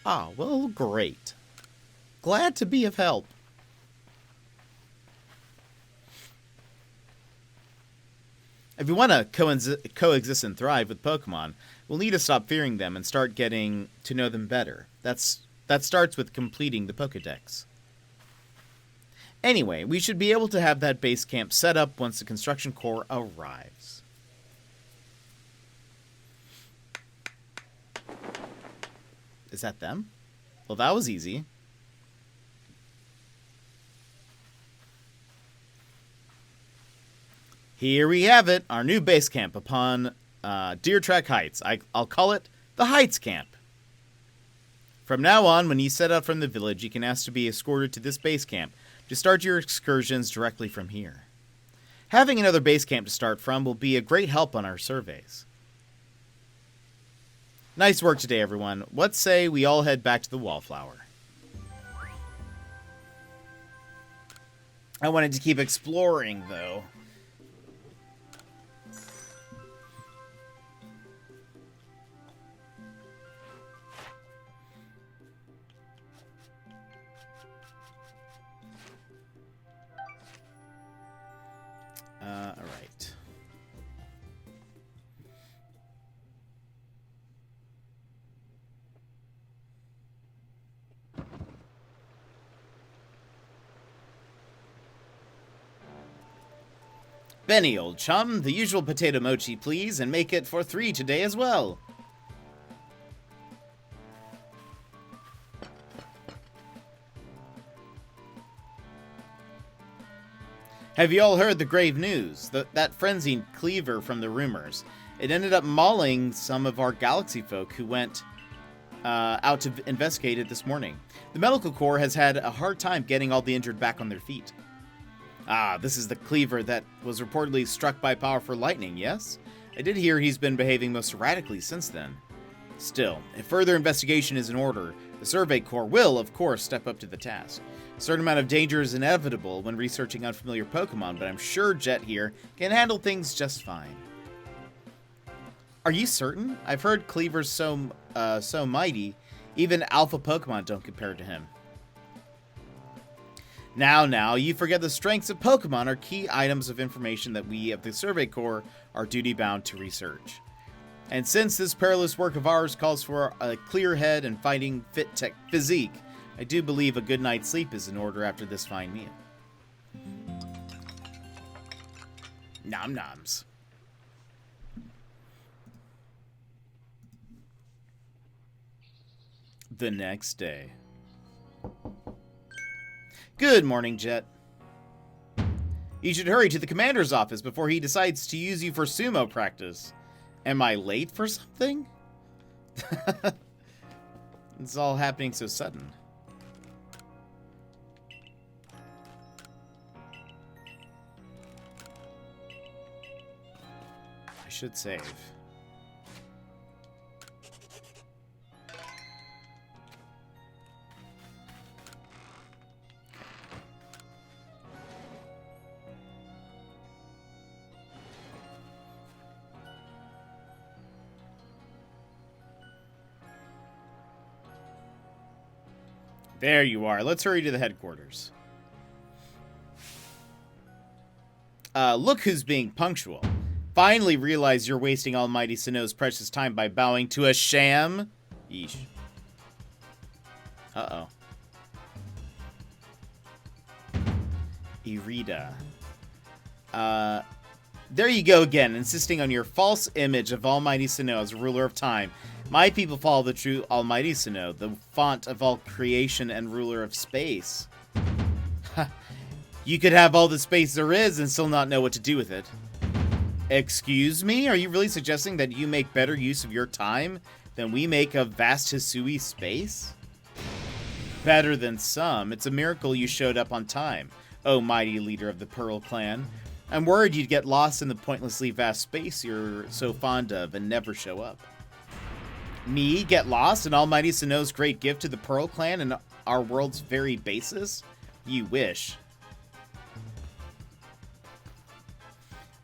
Ah, well, great. Glad to be of help. If we want to coexist and thrive with Pokemon, we'll need to stop fearing them and start getting to know them better. That starts with completing the Pokédex. Anyway, we should be able to have that base camp set up once the construction corps arrives. Is that them? Well, that was easy. Here we have it, our new base camp upon Deer Track Heights. I'll call it the Heights Camp. From now on, when you set out from the village, you can ask to be escorted to this base camp to start your excursions directly from here. Having another base camp to start from will be a great help on our surveys. Nice work today, everyone. What say we all head back to the Wallflower? I wanted to keep exploring, though. Benny, old chum, the usual potato mochi, please, and make it for 3 today as well. Have you all heard the grave news? That frenzied cleaver from the rumors. It ended up mauling some of our galaxy folk who went out to investigate it this morning. The medical corps has had a hard time getting all the injured back on their feet. Ah, this is the cleaver that was reportedly struck by powerful lightning, yes? I did hear he's been behaving most erratically since then. Still, if further investigation is in order, the Survey Corps will, of course, step up to the task. A certain amount of danger is inevitable when researching unfamiliar Pokemon, but I'm sure Jet here can handle things just fine. Are you certain? I've heard Cleaver's so mighty, even alpha Pokemon don't compare to him. Now, you forget the strengths of Pokemon are key items of information that we of the Survey Corps are duty-bound to research. And since this perilous work of ours calls for a clear head and fighting fit physique, I do believe a good night's sleep is in order after this fine meal. Nom noms. The next day. Good morning, Jet. You should hurry to the commander's office before he decides to use you for sumo practice. Am I late for something? It's all happening so sudden. I should save. There you are. Let's hurry to the headquarters. Look who's being punctual. Finally realize you're wasting Almighty Sinnoh's precious time by bowing to a sham? Yeesh. Uh-oh. Irida. There you go again, insisting on your false image of Almighty Sinnoh as ruler of time. My people follow the true Almighty Sinnoh, the font of all creation and ruler of space. You could have all the space there is and still not know what to do with it. Excuse me? Are you really suggesting that you make better use of your time than we make of vast Hisui space? Better than some. It's a miracle you showed up on time, oh mighty leader of the Pearl Clan. I'm worried you'd get lost in the pointlessly vast space you're so fond of and never show up. Me get lost in Almighty Sinnoh's great gift to the Pearl Clan and our world's very basis? You wish.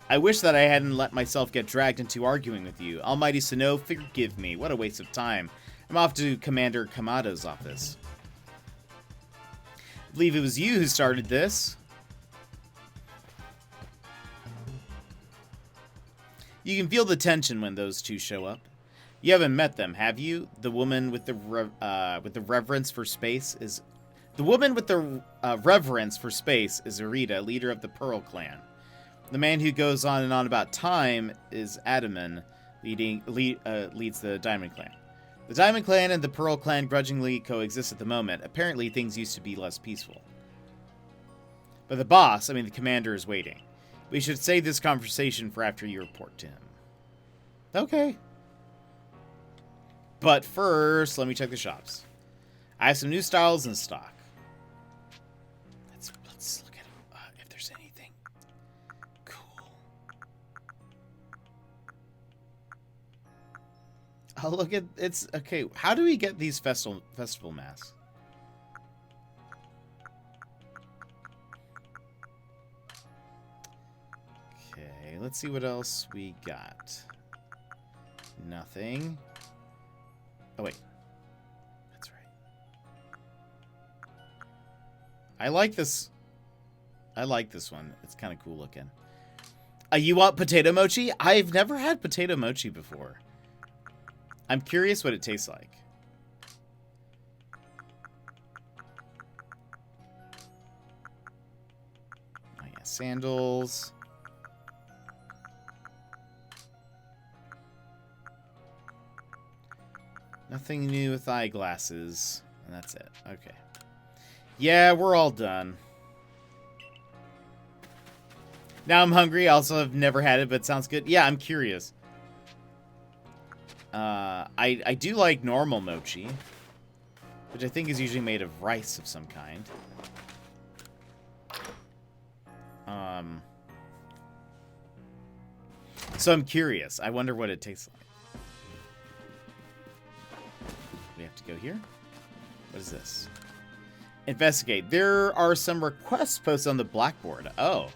I wish that I hadn't let myself get dragged into arguing with you. Almighty Sinnoh, forgive me. What a waste of time. I'm off to Commander Kamado's office. I believe it was you who started this. You can feel the tension when those two show up. You haven't met them, have you? The woman with the reverence for space is Irida, leader of the Pearl Clan. The man who goes on and on about time is Adaman, leads the Diamond Clan. The Diamond Clan and the Pearl Clan grudgingly coexist at the moment. Apparently, things used to be less peaceful. But the boss, the commander, is waiting. We should save this conversation for after you report to him. Okay. But first, let me check the shops. I have some new styles in stock. Let's look at if there's anything cool. I'll look at okay. How do we get these festival masks? Okay, let's see what else we got. Nothing. Oh, wait. That's right. I like this. I like this one. It's kind of cool looking. You want potato mochi? I've never had potato mochi before. I'm curious what it tastes like. Oh, yeah. Sandals. Nothing new with eyeglasses. And that's it. Okay. Yeah, we're all done. Now I'm hungry. I also have never had it, but it sounds good. Yeah, I'm curious. I do like normal mochi, which I think is usually made of rice of some kind. So I'm curious. I wonder what it tastes like. We have to go here. What is this? Investigate. There are some requests posted on the blackboard. Oh.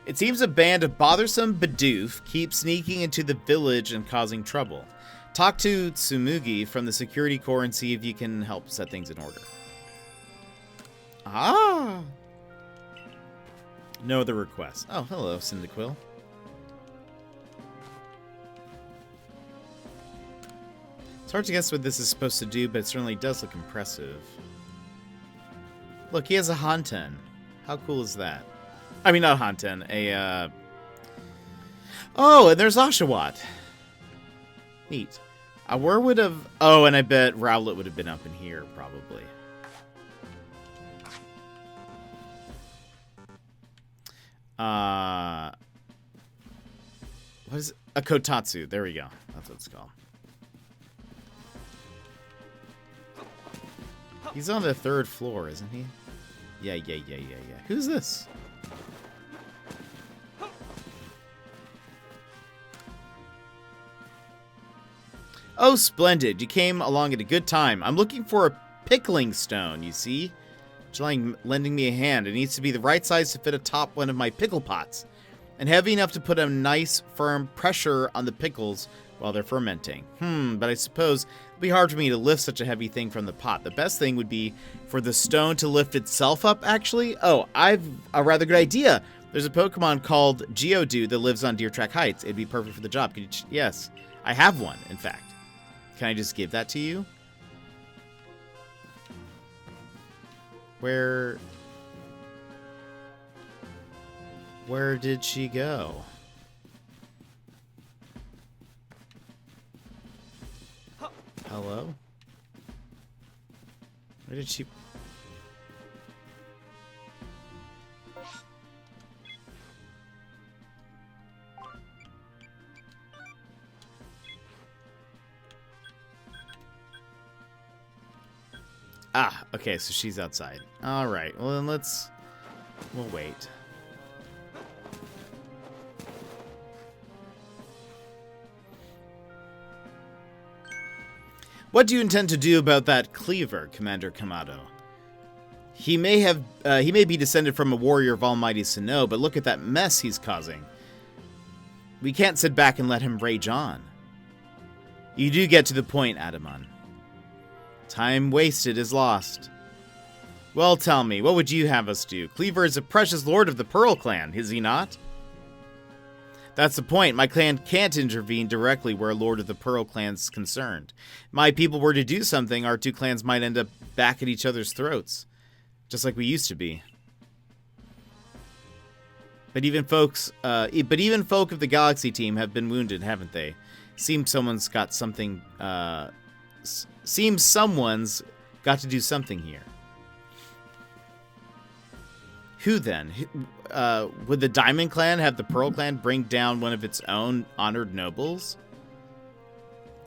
It seems a band of bothersome Bidoof keeps sneaking into the village and causing trouble. Talk to Tsumugi from the security corps and see if you can help set things in order. Ah! No other requests. Oh, hello, Cyndaquil. It's hard to guess what this is supposed to do, but it certainly does look impressive. Look, he has a Hanten. How cool is that? I mean, not Hanten, Oh, and there's Oshawott. Neat. Where would have... Oh, and I bet Rowlet would have been up in here, probably. What is it? A Kotatsu. There we go. That's what it's called. He's on the 3rd floor, isn't he? Yeah. Who's this? Oh, splendid. You came along at a good time. I'm looking for a pickling stone, you see? Would you like lending me a hand? It needs to be the right size to fit atop one of my pickle pots, and heavy enough to put a nice, firm pressure on the pickles while they're fermenting. But I suppose it'd be hard for me to lift such a heavy thing from the pot. The best thing would be for the stone to lift itself up, actually. Oh, I've a rather good idea. There's a Pokemon called Geodude that lives on Deer Track Heights. It'd be perfect for the job. Could you yes, I have one, in fact. Can I just give that to you? Where did she go? Hello? Where did she... Ah, okay, so she's outside. Alright, well then we'll wait. What do you intend to do about that cleaver, Commander Kamado? He may be descended from a warrior of Almighty Sinnoh, but look at that mess he's causing. We can't sit back and let him rage on. You do get to the point, Adamon. Time wasted is lost. Well, tell me, what would you have us do? Cleaver is a precious lord of the Pearl Clan, is he not? That's the point. My clan can't intervene directly where a lord of the Pearl Clan's concerned. If my people were to do something, our two clans might end up back at each other's throats. Just like we used to be. But even folk of the Galaxy team have been wounded, haven't they? Seems someone's got something, Seems someone's got to do something here. Who then? Would the Diamond Clan have the Pearl Clan bring down one of its own honored nobles?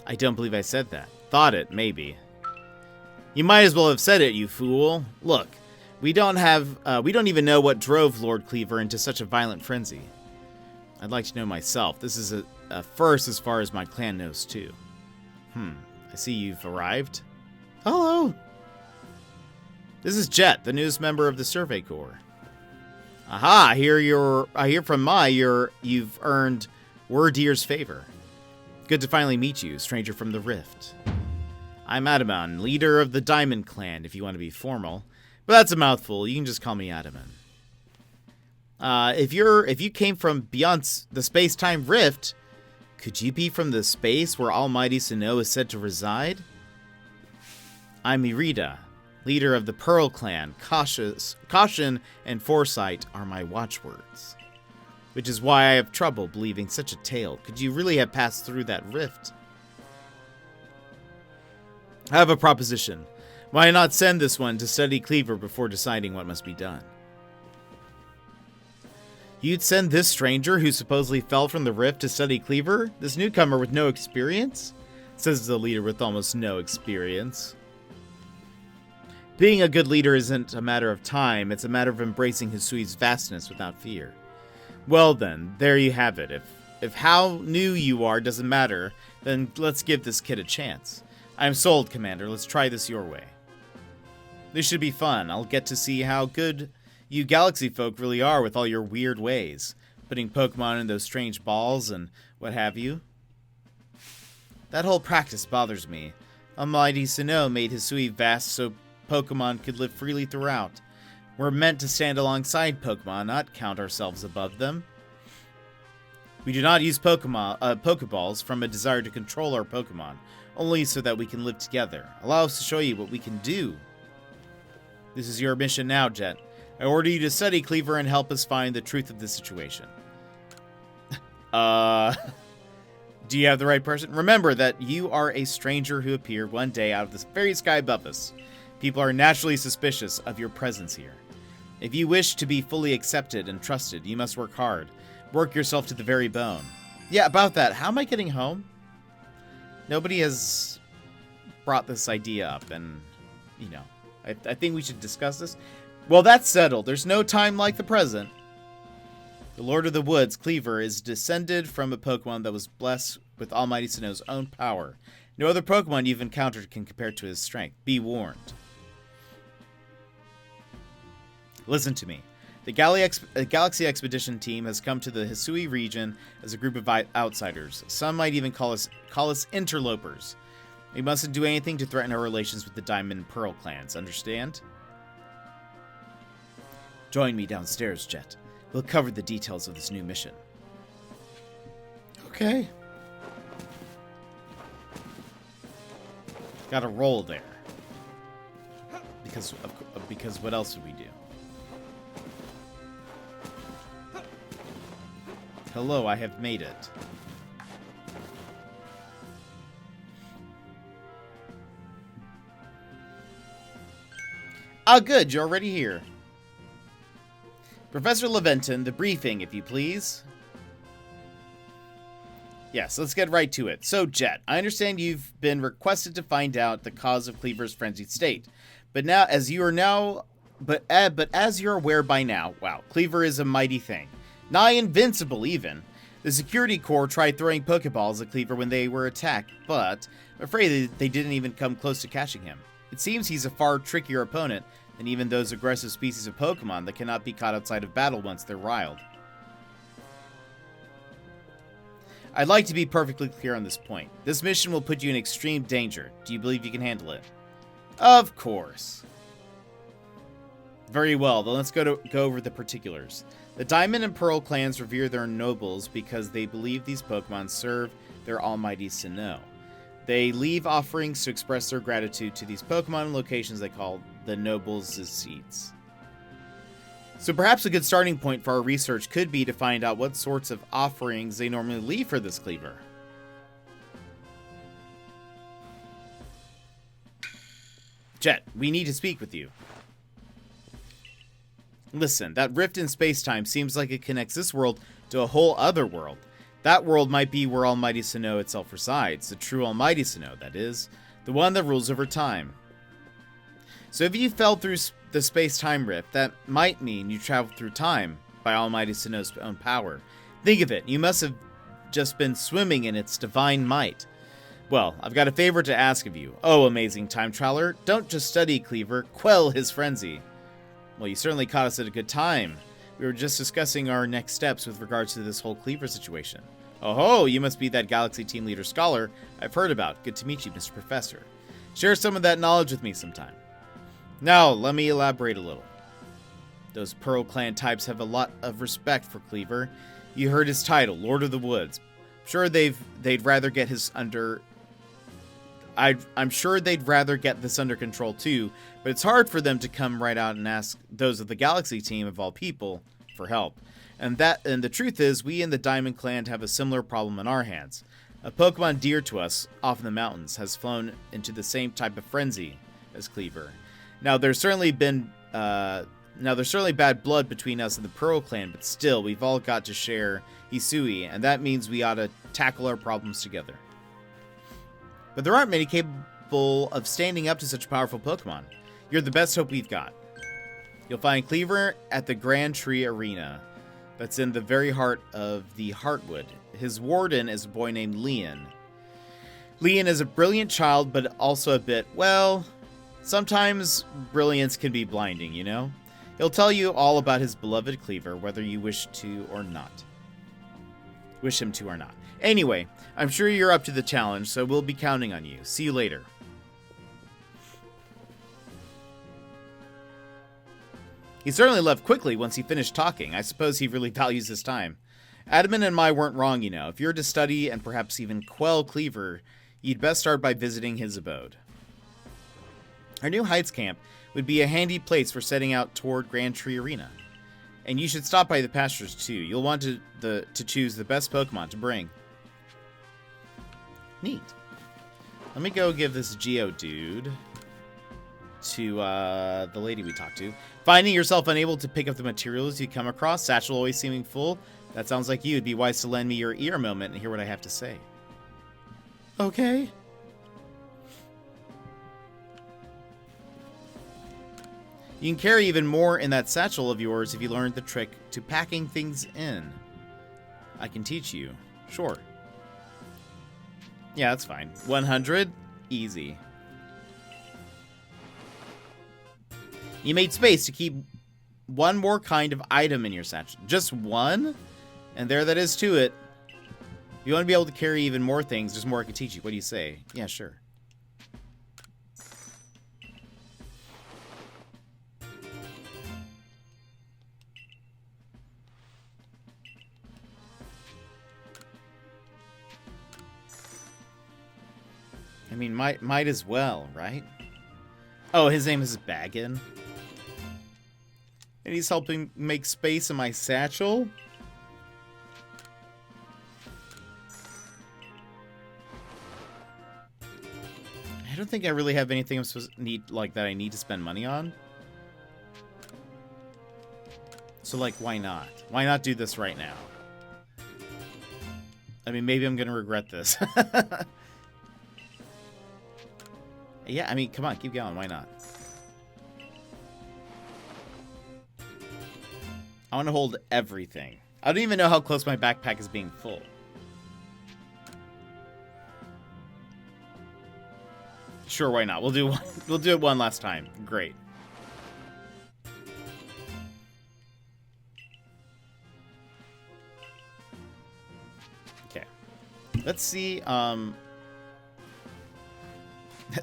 I don't believe I said that. Thought it, maybe. You might as well have said it, you fool. Look, we don't even know what drove Lord Cleaver into such a violent frenzy. I'd like to know myself. This is a first as far as my clan knows, too. I see you've arrived. Hello. This is Jet, the newest member of the Survey Corps. Aha, I hear from you've earned Wordier's favor. Good to finally meet you, stranger from the Rift. I'm Adamon, leader of the Diamond Clan, if you want to be formal. But that's a mouthful, you can just call me Adamon. If you came from beyond the space-time rift, could you be from the space where Almighty Sinnoh is said to reside? I'm Irida, leader of the Pearl Clan. Caution and foresight are my watchwords. Which is why I have trouble believing such a tale. Could you really have passed through that rift? I have a proposition. Why not send this one to study Cleaver before deciding what must be done? You'd send this stranger who supposedly fell from the rift to study Cleaver? This newcomer with no experience? Says the leader with almost no experience. Being a good leader isn't a matter of time, it's a matter of embracing Hisui's vastness without fear. Well then, there you have it. If how new you are doesn't matter, then let's give this kid a chance. I'm sold, Commander. Let's try this your way. This should be fun. I'll get to see how good you galaxy folk really are with all your weird ways. Putting Pokemon in those strange balls and what have you. That whole practice bothers me. Almighty Sinnoh made Hisui vast so Pokemon could live freely throughout. We're meant to stand alongside Pokemon, not count ourselves above them. We do not use Pokeballs from a desire to control our Pokemon, only so that we can live together. Allow us to show you what we can do. This is your mission now, Jet. I order you to study Cleaver and help us find the truth of the situation. Do you have the right person? Remember that you are a stranger who appeared one day out of the very sky above us. People are naturally suspicious of your presence here. If you wish to be fully accepted and trusted, you must work hard. Work yourself to the very bone. Yeah, about that. How am I getting home? Nobody has brought this idea up, and, you know, I think we should discuss this. Well, that's settled. There's no time like the present. The Lord of the Woods, Cleaver, is descended from a Pokemon that was blessed with Almighty Sinnoh's own power. No other Pokemon you've encountered can compare to his strength. Be warned. Listen to me. The Galaxy Expedition team has come to the Hisui region as a group of outsiders. Some might even call us interlopers. We mustn't do anything to threaten our relations with the Diamond and Pearl clans, understand? Join me downstairs, Jet. We'll cover the details of this new mission. Okay. Got a roll there. Because what else would we do? Hello, I have made it. Ah, good, you're already here. Professor Leventon, the briefing, if you please. Yes, let's get right to it. So, Jet, I understand you've been requested to find out the cause of Cleaver's frenzied state. But now, as you're aware by now, wow, Cleaver is a mighty thing. Nigh invincible, even. The security corps tried throwing Pokeballs at Cleaver when they were attacked, but I'm afraid they didn't even come close to catching him. It seems he's a far trickier opponent than even those aggressive species of Pokemon that cannot be caught outside of battle once they're riled. I'd like to be perfectly clear on this point. This mission will put you in extreme danger. Do you believe you can handle it? Of course. Very well, then let's go over the particulars. The Diamond and Pearl clans revere their nobles because they believe these Pokemon serve their almighty Sinnoh. They leave offerings to express their gratitude to these Pokemon in locations they call the nobles' seats. So perhaps a good starting point for our research could be to find out what sorts of offerings they normally leave for this Cleaver. Jet, we need to speak with you. Listen, that rift in space-time seems like it connects this world to a whole other world. That world might be where Almighty Sinnoh itself resides, the true Almighty Sinnoh, that is, the one that rules over time. So if you fell through the space-time rift, that might mean you traveled through time by Almighty Sinnoh's own power. Think of it, you must have just been swimming in its divine might. Well, I've got a favor to ask of you. Oh, amazing time traveler, don't just study Cleaver, quell his frenzy. Well, you certainly caught us at a good time. We were just discussing our next steps with regards to this whole Cleaver situation. Oh ho, you must be that Galaxy Team Leader Scholar I've heard about. Good to meet you, Mr. Professor. Share some of that knowledge with me sometime. Now, let me elaborate a little. Those Pearl Clan types have a lot of respect for Cleaver. You heard his title, Lord of the Woods. I'm sure they'd rather get this under control too, but it's hard for them to come right out and ask those of the Galaxy Team, of all people, for help. And the truth is, we in the Diamond Clan have a similar problem on our hands. A Pokemon dear to us, off in the mountains, has flown into the same type of frenzy as Cleaver. Now, there's certainly bad blood between us and the Pearl Clan, but still, we've all got to share Hisui, and that means we ought to tackle our problems together. But there aren't many capable of standing up to such powerful Pokemon. You're the best hope we've got. You'll find Cleaver at the Grand Tree Arena. That's in the very heart of the Heartwood. His warden is a boy named Leon. Leon is a brilliant child, but also a bit, well, sometimes brilliance can be blinding, you know? He'll tell you all about his beloved Cleaver, whether you wish to or not. Wish him to or not. Anyway, I'm sure you're up to the challenge, so we'll be counting on you. See you later. He certainly left quickly once he finished talking. I suppose he really values his time. Adamant and I weren't wrong, you know. If you're to study and perhaps even quell Cleaver, you'd best start by visiting his abode. Our new Heights camp would be a handy place for setting out toward Grand Tree Arena. And you should stop by the pastures too. You'll want to choose the best Pokemon to bring. Neat. Let me go give this Geodude to the lady we talked to. Finding yourself unable to pick up the materials you come across, satchel always seeming full. That sounds like you. It'd be wise to lend me your ear a moment and hear what I have to say. Okay. You can carry even more in that satchel of yours if you learn the trick to packing things in. I can teach you. Sure. Yeah, that's fine. 100? Easy. You made space to keep one more kind of item in your satchel. Just one? And there that is to it. If you want to be able to carry even more things, there's more I can teach you. What do you say? Yeah, sure. I mean, might as well, right? Oh, his name is Baggin. And he's helping make space in my satchel? I don't think I really have anything I'm supposed to need, like, that I need to spend money on. So, like, why not? Why not do this right now? I mean, maybe I'm gonna regret this. Yeah, I mean, come on, keep going. Why not? I want to hold everything. I don't even know how close my backpack is being full. Sure, why not? We'll do it one last time. Great. Okay. Let's see.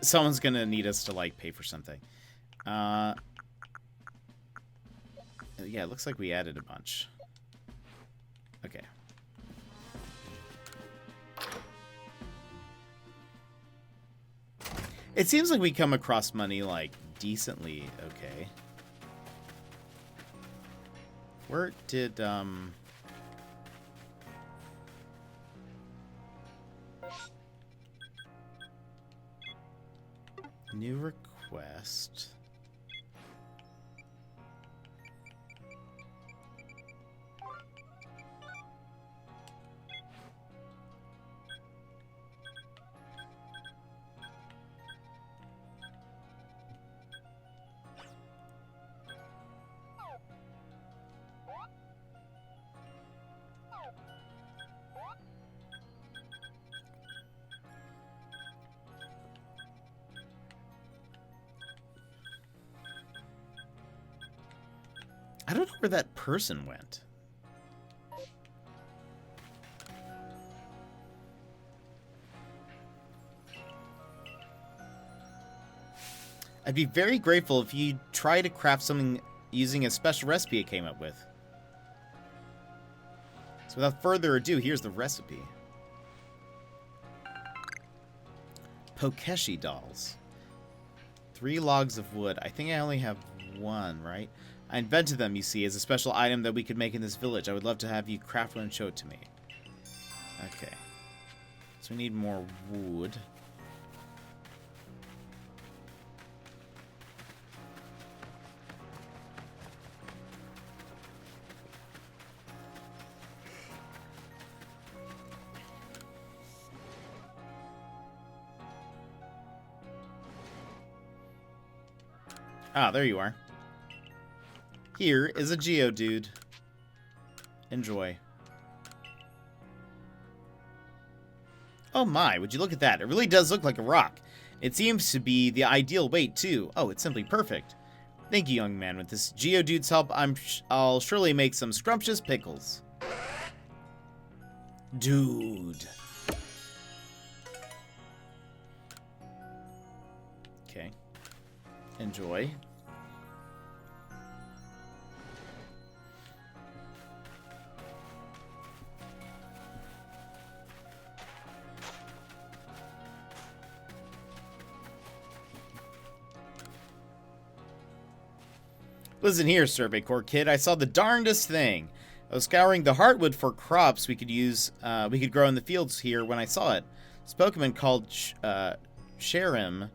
Someone's gonna need us to, like, pay for something. Yeah, it looks like we added a bunch. Okay. It seems like we come across money, like, decently okay. Where did, new request. I don't know where that person went. I'd be very grateful if you try to craft something using a special recipe I came up with. So without further ado, here's the recipe. Pokeshi dolls. 3 logs of wood. I think I only have 1, right? I invented them, you see, as a special item that we could make in this village. I would love to have you craft one and show it to me. Okay. So So we need more wood. Ah, there you are. Here is a Geodude. Enjoy. Oh my, would you look at that? It really does look like a rock. It seems to be the ideal weight, too. Oh, it's simply perfect. Thank you, young man. With this Geodude's help, I'll surely make some scrumptious pickles. Dude. Okay. Enjoy. Listen here, Survey Corps kid. I saw the darndest thing. I was scouring the heartwood for crops we could use, we could grow in the fields here when I saw it. This Pokemon called Cherim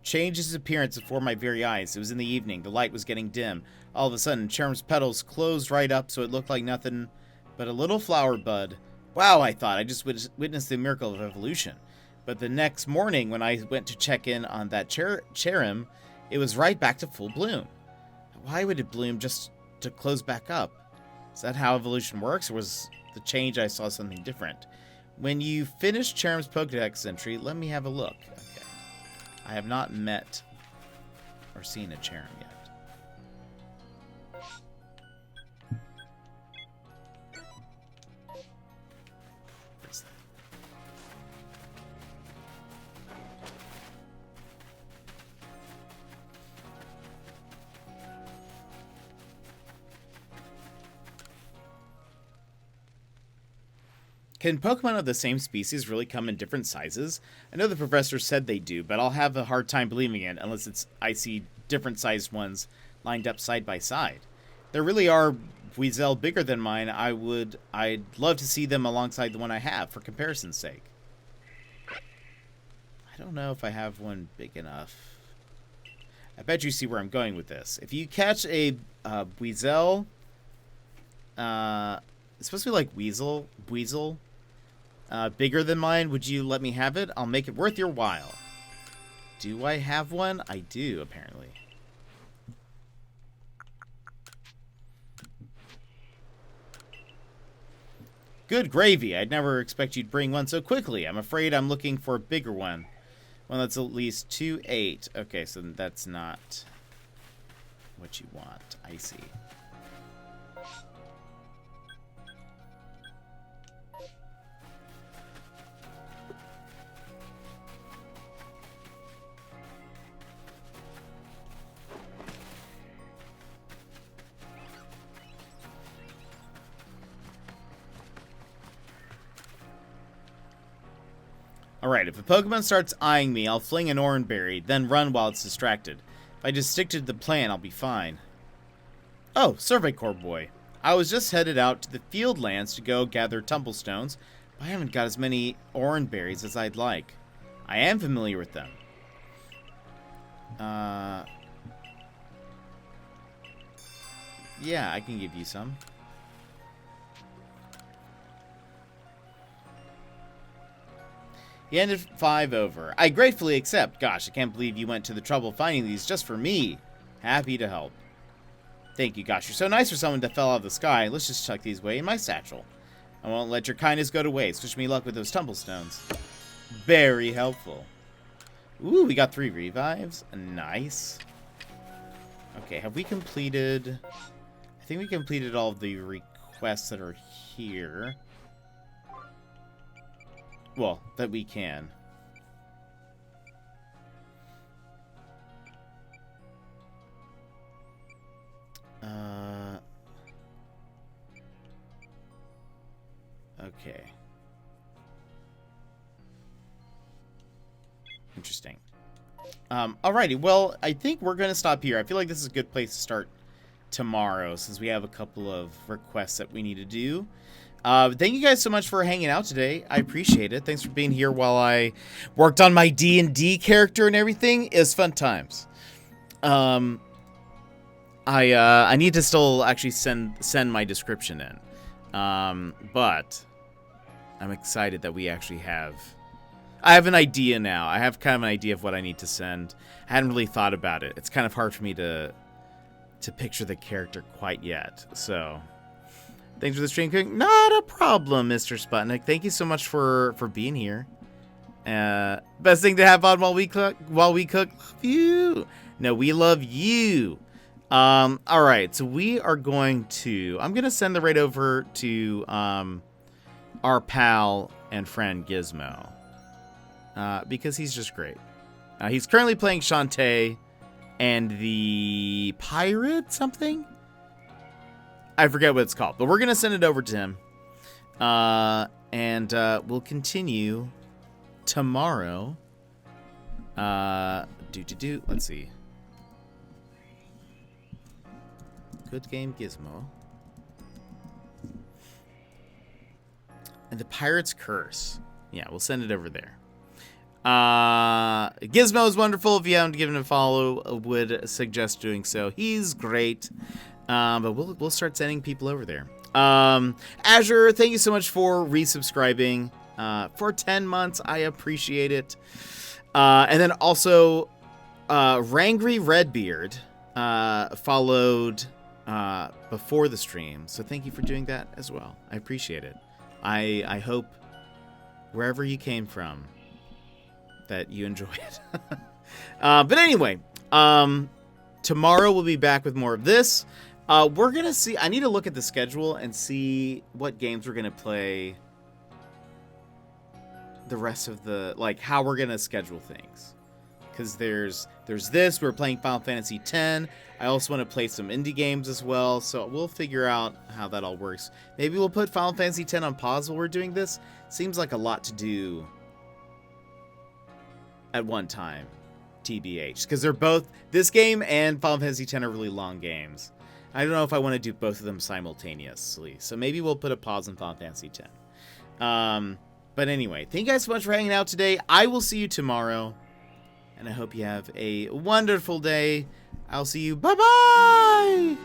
changed his appearance before my very eyes. It was in the evening. The light was getting dim. All of a sudden, Cherim's petals closed right up so it looked like nothing but a little flower bud. Wow, I thought. I just witnessed the miracle of evolution. But the next morning, when I went to check in on that Cherim, it was right back to full bloom. Why would it bloom just to close back up? Is that how evolution works, or was the change I saw something different? When you finish Cherim's Pokedex entry, let me have a look. Okay. I have not met or seen a Cherim yet. What's that? Can Pokemon of the same species really come in different sizes? I know the professor said they do, but I'll have a hard time believing it unless I see different sized ones lined up side by side. There really are Weasel bigger than mine. I'd love to see them alongside the one I have for comparison's sake. I don't know if I have one big enough. I bet you see where I'm going with this. If you catch a Weasel, it's supposed to be like Weasel, bigger than mine, would you let me have it? I'll make it worth your while. Do I have one? I do, apparently. Good gravy. I'd never expect you'd bring one so quickly. I'm afraid I'm looking for a bigger one. One that's at least 2'8". Okay, so that's not what you want. I see. Alright, if a Pokemon starts eyeing me, I'll fling an Oran Berry, then run while it's distracted. If I just stick to the plan, I'll be fine. Oh, Survey Corps boy. I was just headed out to the field lands to go gather tumblestones, but I haven't got as many Oran Berries as I'd like. I am familiar with them. Yeah, I can give you some. He ended 5 over. I gratefully accept. Gosh, I can't believe you went to the trouble finding these just for me. Happy to help. Thank you, gosh. You're so nice for someone that fell out of the sky. Let's just tuck these away in my satchel. I won't let your kindness go to waste. Wish me luck with those tumblestones. Very helpful. Ooh, we got 3 revives. Nice. Okay, have we completed... I think we completed all of the requests that are here. Well, that we can. Okay. Interesting. Alrighty, well, I think we're going to stop here. I feel like this is a good place to start tomorrow, since we have a couple of requests that we need to do. Thank you guys so much for hanging out today. I appreciate it. Thanks for being here while I worked on my D&D character and everything. It was fun times. I need to still actually send my description in. But I'm excited that we actually have... I have an idea now. I have kind of an idea of what I need to send. I hadn't really thought about it. It's kind of hard for me to picture the character quite yet. So, thanks for the stream, King. Not a problem, Mr. Sputnik. Thank you so much for being here. Best thing to have on while we cook. Love you. No, we love you. All right, so we are going to... I'm going to send the raid over to our pal and friend Gizmo. Because he's just great. He's currently playing Shantae and the pirate something? I forget what it's called, but we're going to send it over to him. And we'll continue tomorrow. Let's see. Good game, Gizmo. And the Pirate's Curse. Yeah, we'll send it over there. Gizmo is wonderful. If you haven't given him a follow, would suggest doing so. He's great. But we'll start sending people over there. Azure, thank you so much for resubscribing for 10 months. I appreciate it. And then also, Rangry Redbeard followed before the stream. So thank you for doing that as well. I appreciate it. I hope wherever you came from that you enjoy it. But anyway, tomorrow we'll be back with more of this. We're going to see... I need to look at the schedule and see what games we're going to play the rest of the... Like, how we're going to schedule things. Because there's this. We're playing Final Fantasy X. I also want to play some indie games as well. So we'll figure out how that all works. Maybe we'll put Final Fantasy X on pause while we're doing this. Seems like a lot to do at one time, TBH, because they're both, this game and Final Fantasy X are really long games. I don't know if I want to do both of them simultaneously, so maybe we'll put a pause on Final Fantasy X. But anyway, thank you guys so much for hanging out today. I will see you tomorrow, and I hope you have a wonderful day. I'll see you. Bye-bye!